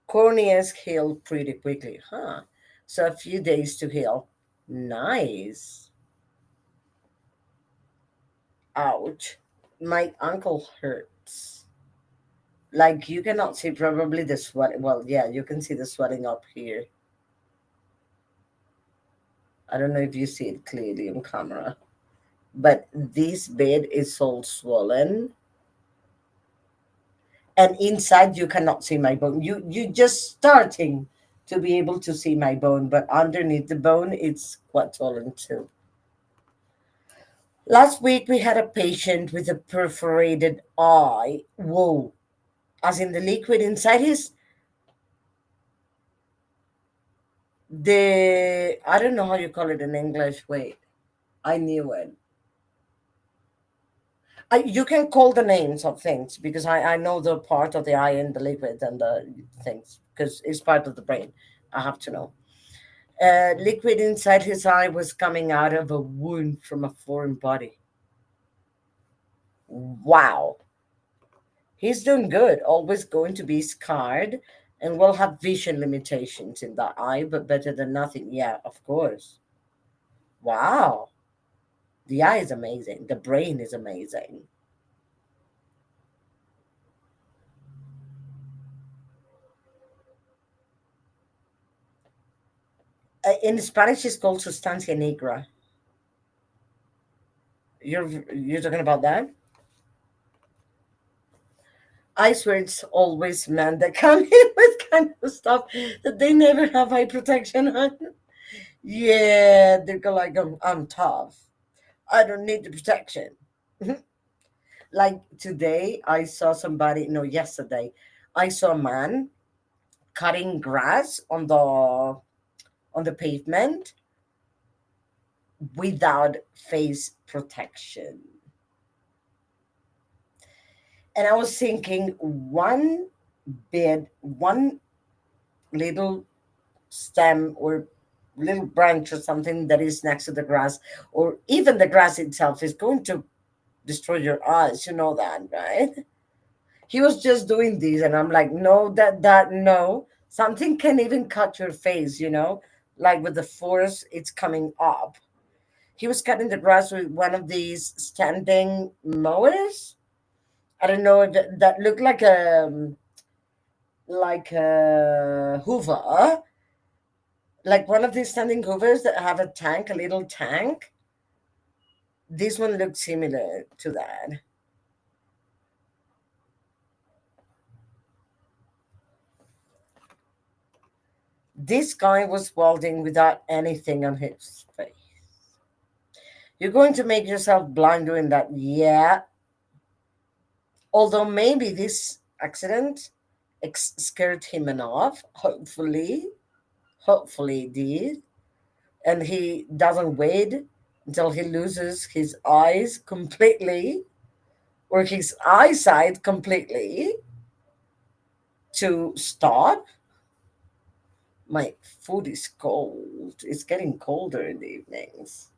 Corneas heal pretty quickly, huh? So a few days to heal. Nice. Ouch. My ankle hurts. Like, you cannot see probably the sweat. Well, yeah, you can see the sweating up here. I don't know if you see it clearly on camera, but this bed is all swollen, and inside you cannot see my bone. You just starting to be able to see my bone, but underneath the bone it's quite swollen too. Last week we had a patient with a perforated eye. Whoa. As in the liquid inside his the I don't know how you call it in English. Wait, I knew it. You can call the names of things, because I know the part of the eye and the liquid and the things, because it's part of the brain. I have to know. Liquid inside his eye was coming out of a wound from a foreign body. Wow. He's doing good, always going to be scarred, and will have vision limitations in that eye, but better than nothing. Yeah, of course. Wow. The eye is amazing. The brain is amazing. In Spanish, it's called sustancia negra. You're talking about that? I swear it's always men that come in with kind of stuff that they never have eye protection on. Yeah, they go like, I'm tough. I don't need the protection. Like today, I saw somebody, no, yesterday, I saw a man cutting grass on the pavement without face protection. And I was thinking, one little stem or little branch or something that is next to the grass, or even the grass itself, is going to destroy your eyes. You know that, right? He was just doing this, and I'm like, no, no. Something can even cut your face, like with the force it's coming up. He was cutting the grass with one of these standing mowers. I don't know, that looked like a Hoover, like one of these standing Hoovers that have a tank, a little tank. This one looked similar to that. This guy was welding without anything on his face. You're going to make yourself blind doing that. Yeah. Although maybe this accident scared him enough. Hopefully. Hopefully it did. And he doesn't wait until he loses his eyes completely or his eyesight completely to stop. My food is cold. It's getting colder in the evenings.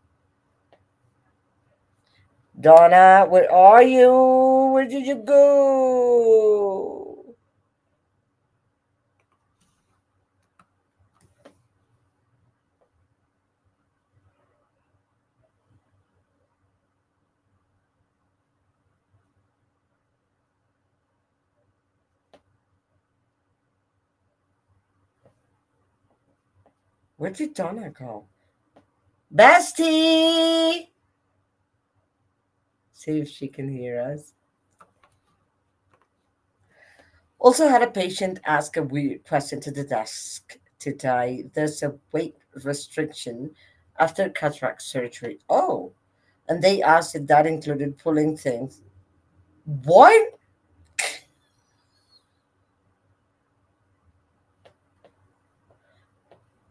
Donna, where are you? Where did you go? Where did Donna go? Bestie! See if she can hear us. Also had a patient ask a weird question to the desk today. There's a weight restriction after cataract surgery. Oh, and they asked if that included pulling things. What?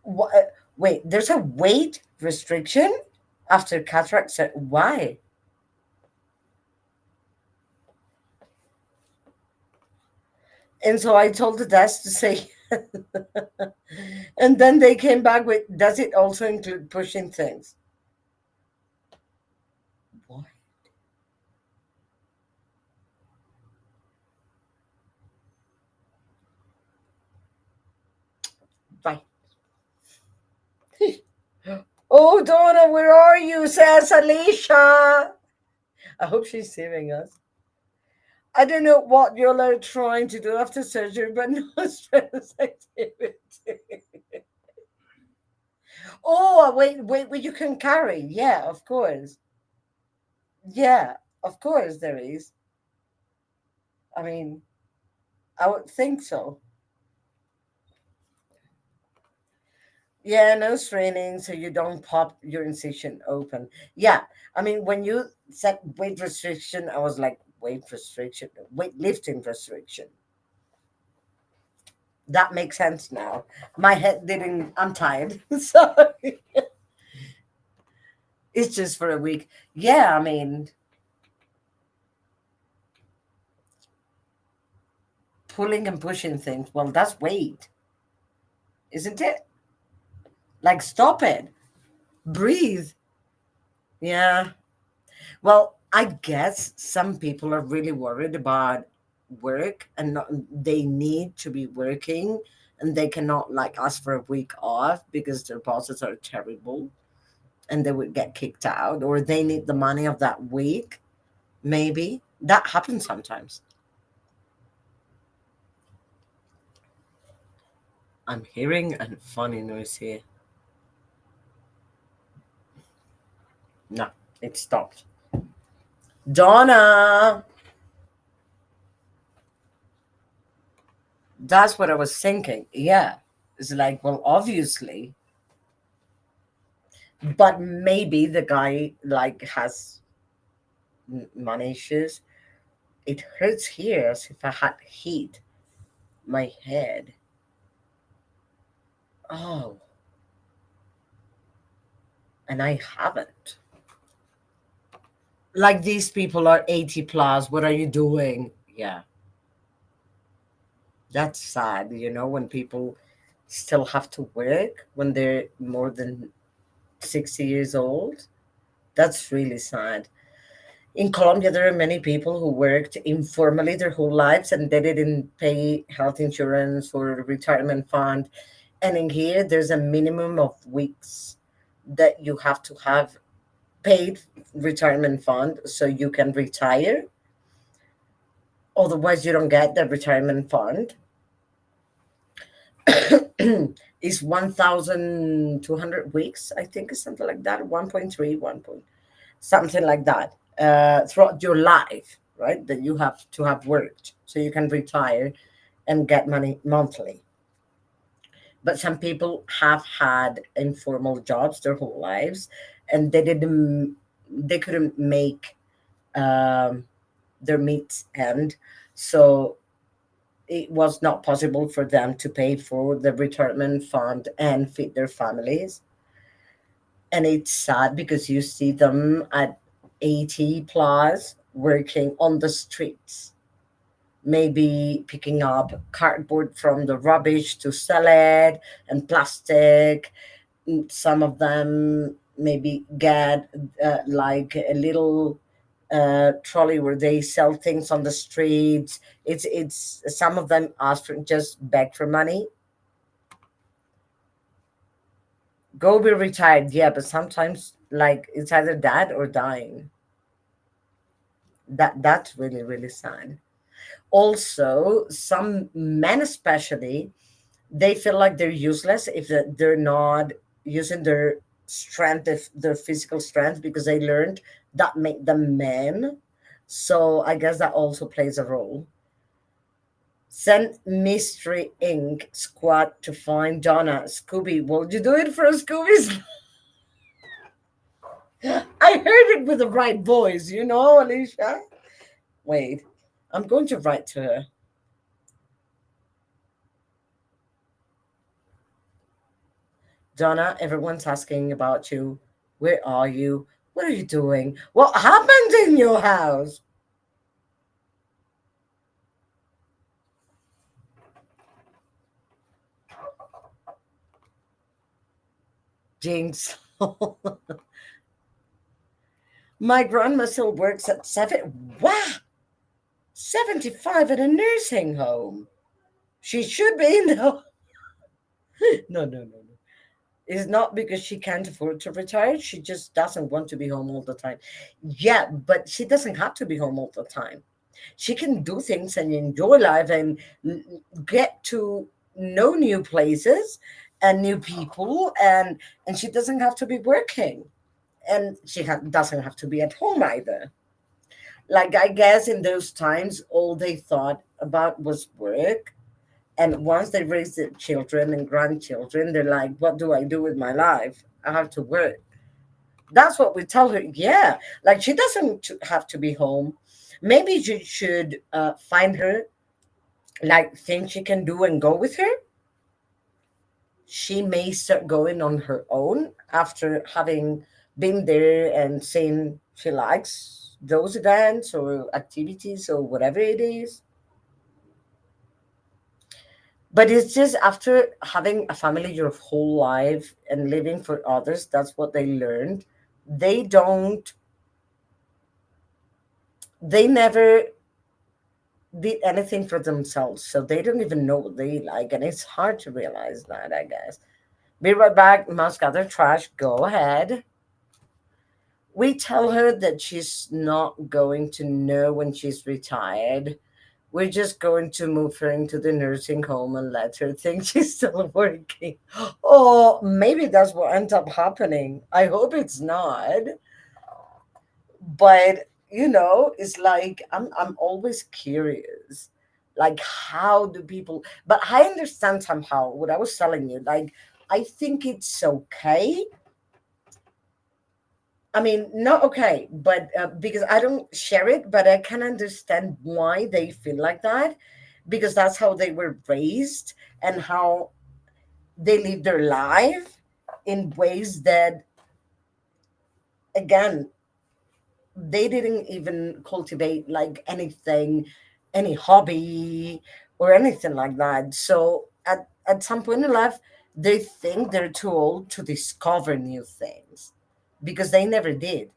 What? Wait, there's a weight restriction after cataract surgery. Why? And so I told the desk to say, and then they came back with, does it also include pushing things? What? Right. Oh, Donna, where are you? Says Alicia. I hope she's hearing us. I don't know what you're like trying to do after surgery, but no stress activity. Oh, wait, you can carry. Yeah, of course. Yeah, of course there is. I mean, I would think so. Yeah, no straining, so you don't pop your incision open. Yeah, I mean, when you said weight restriction, I was like, weight restriction, weight lifting restriction. That makes sense now. My head didn't. I'm tired, so it's just for a week. Yeah, I mean, pulling and pushing things. Well, that's weight, isn't it? Like, stop it. Breathe. Yeah. Well, I guess some people are really worried about work and not, they need to be working and they cannot like ask for a week off because their bosses are terrible and they would get kicked out or they need the money of that week. Maybe that happens sometimes. I'm hearing a funny noise here. No, it stopped. Donna, that's what I was thinking. Yeah. It's like, well, obviously, but maybe the guy like has money issues. It hurts here as if I had hit my head. Oh, and I haven't. Like these people are 80 plus. What are you doing? Yeah, that's sad, when people still have to work when they're more than 60 years old. That's really sad. In Colombia, there are many people who worked informally their whole lives and they didn't pay health insurance or retirement fund. And in here, there's a minimum of weeks that you have to have paid retirement fund so you can retire. Otherwise, you don't get the retirement fund. Is 1,200 weeks, I think, is something like that. 1.3, 1 point, something like that, throughout your life, right? That you have to have worked so you can retire and get money monthly. But some people have had informal jobs their whole lives, and they couldn't make um, their meets end. So it was not possible for them to pay for the retirement fund and feed their families. And it's sad because you see them at 80 plus working on the streets, maybe picking up cardboard from the rubbish to sell it, and plastic. Some of them maybe get like a little trolley where they sell things on the streets. It's some of them ask for, just beg for money. Go be retired, yeah, but sometimes like it's either that or dying. That's really really sad. Also, some men especially, they feel like they're useless if they're not using their strength, their physical strength, because they learned that make them men. So I guess that also plays a role. Send Mystery Inc. squad to find Donna. Scooby, will you do it for Scooby's? I heard it with the right voice, Alicia. Wait, I'm going to write to her. Donna, everyone's asking about you. Where are you? What are you doing? What happened in your house? Jinx. My grandma still works at wow, 75 at a nursing home. She should be in the. No, no, no, no. It's not because she can't afford to retire. She just doesn't want to be home all the time. Yeah, but she doesn't have to be home all the time. She can do things and enjoy life and get to know new places and new people, and she doesn't have to be working, and she doesn't have to be at home either. Like, I guess in those times all they thought about was work, and once they raise their children and grandchildren, they're like, what do I do with my life? I have to work. That's what we tell her. Yeah, like she doesn't have to be home. Maybe you should find her like things she can do and go with her. She may start going on her own after having been there and seen she likes those events or activities or whatever it is. But it's just after having a family your whole life and living for others, that's what they learned. They don't, they never did anything for themselves. So they don't even know what they like. And it's hard to realize that, I guess. Be right back. Must gather trash. Go ahead. We tell her that she's not going to know when she's retired. We're just going to move her into the nursing home and let her think she's still working. Oh, maybe that's what ends up happening. I hope it's not. But it's like I'm always curious. Like, how do people, but I understand somehow what I was telling you. Like, I think it's okay. I mean, not okay, but because I don't share it, but I can understand why they feel like that, because that's how they were raised and how they live their life in ways that, again, they didn't even cultivate like anything, any hobby or anything like that. So at some point in life, they think they're too old to discover new things because they never did.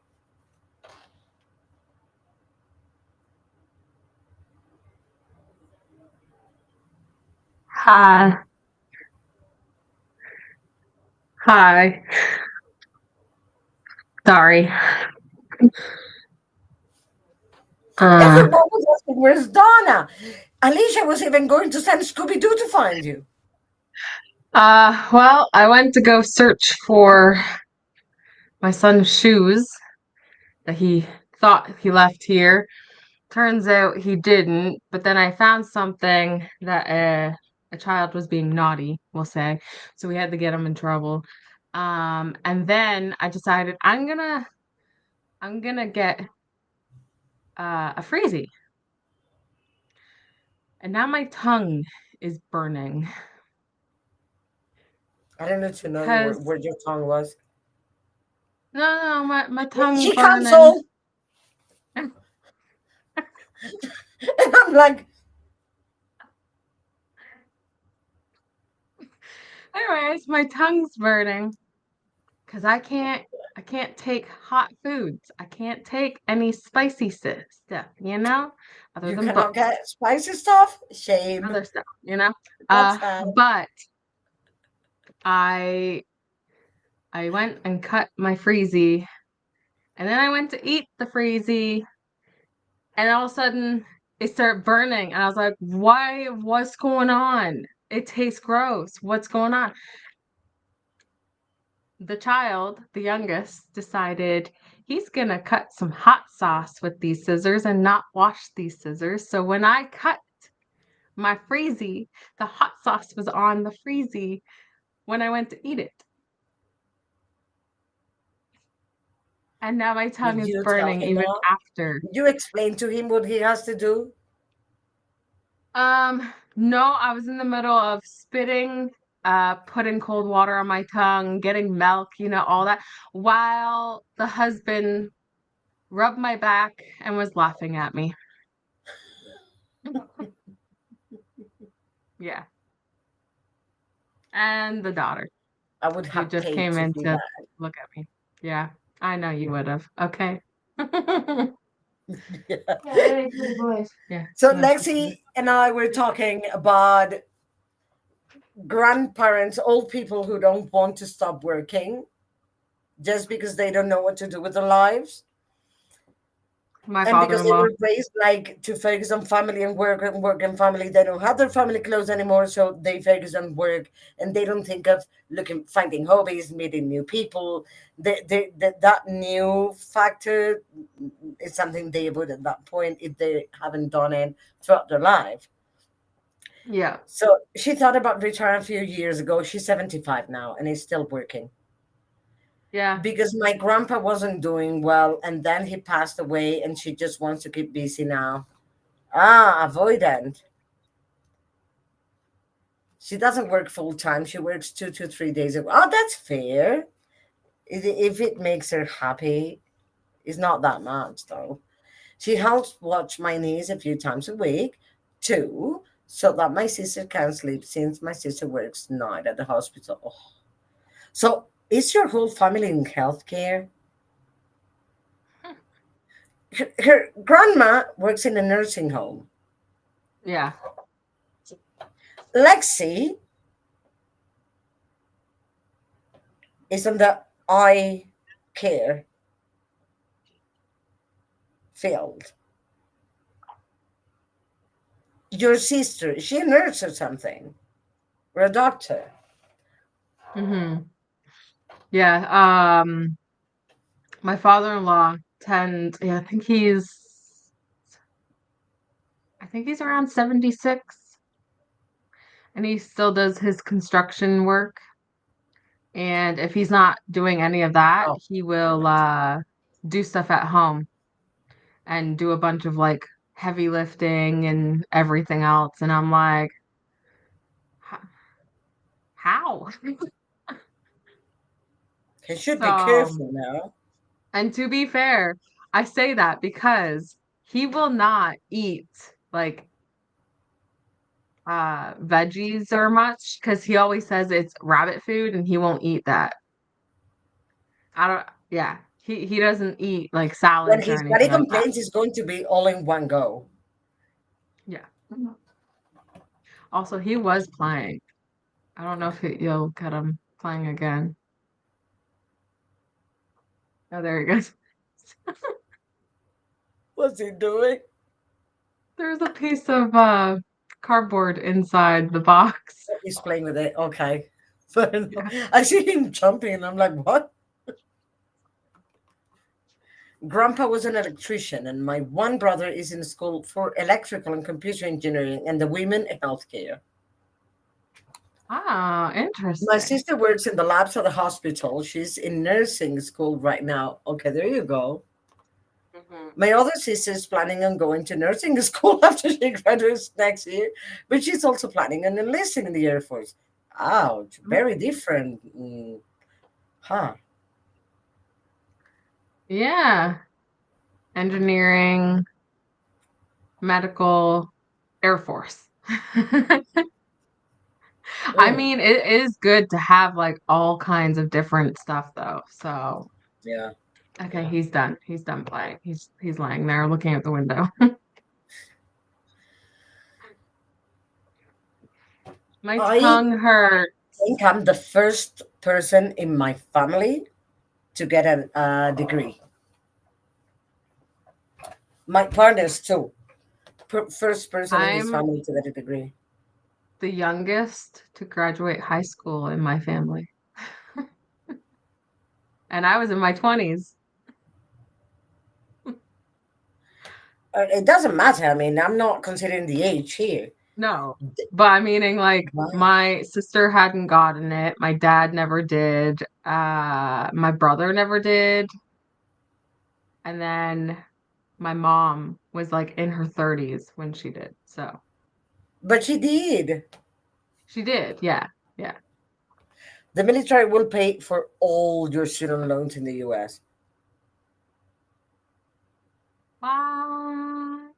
Hi. Hi. Sorry. Uh, Everyone was asking, where's Donna? Alicia was even going to send Scooby Doo to find you. well, I went to go search for my son's shoes that he thought he left here. Turns out he didn't, but then I found something that a child was being naughty, we'll say. So we had to get him in trouble. And then I decided I'm gonna get a freezy. And now my tongue is burning I don't need to know because where your tongue was. no, my tongue She burning. cancelled. And I'm like, Anyways, my tongue's burning because I can't take hot foods. I can't take any spicy stuff, other you than cannot books, get spicy stuff? Shame. other stuff. That's sad. But I I went and cut my freezy, and then I went to eat the freezy, and all of a sudden it started burning, and I was like, "Why? What's going on? It tastes gross. What's going on?" The child, the youngest, decided he's gonna cut some hot sauce with these scissors and not wash these scissors. So when I cut my freezy, the hot sauce was on the freezy when I went to eat it. And now my tongue Did is you tell burning him even that? after. Did you explain to him what he has to do? No, I was in the middle of spitting, putting cold water on my tongue, getting milk, all that, while the husband rubbed my back and was laughing at me. Yeah. And the daughter, I would who have just paid came to in see to that. look at me. Yeah, I know you would have. Okay. Yeah. Yeah, very good voice. Yeah. So Yeah. Lexi and I were talking about grandparents, old people who don't want to stop working just because they don't know what to do with their lives. My And because they father-in-law. were raised like to focus on family and work and family, they don't have their family close anymore, so they focus on work and they don't think of looking, finding hobbies, meeting new people. That new factor is something they would at that point if they haven't done it throughout their life. Yeah. So she thought about retiring a few years ago. She's 75 now and is still working Yeah. because my grandpa wasn't doing well and then he passed away and she just wants to keep busy now. Ah, avoidant. She doesn't work full time. She works 2 to 3 days a week. Oh, that's fair. If it makes her happy, it's not that much though. She helps watch my niece a few times a week, too, so that my sister can sleep since my sister works night at the hospital. Oh. So, is your whole family in healthcare? Her grandma works in a nursing home. Yeah. Lexi is on the eye care field. Your sister, is she a nurse or something? Or a doctor? Mm-hmm. Yeah. My father-in-law yeah, I think he's around 76, and he still does his construction work. And if he's not doing any of that, Oh, he will do stuff at home and do a bunch of like heavy lifting and everything else. And I'm like, How? he should be So, careful now. and to be fair, I say that because he will not eat like veggies or much because he always says it's rabbit food and he won't eat that. I don't, yeah, he doesn't eat like When salads or his body anything like that. complains, it's going to be all in one go. Yeah. Also, he was playing. I don't know if you'll get him playing again. Oh, there he goes. What's he doing? There's a piece of cardboard inside the box. He's playing with it. Okay. Fair enough. Yeah. I see him jumping and I'm like, what? Grandpa was an electrician, and my one brother is in school for electrical and computer engineering, and the women in healthcare. Ah, My interesting. sister works in the labs of the hospital. She's in nursing school right now. Okay, there you go. Hmm. My other sister is planning on going to nursing school after she graduates next year, but she's also planning on enlisting in the Air Force. Ouch, very different. Huh. Yeah. Engineering, medical, Air Force. I Mm, mean, it is good to have like all kinds of different stuff though. So, yeah. okay, he's done. He's done playing. He's laying there looking out the window. My I tongue hurt. think I'm the first person in my family to get a degree. My partners too. First person in his I'm family to get a degree. the youngest to graduate high school in my family. And I was in my 20s. It doesn't matter. I mean, I'm not considering the age here. No, but I'm meaning like Wow. my sister hadn't gotten it. My dad never did. My brother never did. And then my mom was like in her 30s when she did. So But she did. she did. Yeah. Yeah. The military will pay for all your student loans in the US. What?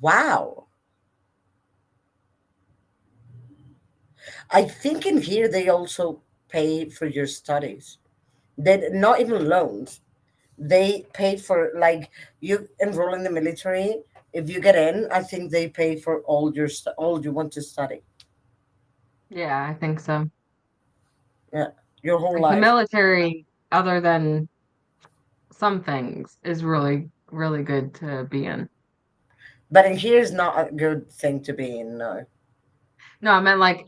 Wow. I think in here they also pay for your studies. They not even loans. They pay for like you enroll in the military. If you get in, I think they pay for all all you want to study. Yeah, I think so. Yeah, your whole Like the life. military, other than some things, is really, really good to be in. But in here is not a good thing to be in. No. No, I meant like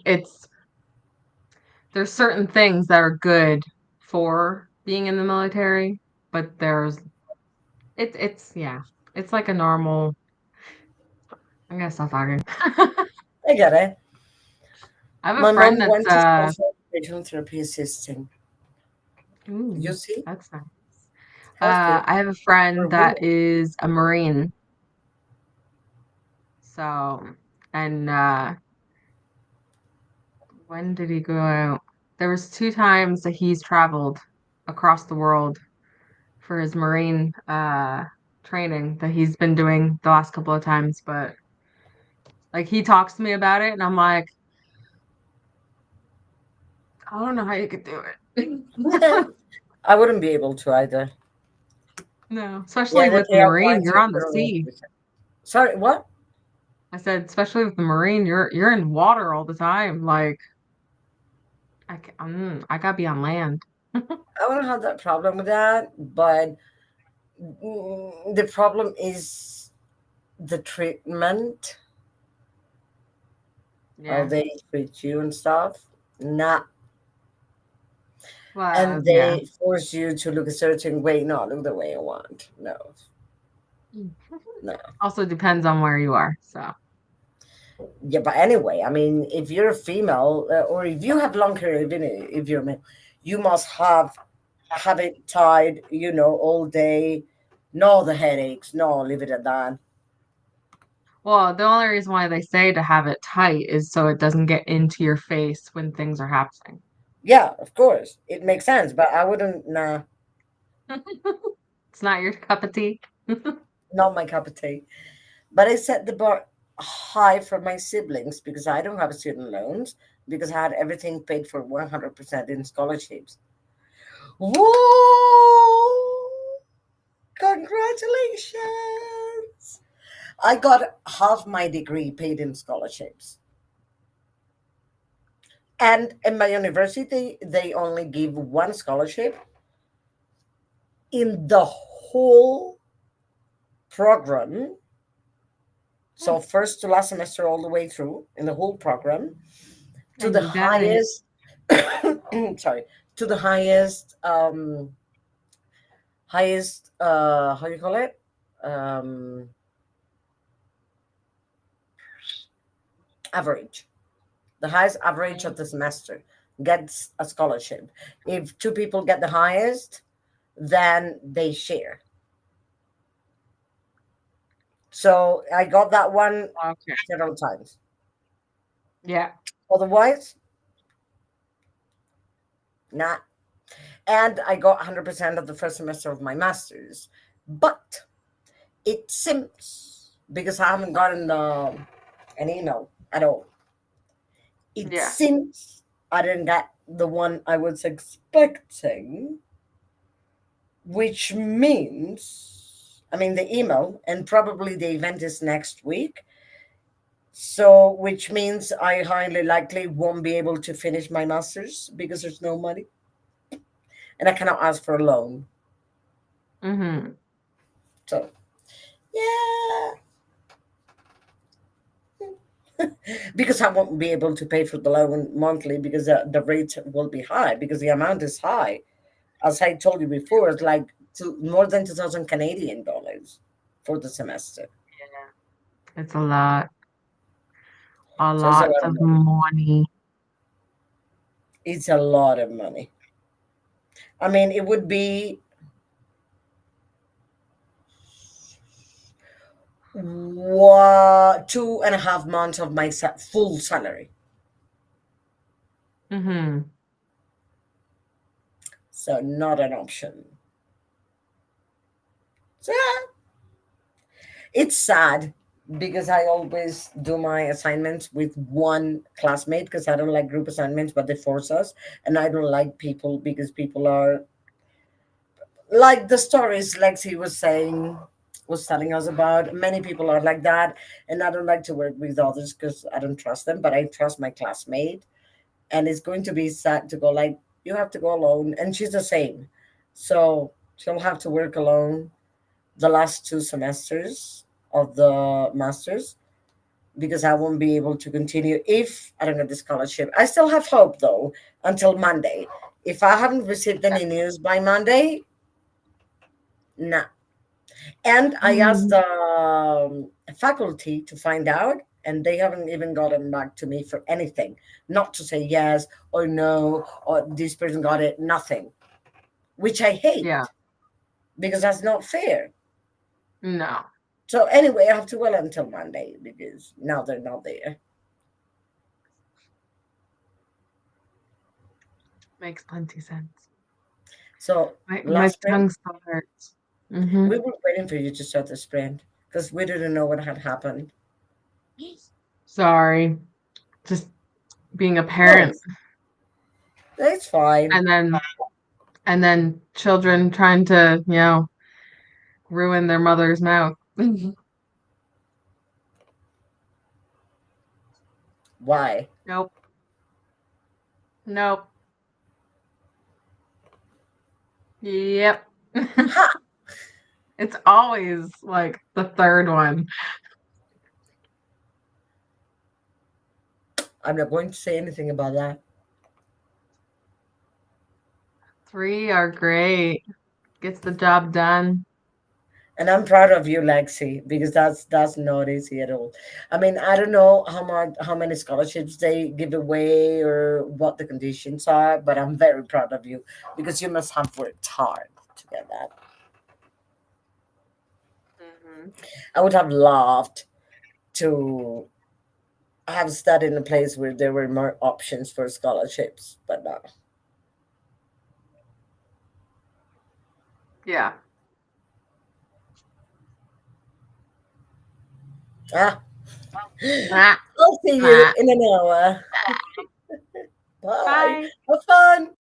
there's certain things that are good for being in the military, but it's yeah. It's like a normal. I'm gonna stop talking. I get it. I have a My friend mom that's went to special educational therapy assisting. You ooh, see, that's nice. healthcare I have a for friend women. that is a Marine. So, and when did he go out? There was two times that he's traveled across the world for his Marine training that he's been doing the last couple of times, but like he talks to me about it and I'm like, I don't know how you could do it. I wouldn't be able to either. No, Yeah, especially they with the pay out Marine, quite you're a on the sea. Sorry, what? I said, especially with the Marine, you're in water all the time. Like I gotta be on land. I wouldn't have that problem with that, but the problem is the treatment, how Yeah. they treat you and stuff. Nah, Well, and yeah. they force you to look a certain way. No, look the way I want. No, no. Also depends on where you are. So, Yeah, but anyway, I mean, if you're a female or if you have long hair, even if you're a male, you must have it tied, all day. No, the headaches. No, leave it at that. well, the only reason why they say to have it tight is so it doesn't get into your face when things are happening. Yeah, of course, it makes sense, but I wouldn't. Nah, It's not your cup of tea. not my cup of tea. But I set the bar high for my siblings because I don't have student loans because I had everything paid for 100% in scholarships. Whoa! Congratulations! I got half my degree paid in scholarships. And in my university, they only give one scholarship in the whole program. So, first to last semester, all the way through in the whole program, to And the you got it. highest, sorry, to the highest, how do you call it? Um, Average. The highest average of the semester gets a scholarship. If two people get the highest, then they share. So I got that one Okay. several times. Yeah. Otherwise, not. And I got 100% of the first semester of my master's. But it seems, because I haven't gotten an email at all, it Yeah. seems I didn't get the one I was expecting, which means, I mean, the email, and probably the event is next week. So, which means I highly likely won't be able to finish my master's because there's no money and I cannot ask for a loan. Mm-hmm. So, yeah, because I won't be able to pay for the loan monthly because the rate will be high because the amount is high. As I told you before, it's like more than 2,000 Canadian dollars for the semester. It's a lot. A So it's a lot lot of of money. money. It's a lot of money. I mean, it would be 2.5 months of my full salary. Mm-hmm. So not an option. So yeah, it's sad because I always do my assignments with one classmate because I don't like group assignments, but they force us. And I don't like people because people are like the stories Lexi was telling us about. Many people are like that. And I don't like to work with others because I don't trust them, but I trust my classmate. And it's going to be sad to go like, you have to go alone. And she's the same. So she'll have to work alone the last 2 semesters of the masters because I won't be able to continue if I don't get the scholarship. I still have hope though until Monday. If I haven't received any news by Monday, nah. And I asked Mm-hmm. the faculty to find out, and they haven't even gotten back to me for anything. Not to say yes or no or this person got it, nothing, which I Yeah. hate because that's not fair. No. So anyway, I have to wait until Monday because now they're not there. Makes plenty sense. So My last sprint, tongue still hurts. Mm-hmm. we were waiting for you to start the sprint because we didn't know what had happened. Sorry. Just being a No, parent it's fine. and then children trying to, ruin their mother's mouth. Why? Nope. Nope. Yep. Ha! It's always like the third one. I'm not going to say anything about that. Three are great. Gets the job done. And I'm proud of you, Lexi, because that's not easy at all. I mean, I don't know how many scholarships they give away or what the conditions are, but I'm very proud of you because you must have worked hard to get that. Hmm. I would have loved to have studied in a place where there were more options for scholarships, but no. Yeah. Ah, Nah, I'll see you nah. in an hour. Bye. Bye. Have fun.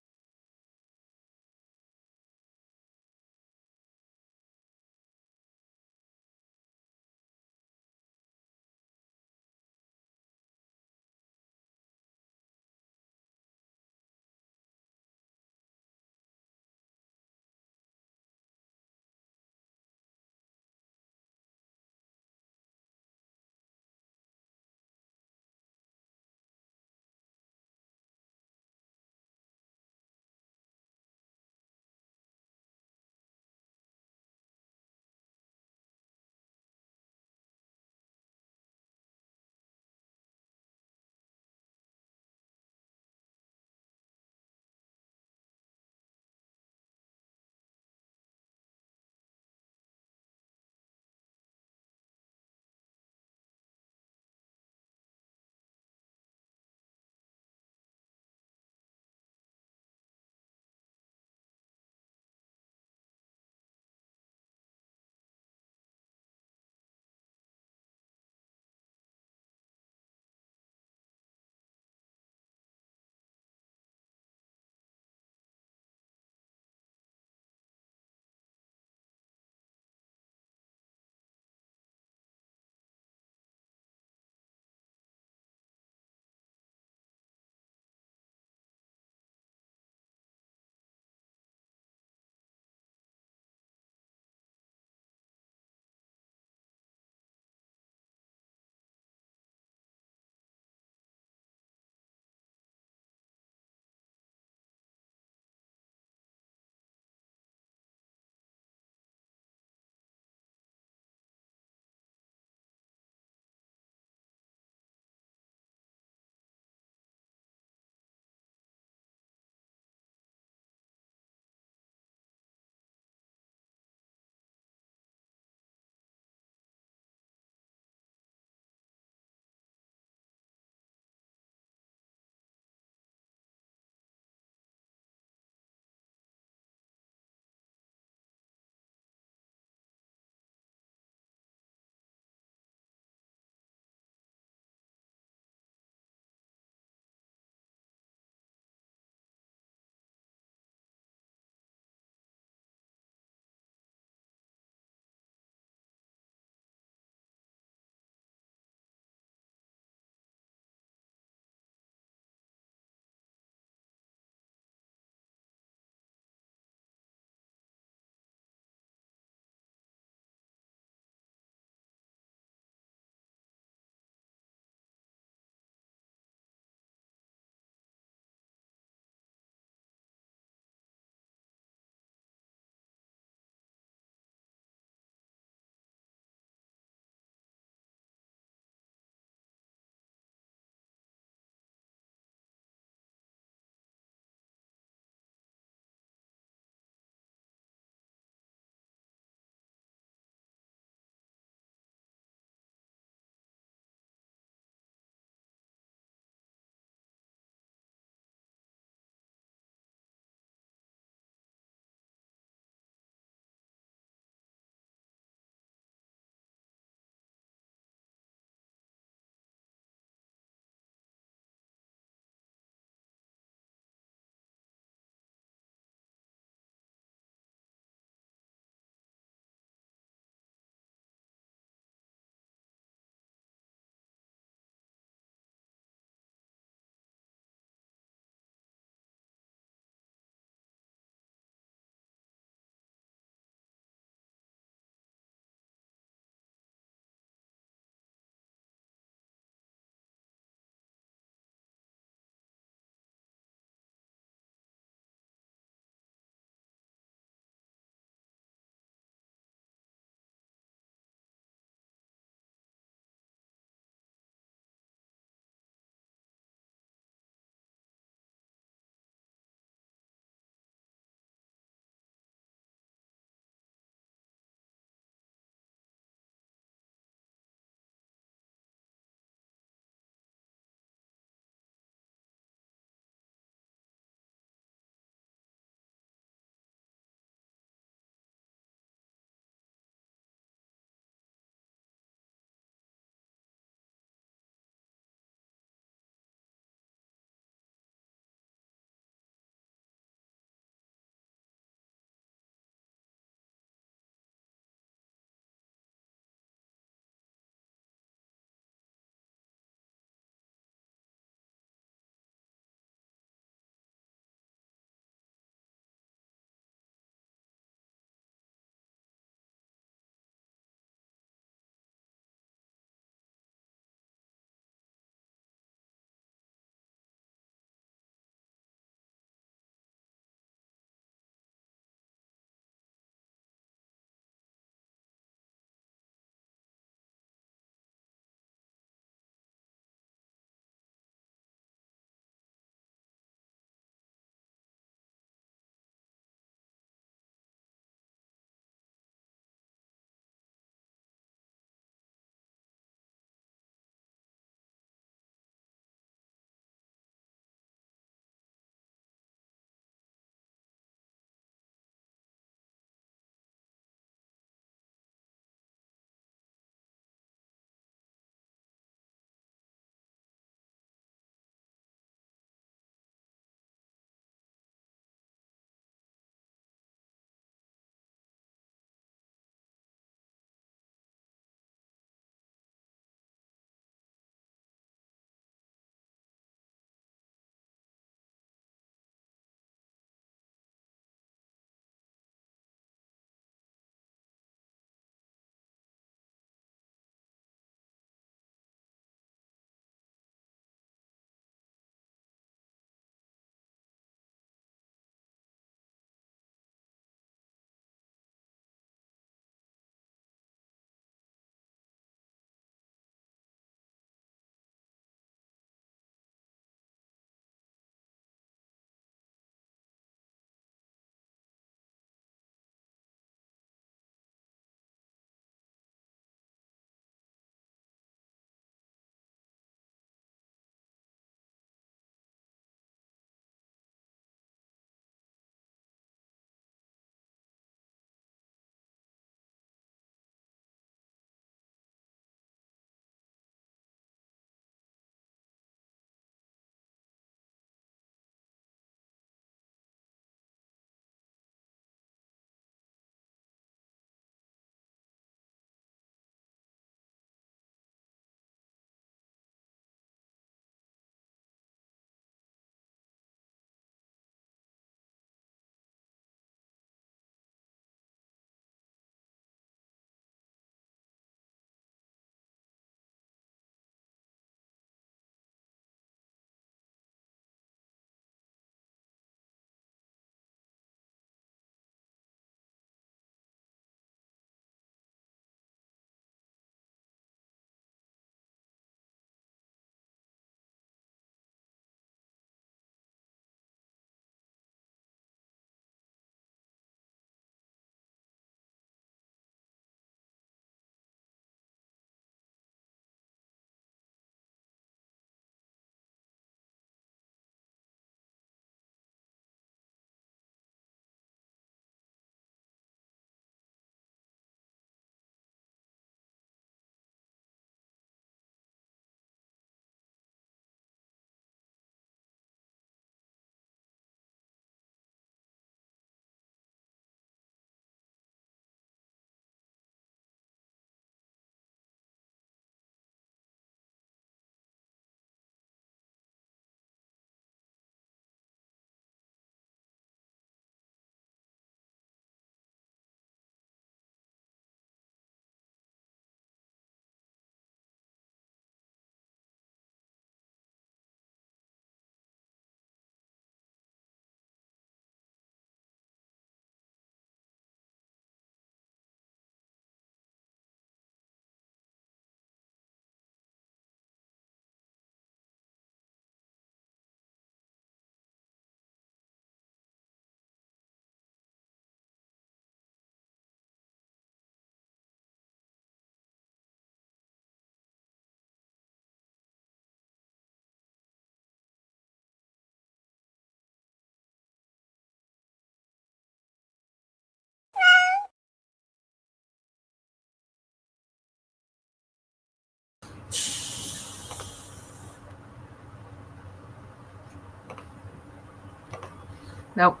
Nope.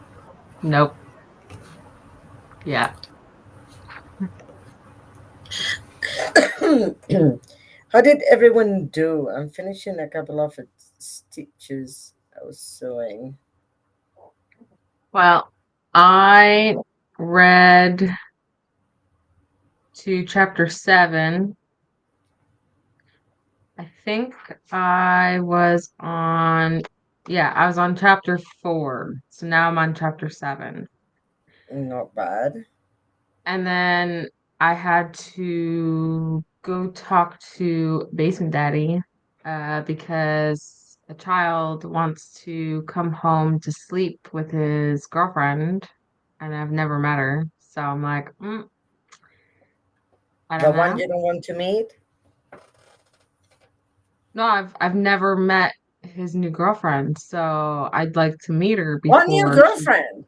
Nope. Yeah. How did everyone do? I'm finishing a couple of stitches I was sewing. Well, I read to chapter 7. I think I was on chapter 4. So now I'm on chapter 7. Not bad. And then I had to go talk to Basement Daddy because a child wants to come home to sleep with his girlfriend, and I've never met her. So I'm like, I The don't one know. you don't want to meet? No, I've never met his new girlfriend, so I'd like to meet her What new before she. girlfriend?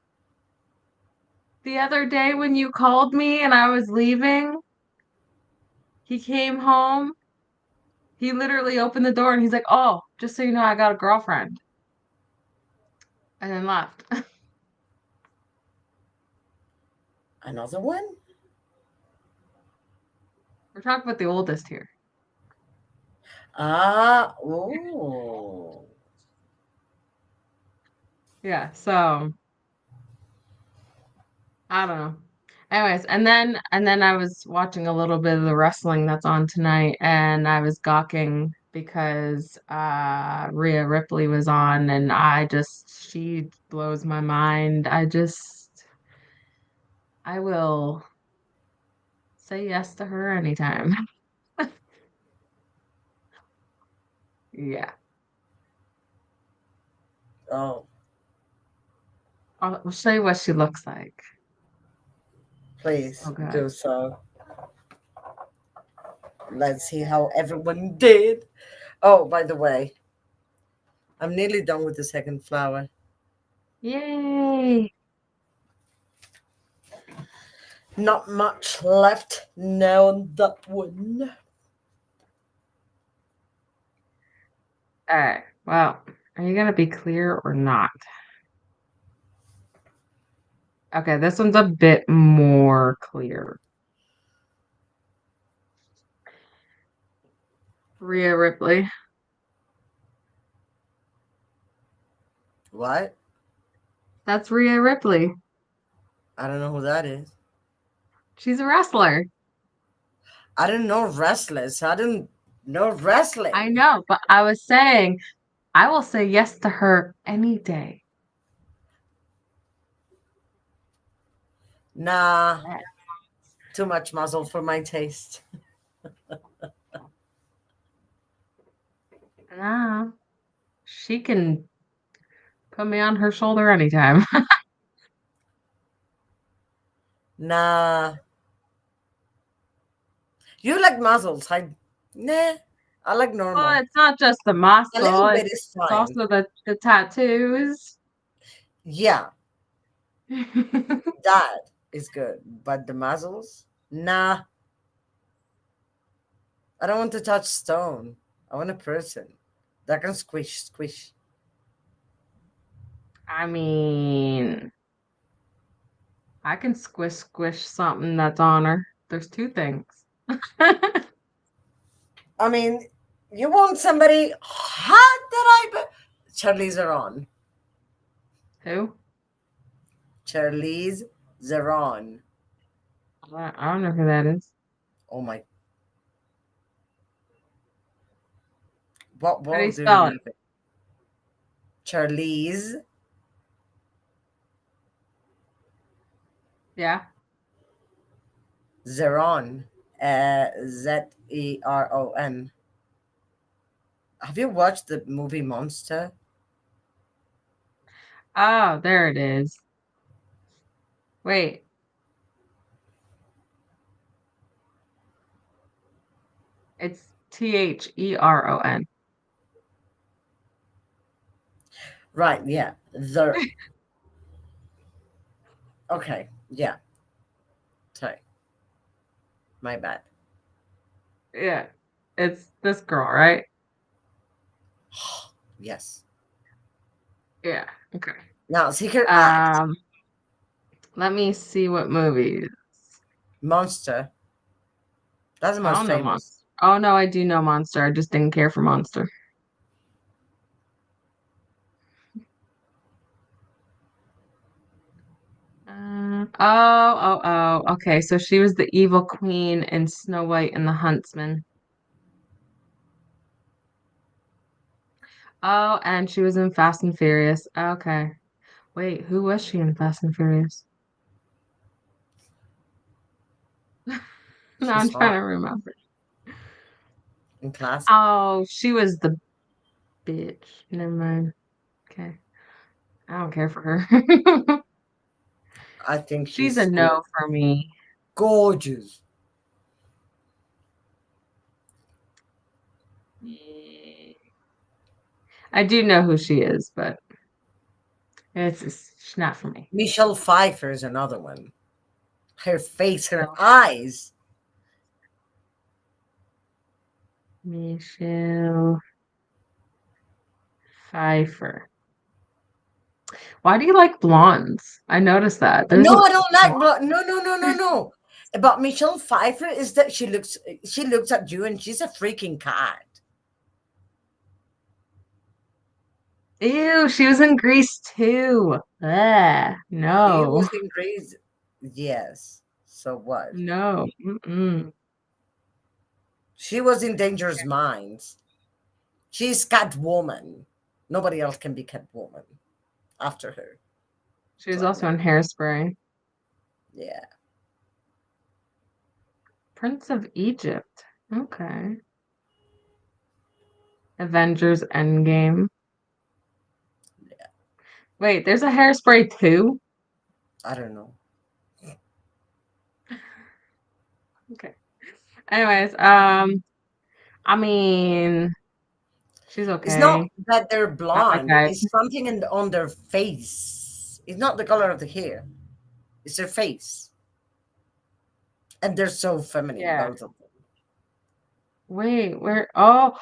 The other day when you called me and I was leaving, he came home. He literally opened the door and he's like, "Oh, just so you know, I got a girlfriend," and then left. Another one? We're talking about the oldest here. Ah, oh. Yeah, so I don't know. Anyways, and then I was watching a little bit of the wrestling that's on tonight, and I was gawking because Rhea Ripley was on, and she blows my mind. I will say yes to her anytime. Yeah. Oh, I'll show you what she looks like. please Oh God. do so. Let's see how everyone did. Oh, by the way, I'm nearly done with the second flower. Yay. Not much left now on that one. All right. Well, are you gonna be clear or not? Okay, this one's a bit more clear. Rhea Ripley. What? That's Rhea Ripley. I don't know who that is. She's a wrestler. I don't know wrestlers. I don't know I wrestling. know, but I was saying I will say yes to her any day. Nah, Yeah. too much muzzle for my taste. No, she can put me on her shoulder anytime. Nah, you like muzzles. Nah, I like Well, normal. it's not just the A muscle, little bit it's is it's fine. also the tattoos. Yeah, that is good. But the muzzles? Nah, I don't want to touch stone. I want a person that can squish, squish. I mean, I can squish something that's on her. There's two things. I mean, you want somebody hot that Charlize Theron. Who? Charlize Theron. I don't know who that is. Oh my, what How do you world do you spell it? live in? Charlize Yeah. Zeron. Zeron. Have you watched the movie Monster? Oh, there it is. Wait, it's Theron. Right, yeah. Okay, yeah. Sorry, my bad. Yeah. It's this girl, right? Yes. Yeah. Okay. Now, see her act. Um, let me see what movies. Monster. That's the I most don't know famous. Monster. Oh no, I do know Monster. I just didn't care for Monster. Oh. Okay, so she was the evil queen in Snow White and the Huntsman. Oh, and she was in Fast and Furious. Okay. Wait, who was she in Fast and Furious? No, I'm She's trying hot to remember. and classy. Oh, she was the bitch. Never mind. Okay. I don't care for her. I think She's a she's good. no for me. Gorgeous. I do know who she is, but she's not for me. Michelle Pfeiffer is another one. Her face, her So, eyes. Michelle Pfeiffer. Why do you like blondes? I noticed that. There's No, a I don't blonde. like blood. No, no, no, no, no. About Michelle Pfeiffer is that she looks at you and she's a freaking cat. Ew, she was in Grease too. She No, was in Greece. Yes. So what? no. Mm-mm. She was in Dangerous Minds. She's Catwoman. Nobody else can be Catwoman after her. She So was I also know. in Hairspray. Yeah. Prince of Egypt. Okay. Avengers Endgame. Wait, there's a Hairspray too? I don't know. Okay. Anyways, I mean, she's It's not okay. that they're Not my blonde. type. It's something on their face. It's not the color of the hair. It's their face. And they're so feminine, Yeah. both of them. Wait, where? Oh,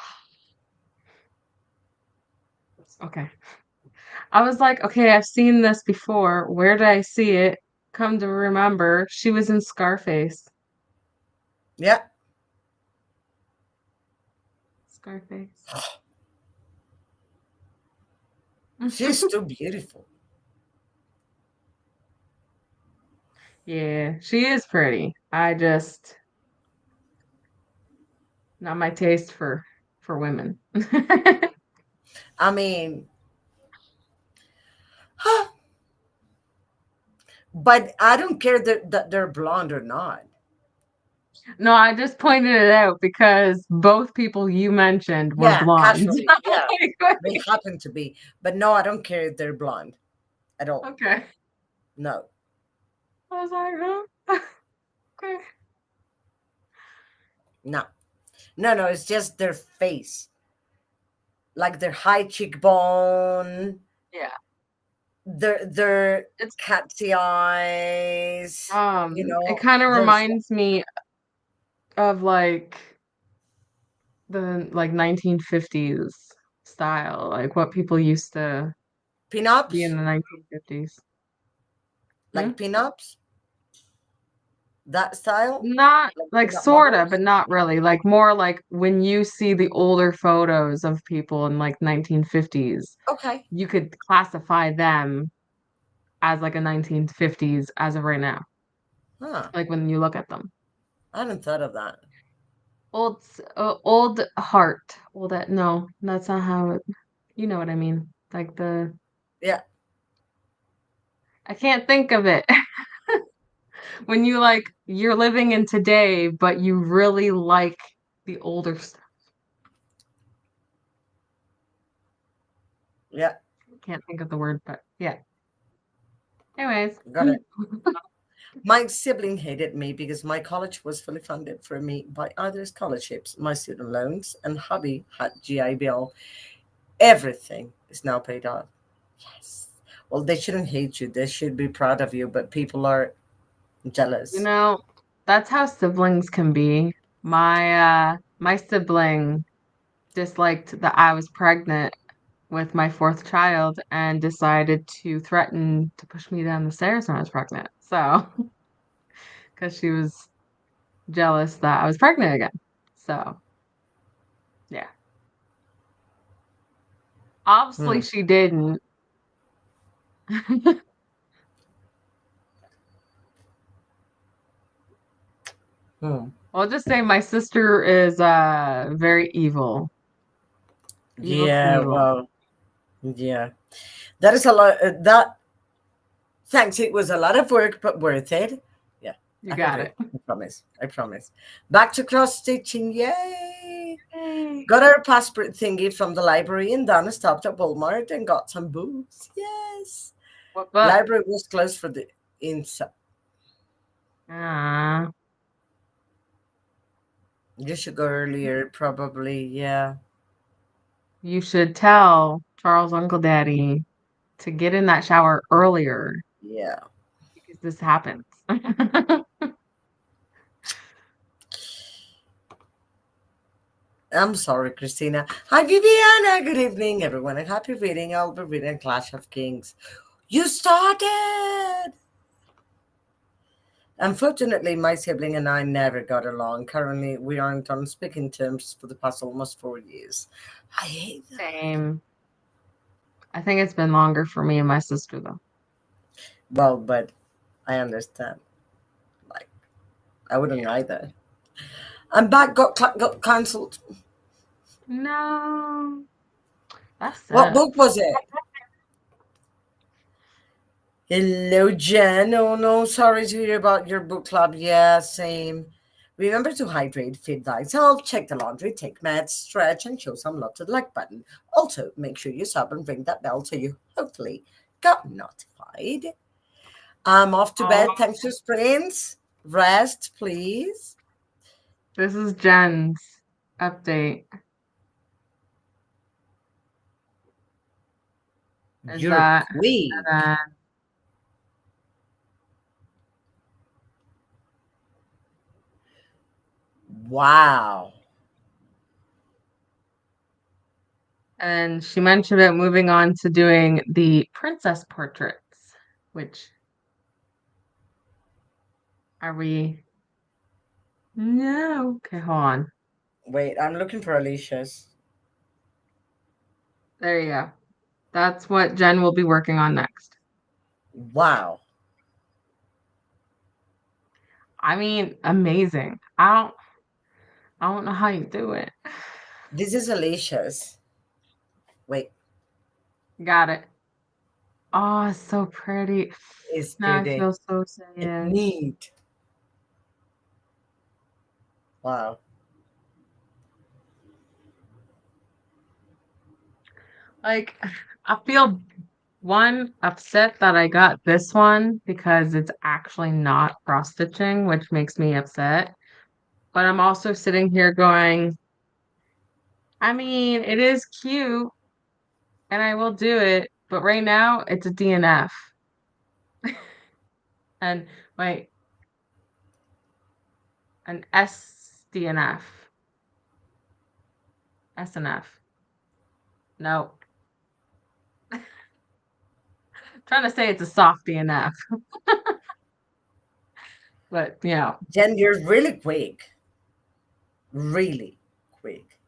okay. I was like, okay, I've seen this before. Where did I see it? Come to remember, she was in Scarface. Yeah. Scarface. She's too beautiful. Yeah, she is pretty. I just not my taste for women. I mean, but I don't care that they're blonde or not. No, I just pointed it out because both people you mentioned were Yeah, blondes. casually. Yeah, Like, they happen to be. But no, I don't care if they're blonde at all. okay. No. I was like, huh? Okay. No. No, no, it's just their face. Like their high cheekbone, Yeah. their It's catty eyes, it kind of those reminds me of the 1950s style, like what people used to be in pinups, the 1950s. Hmm? like pinups, that style, Not like like pinup sorta, but models. not really. Like more like when you see the older photos of people in like 1950s, Okay. you could classify them as like a 1950s as of right now. Huh. Like when you look at them. I hadn't thought of that. Old heart. Well, no, that's not how it, you know what I mean. Like Yeah. I can't think of it. When you you're living in today, but you really like the older stuff. Yeah. Can't think of the word, but yeah. Anyways. Got it. My sibling hated me because my college was fully funded for me by either scholarships, my student loans, and hubby had GI Bill. Everything is now paid off. Yes. Well, they shouldn't hate you. They should be proud of you, but people are You jealous. know, that's how siblings can be. My sibling disliked that I was pregnant with my fourth child and decided to threaten to push me down the stairs when I was pregnant. So, because she was jealous that I was pregnant again. So, yeah. Obviously, Hmm. she didn't. Hmm. I'll just say my sister is very evil. Evil Yeah, Knievel. well, yeah. That is a lot. That Thanks. It was a lot of work, but worth it. Yeah, You I can got do it. it. I promise. I promise. Back to cross stitching. Yay! Yay. Got our passport thingy from the library and Donna stopped at Walmart and got some books. Yes. What book? Library was closed for the inside. Ah, You should go earlier, probably. Yeah. you should tell Charles' Uncle Daddy to get in that shower earlier Yeah. because this happens. I'm sorry, Christina. Hi, Viviana. Good evening, everyone. And happy reading. I'll be reading Clash of Kings. You started! Unfortunately, my sibling and I never got along. Currently, we aren't on speaking terms for the past almost 4 years. I hate that. Same. I think it's been longer for me and my sister though. Well, but I understand. Like, I wouldn't Yeah. either. I'm back. Got cancelled. No, that What book sucks. was it? Hello, Jen. Oh no, sorry to hear about your book club. Yeah, same. Remember to hydrate, feed thyself, check the laundry, take meds, stretch, and show some love to the like button. Also, make sure you sub and ring that bell so you hopefully got notified. I'm off to Oh, bed. Thanks for sprints. Rest, please. this is Jen's update. Is You're that quick. and Wow. and she mentioned it moving on to doing the princess portraits, which are we? No. Okay, hold on. Wait, I'm looking for Alicia's. There you go. That's what Jen will be working on next. Wow. I mean, amazing. I don't know how you do it. This is Alicia's. Wait, Got it. Oh, it's so pretty. it's Now I pretty. feel so It's sad. neat. Wow. Like, I feel one upset that I got this one because it's actually not cross stitching, which makes me upset. But I'm also sitting here going, I mean, it is cute and I will do it, but right now it's a DNF. And wait, an SDNF. SNF. No. Trying to say it's a soft DNF, but Jen, you're really quick. Really quick.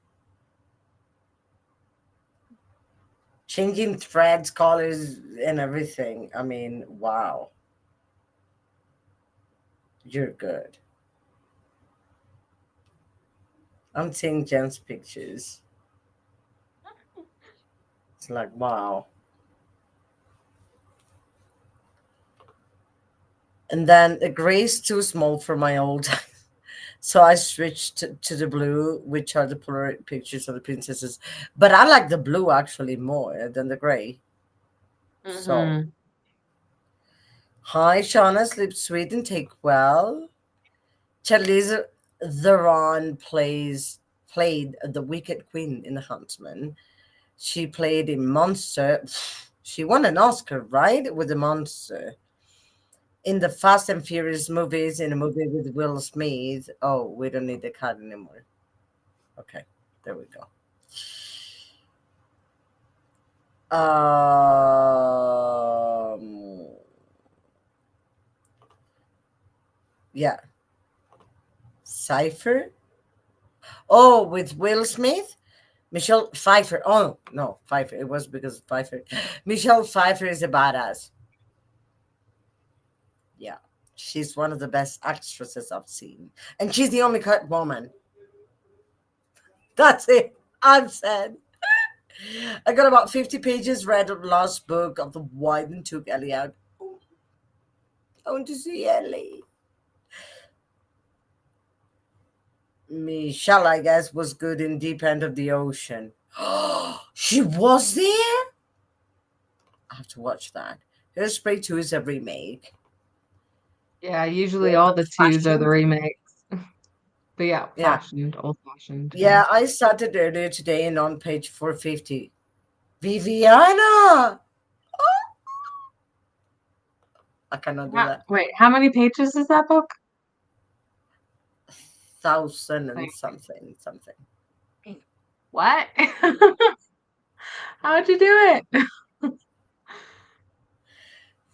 Changing threads, colors, and everything. I mean, wow. You're good. I'm seeing Jen's pictures. It's like, wow. And then the gray's too small for my old. So I switched to the blue, which are the Polaroid pictures of the princesses. But I like the blue actually more than the gray. So, hmm hi, Shauna. Sleep sweet and take well. Charlize Theron played the Wicked Queen in The Huntsman. She played in Monster. She won an Oscar, right, with the Monster. In the Fast and Furious movies, in a movie with Will Smith. Oh, we don't need the card anymore. Okay, there we go. Um, yeah, Cypher. Oh, with Will Smith, Michelle Pfeiffer. Oh no, Pfeiffer. It was because of Pfeiffer. Michelle Pfeiffer is a badass. Yeah, she's one of the best actresses I've seen, and she's the only cut woman. That's it. I'm sad. I got about 50 pages read of the last book of the Wyden took Ellie out. I want to see Ellie. Michelle, I guess, was good in Deep End of the Ocean. She was there? I have to watch that. Hairspray 2 is a remake. Yeah, usually Old all the twos are the fashioned. remakes. But yeah, Yeah. fashioned, old fashioned. Yeah. Yeah, I started earlier today and on page 450. Viviana! I cannot do that. Wait, how many pages is that book? Thousand and Like, something, something. what? How'd you do it?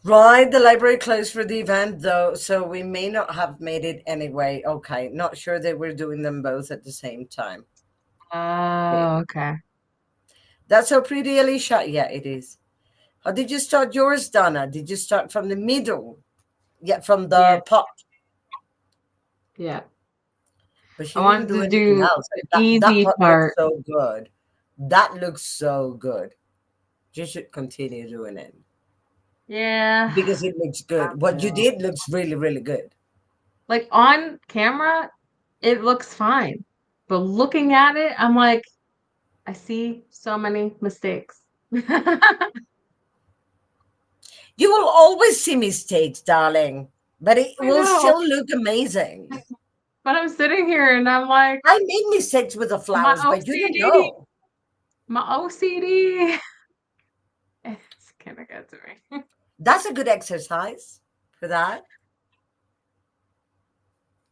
Right, the library closed for the event though, so we may not have made it anyway. Okay, not sure that we're doing them both at the same time. Okay. Oh, okay. That's so pretty, Alicia. Yeah, it is. How did you start yours, Donna? Did you start from the middle? Yeah, from Yeah, the pot. yeah. But she I didn't wanted do to anything do else. the That easy pot looks part. so good. That looks so good. You should continue doing it Yeah, because it looks I good. What you will. did looks really, really good. Like on camera, it looks fine. But looking at it, I'm like, I see so many mistakes. I You will always see mistakes, darling, but it will know. still look amazing. But I'm sitting here and I'm like, I made mistakes with the my flowers, but you didn't OCD, know. my OCD. It's gonna get to me. That's a good exercise for that.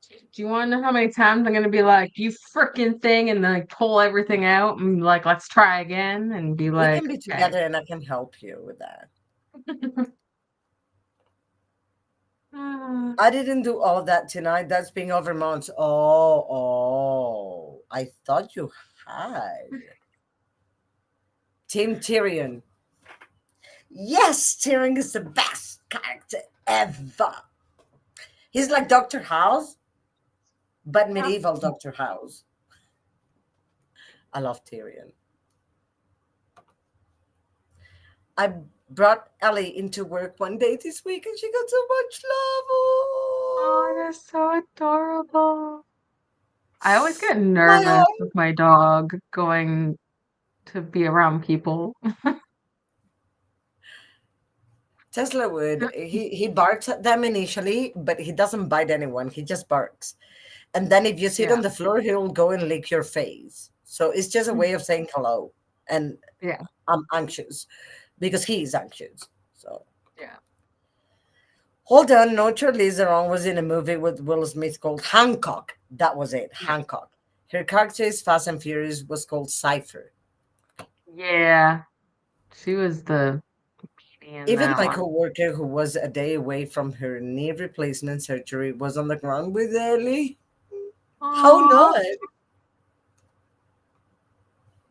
Do you want to know how many times I'm gonna be like, you freaking thing, and then like pull everything out and like, let's try again, and be We like, can be okay. together and I can help you with that. Ah, I didn't do all of that tonight. That's being over months. Oh, I thought you had. Team Tyrion. Yes, Tyrion is the best character ever. He's like Dr. House, but medieval Dr. House. I love Tyrion. I brought Ellie into work one day this week and she got so much love. oh, Oh, that's so adorable. I always get my nervous heart. with my dog going to be around people. Tesla would. He barks at them initially, but he doesn't bite anyone. He just barks. And then if you sit Yeah, on the floor, he'll go and lick your face. So it's just a way of saying hello. And yeah, I'm anxious because he is anxious. So yeah, hold on. No, Charlize Theron was in a movie with Will Smith called Hancock. That was it, yeah. Hancock. Her character is Fast and Furious was called Cypher. Yeah, she was the beauty in Even that my one. coworker, who was a day away from her knee replacement surgery, was on the ground with Ellie. How Oh, not?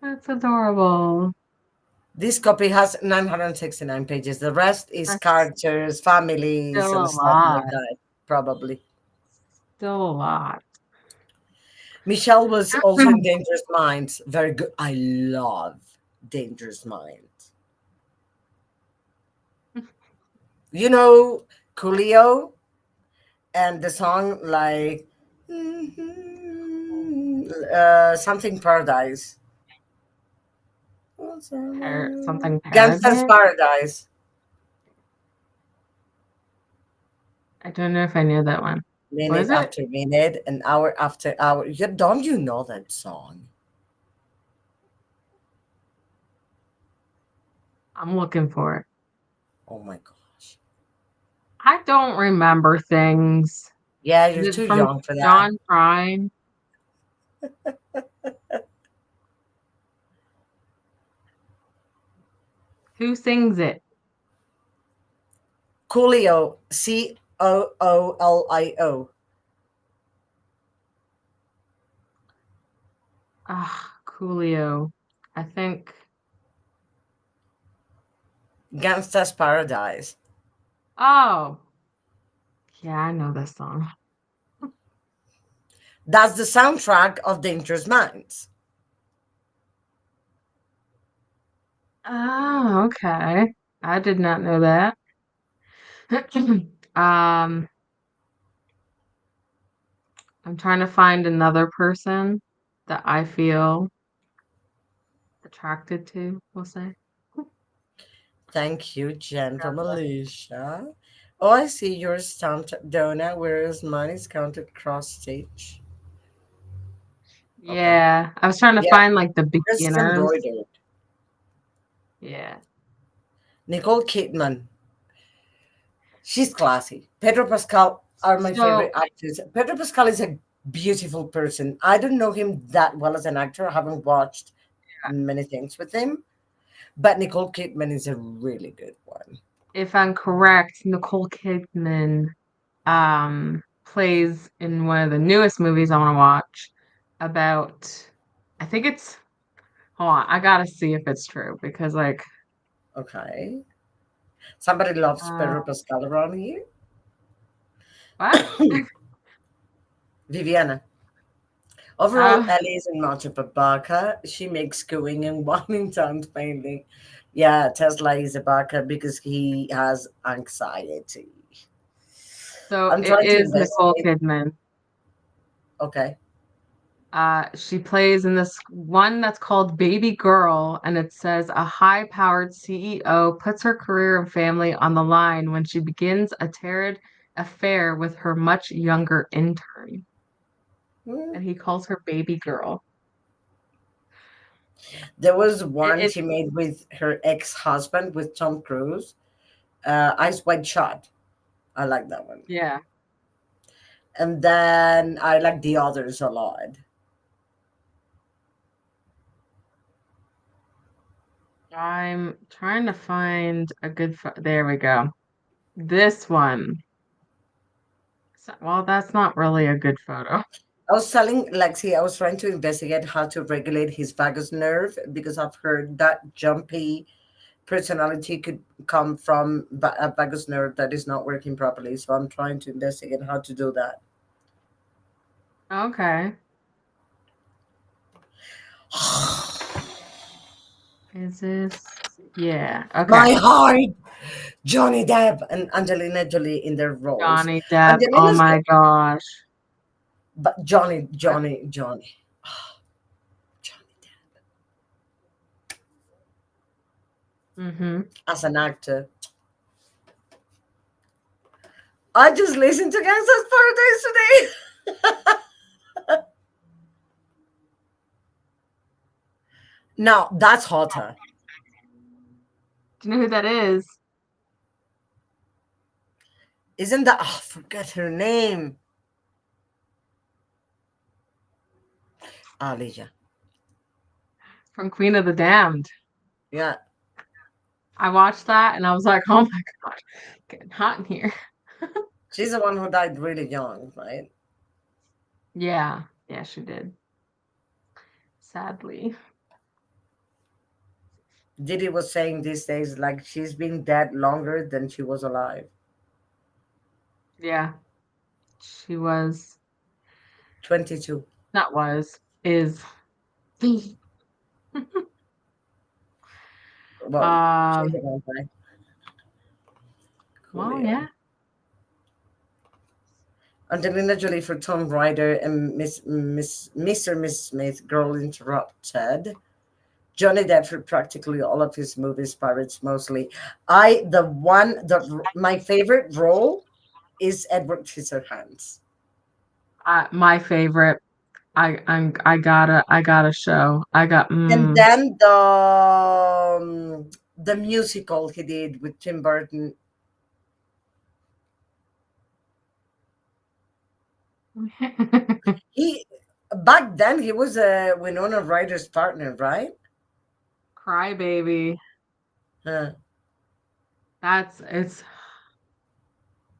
that's adorable. This copy has 969 pages. The rest is That's characters, families, still and a stuff lot. like that, probably. Still a lot. Michelle was also in Dangerous Minds. Very good. I love Dangerous Minds. You know, Coolio and the song like something Paradise. Something Gangsta's Paradise. Paradise. I don't know if I knew that one. What Minute is it? after minute, an hour after hour. Don't you know that song? I'm looking for it. Oh my gosh. I don't remember things. Yeah, Is you're it too from young for that. John Prine? Who sings it? Coolio. Coolio. Ah, Coolio. I think. Gangsta's Paradise. Oh, yeah, I know this song. That's the soundtrack of Dangerous Minds. Oh, okay. I did not know that. Um, I'm trying to find another person that I feel attracted to, we'll say. Thank you, gentle Alicia. Oh, I see yours stamped Donna, whereas mine is counted cross stitch. Okay. Yeah, I was trying to Yeah, find like the this is beginners. embroidered. Yeah. Nicole Kidman. She's classy. Pedro Pascal are my favorite So actors. Pedro Pascal is a beautiful person. I don't know him that well as an actor. I haven't watched many things with him, but Nicole Kidman is a really good one. if I'm correct, Nicole Kidman plays in one of the newest movies I want to watch about I think it's hold on, I gotta see if it's true because like Okay. Somebody loves uh Pedro Pascal around here. what? Viviana. Overall, Uh Ellie isn't much of a baka. She makes going and whining sounds mainly. Yeah, Tesla is a baka because he has anxiety. so I'm it trying to is Nicole investigate. Kidman. Okay. She plays in this one that's called Baby Girl, and it says a high-powered CEO puts her career and family on the line when she begins a torrid affair with her much younger intern, Hmm. and he calls her Baby Girl. There was one It she made with her ex-husband with Tom Cruise. Eyes Wide Shut. I like that one. yeah, And then I like the others a lot. I'm trying to find a good there we go. This one. Well, that's not really a good photo. I was telling Lexi, I was trying to investigate how to regulate his vagus nerve because I've heard that jumpy personality could come from a vagus nerve that is not working properly. So I'm trying to investigate how to do that. Okay. Is this? Yeah. Okay. My heart, Johnny Depp and Angelina Jolie in their roles. Johnny Depp. Oh Angelina's my good, gosh. but Johnny, Johnny Depp Mm-hmm. as an actor. I just listened to Gangsta's Paradise today. Now that's hotter. Do you know who that is? Isn't that? Oh, forget her name. Alija. From Queen of the Damned. Yeah, I watched that and I was like, oh my God, getting hot in here. she's the one who died really young, right? Yeah. Yeah, she did. Sadly. Diddy was saying these days like she's been dead longer than she was alive. Yeah. She was, 22. not was, is. Well, she's Um, a vampire. well, Coolio. yeah. Angelina Jolie for Tom Ryder and Mr. and Miss Smith, Girl Interrupted. Johnny Depp for practically all of his movies, pirates mostly. My favorite role is Edward Scissorhands. My favorite. I gotta show. I got And then the musical he did with Tim Burton. He back then he was a Winona Ryder's partner, right? Cry baby. Huh. It's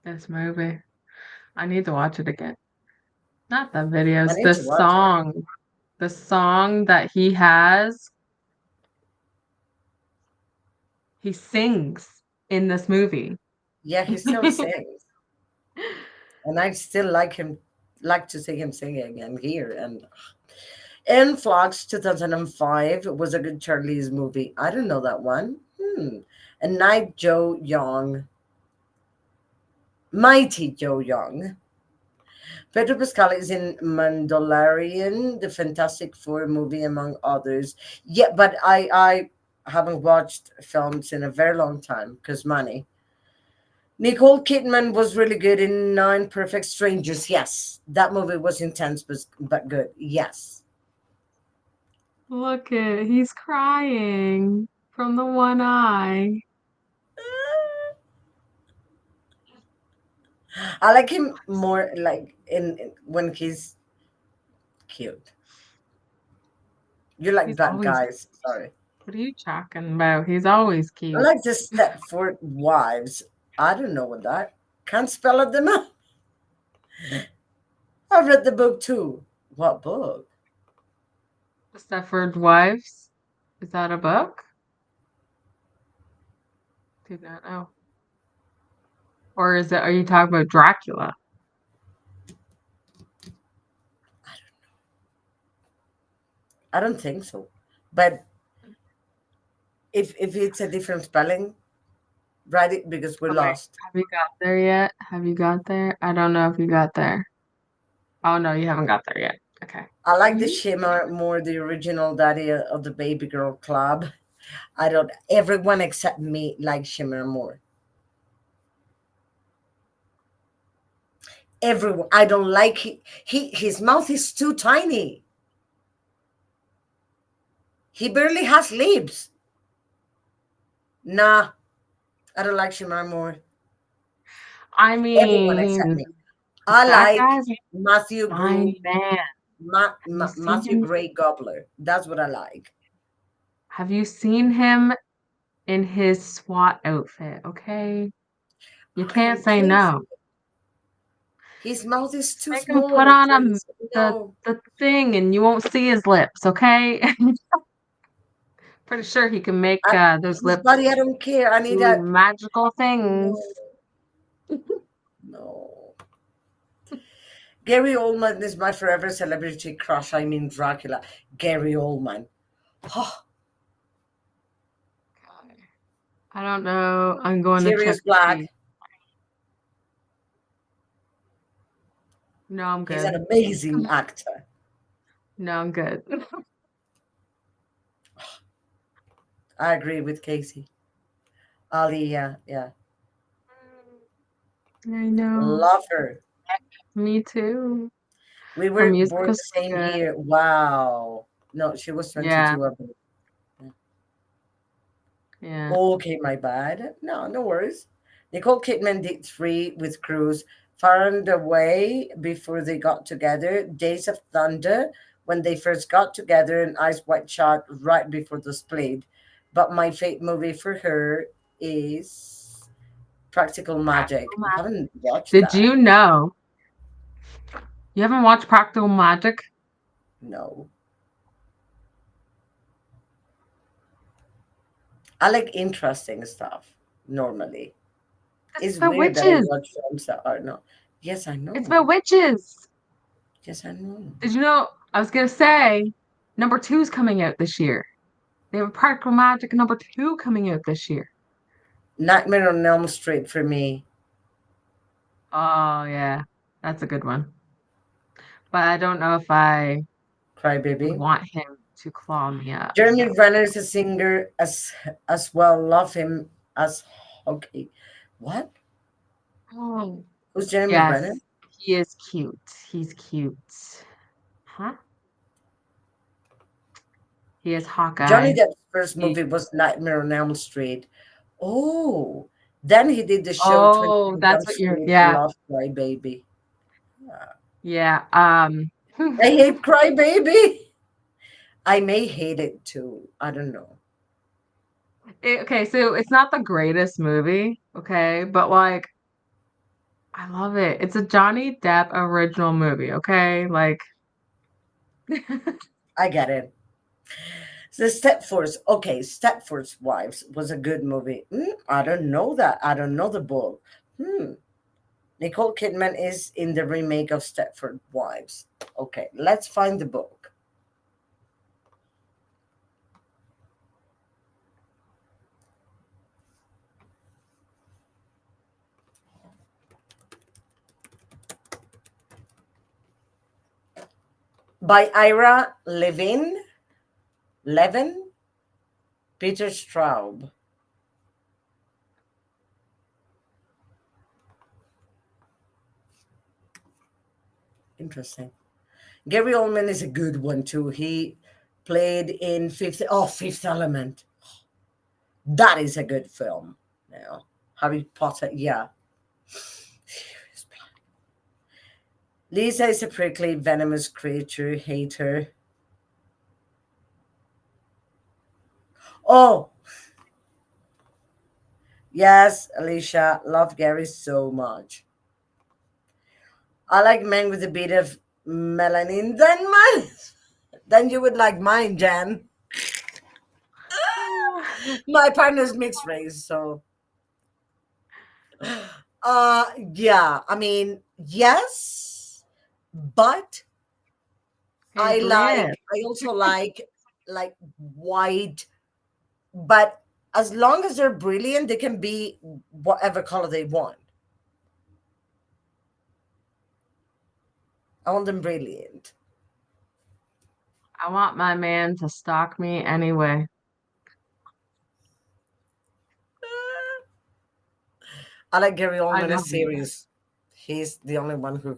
this movie. I need to watch it again. Not the I videos, need to watch it. the song that he has, he sings in this movie. Yeah, he still sings, and I still like to see him singing and hear. And Influx 2005 was a good Charlie's movie. I don't know that one. And Night Joe Young, Mighty Joe Young. Pedro Pascal is in Mandalorian, the Fantastic Four movie, among others. Yeah, but I haven't watched films in a very long time because money. Nicole Kidman was really good in Nine Perfect Strangers. Yes, that movie was intense, but good. Yes, Look at he's crying from the one eye. I like him more like in when he's cute. You like He's bad always guys. Sorry. what are you talking about? He's always I cute. like the Stepford Wives. I don't know what that. Can't spell it them out. I've read the book too. What book? The Stepford Wives. Is that a book? Did not know. Or is it are you talking about Dracula? I don't think so. But if it's a different spelling, write it because we're Okay. lost. Have you got there yet? Have you got there? I don't know if you got there. Oh no, you haven't got there yet. Okay. I like the Mhm. Shimmer more, the original Daddy of the Baby Girl Club. I don't. Everyone except me like Shimmer more. Everyone. I don't like his mouth is too tiny. He barely has lips. Nah, I don't like Shimmer more. I Everyone except mean, me. I that like guy's a Matthew fine man. Have you seen Matthew him? Gray Gobbler. That's what I like. Have you seen him in his SWAT outfit? Okay. You I can't don't say think so. no. His mouth is too Make him put small, on Trace. the No. the thing and you won't see his lips, okay? Pretty sure he can make I, those his body, I lips don't care. I need do a magical no, things. no. Gary Oldman is my forever celebrity crush. I mean Dracula. Gary Oldman. Oh, I don't know. I'm going to check Sirius to see. Black. No, I'm He's an good. amazing actor. No, I'm good. I agree with Casey. Ali, yeah, yeah. I know. Love her. Me too. We Her were music born was the so same good. year. Wow. No, she was Yeah, 22, I believe. Yeah. yeah. Okay, my bad. No, no worries. Nicole Kidman did three with Cruise. Far and Away before they got together. Days of Thunder when they first got together, and Ice White Shot right before the split. But my fate movie for her is Practical Magic. Practical Magic. Haven't watched Did that. you know you haven't watched Practical Magic? No. I like interesting stuff normally. It's It's about weird that I witches. watch films that are no. Yes, I It's know. about witches. Yes, I know. Did you know? I was gonna say number two's coming out this year. They have a Practical Magic number two coming out this year. Nightmare on Elm Street for me. Oh yeah, that's a good one. But I don't know if I would Crybaby. want him to claw me up. Jeremy So, Renner is a singer as well. Love him as okay. What? oh Who's Jeremy Renner? yes, he is cute. He's cute. Huh? He is Johnny Hawkeye. Depp's first He, movie was Nightmare on Elm Street. Oh, then he did the show oh, 21 that's Jump what you're. Street. Yeah, Love Crybaby. Yeah. yeah. I hate Crybaby. I may hate it too. I don't know. Okay, so it's not the greatest movie, okay, but like I love it. It's a Johnny Depp original movie, okay? Like I get it. The Stepfords, okay, Stepford's Wives was a good movie. I don't know that. I don't know the book. Hmm. Nicole Kidman is in the remake of Stepford Wives. Okay, let's find the book. By Ira Levin, Peter Straub. Interesting. Gary Oldman is a good one too. He played in Fifth Element. That is a good film. Now, Harry Potter, yeah. Lisa is a prickly, venomous creature, hater. Oh, yes, Alicia, love Gary so much. I like men with a bit of melanin than mine. Then you would like mine, Jan. My partner's mixed race, so yeah, I mean, yes, but hey, Brit. I also like white, but as long as they're brilliant, they can be whatever color they want. I want them brilliant. I want my man to stalk me anyway. I like Gary I Oldman love as it. Sirius. He's the only one who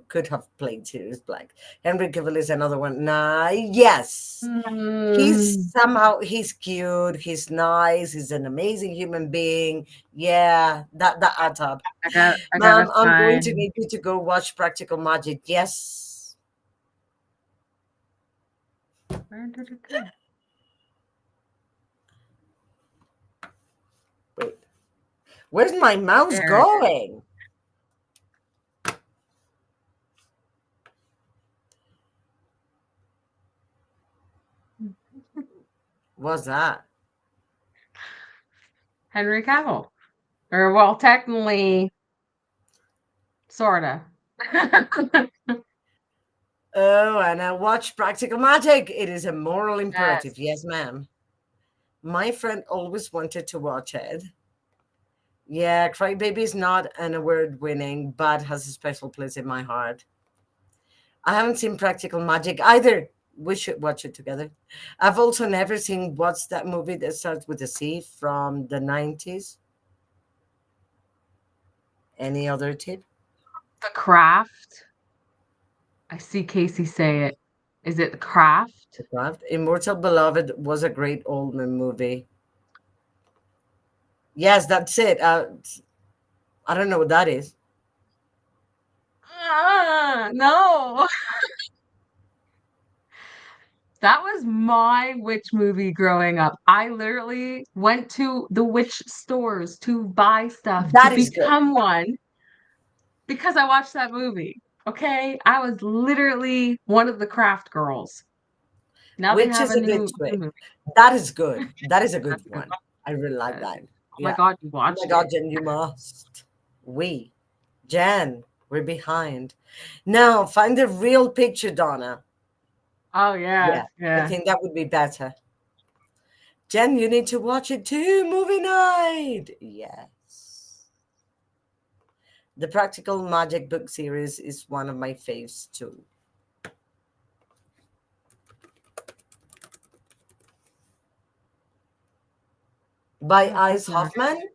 could have played Sirius Black. Henry Cavill is another one. Nah, yes. Mm, He's cute, he's nice, he's an amazing human being. Yeah, that adds up. I gotta Mom, I'm going to find need you to go watch Practical Magic. Yes. where did it go? Wait. Where's my mouse There it going? is. What's that? Henry Cavill. Or well, technically, sorta. Oh, and I watch Practical Magic. It is a moral Yes. imperative. Yes, ma'am. My friend always wanted to watch it. Yeah, Crybaby is not an award winning, but has a special place in my heart. I haven't seen Practical Magic either. We should watch it together. I've also never seen what's that movie that starts with a C from the 90s? Any other tip? The Craft. I see Casey say it. Is it The Craft? The Craft? Immortal Beloved was a great Oldman movie. Yes, that's it. I don't know what that is. No. That was my witch movie growing up. I literally went to the witch stores to buy stuff to That is good. become one because I watched that movie. Okay? I was literally one of the craft girls. Now they Which have is a a good new twist. movie. That is good. That is a good That's a good one. I really like one. that. Oh my Yeah. God, you Oh my watched God, it. Jen, you must. We, Jen, we're behind. Now, find the real picture, Donna. Oh yeah, Yeah, I yeah. think that would be better. Jen, you need to watch it too. Movie night. Yes. The Practical Magic book series is one of my faves too. By Oh, Ice goodness. Hoffman.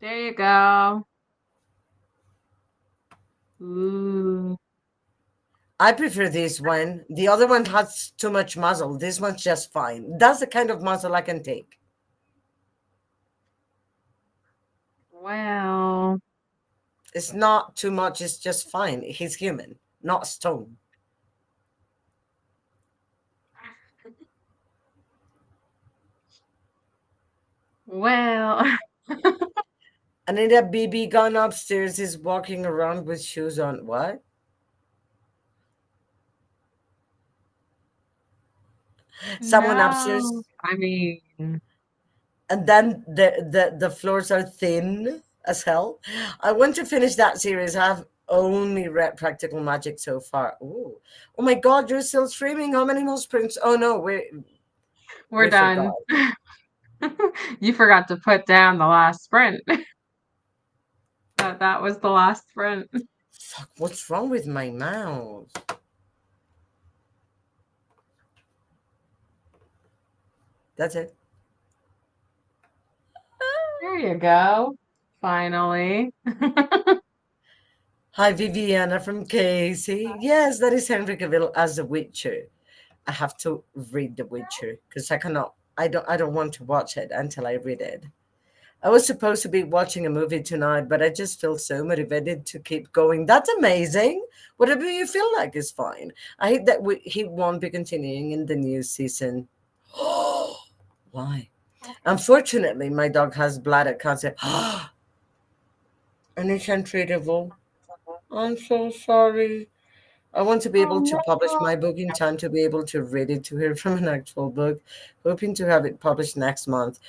There you go. Ooh. I prefer this one. The other one has too much muzzle. This one's just fine. That's the kind of muzzle I can take. Well, It's not too much, it's just fine. He's human, not stone. Well, And in that BB gun upstairs is walking around with shoes on. What? Someone no. upstairs, I mean, and then the floors are thin as hell. I want to finish that series. I've only read Practical Magic so far. Ooh. Oh my God, you're still streaming. How many more sprints? Oh no, we're we forgot. done. You forgot to put down the last sprint. That was the last sprint. Fuck, what's wrong with my mouse? That's it. There you go. Finally. Hi, Viviana from Casey. Yes, that is Henry Cavill as The Witcher. I have to read The Witcher because I don't want to watch it until I read it. I was supposed to be watching a movie tonight, but I just feel so motivated to keep going. That's amazing. Whatever you feel like is fine. I hate that he won't be continuing in the new season. Why? Unfortunately, my dog has bladder cancer. And it's untreatable. I'm so sorry. I want to be Oh able to publish no. my book in time to be able to read it to her from an actual book. Hoping to have it published next month.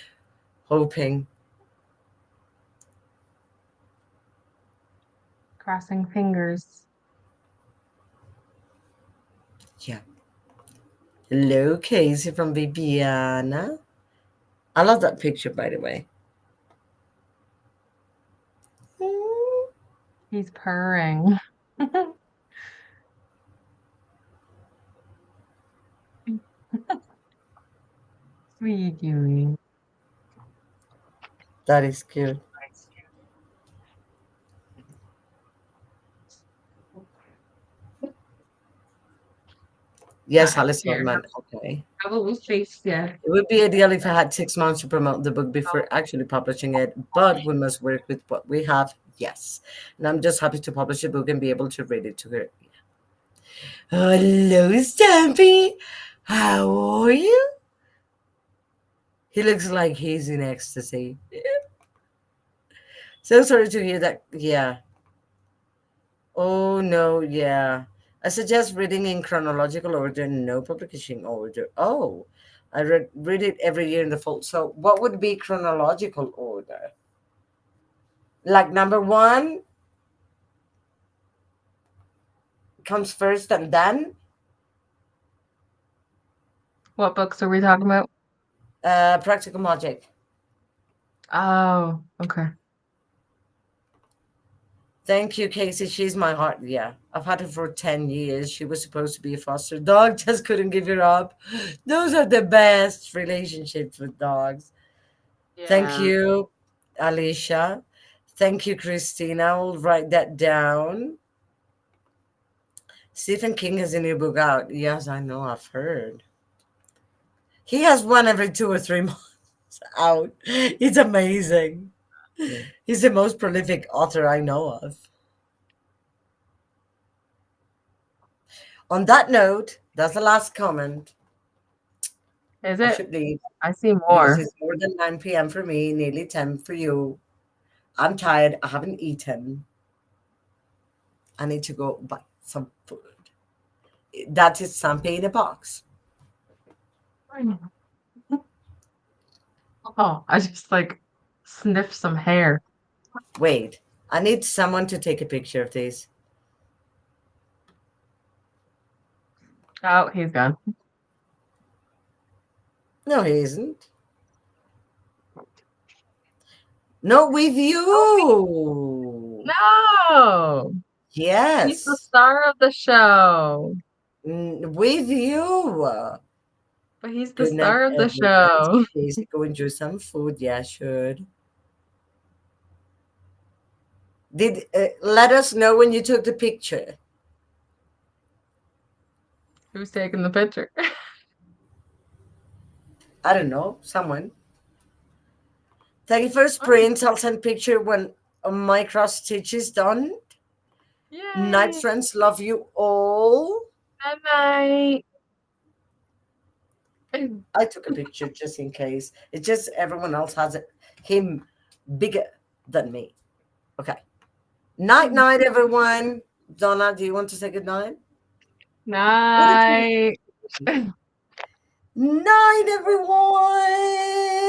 Hoping. Crossing fingers. Yeah. Hello, Casey from Bibiana. I love that picture, by the way. Mm. He's purring. What are you doing? That is cute. Yes, Alice Here. Norman. Okay. Have a little face, yeah. It would be ideal if I had 6 months to promote the book before actually publishing it, but we must work with what we have. Yes. And I'm just happy to publish a book and be able to read it to her. Hello, Stampy. How are you? He looks like he's in ecstasy. So sorry to hear that. Yeah. Oh, no. Yeah. I suggest reading in chronological order, no publication order. Oh, read it every year in the fall. So, what would be chronological order? Like number one comes first and then What books are we talking about? Practical Magic. Oh, okay. Thank you, Casey. She's my heart. Yeah, I've had her for 10 years. She was supposed to be a foster dog, just couldn't give her up. Those are the best relationships with dogs. Thank Yeah. you, Alicia. Thank you, Christina. I'll write that down. Stephen King has a new book out. Yes, I know. I've heard. He has one every 2 or 3 months out. It's amazing. He's the most prolific author I know of. On that note, that's the last comment. Is I it? should leave I see because more. it's more than 9 p.m. for me, nearly 10 for you. I'm tired. I haven't eaten. I need to go buy some food. That is something in a box. I know. Oh, I just like sniffed some hair. Wait, I need someone to take a picture of this. Oh, he's gone. No, he isn't. No, with Oh, you. no. He's the Yes, star of the show. with you. But he's the Good night, star of the everyone. show. Please go enjoy some food. Yeah, should. Did let us know when you took the picture. Who's taking the picture? I don't know, someone. Thank you for Oh, sprints. I'll send picture when my cross stitch is done. Night yay. friends, love you all. Good night. I took a picture just in case. It's just everyone else has it. him bigger than me. Okay. Night, night, everyone. Donna, do you want to say good night? Night. Night, everyone.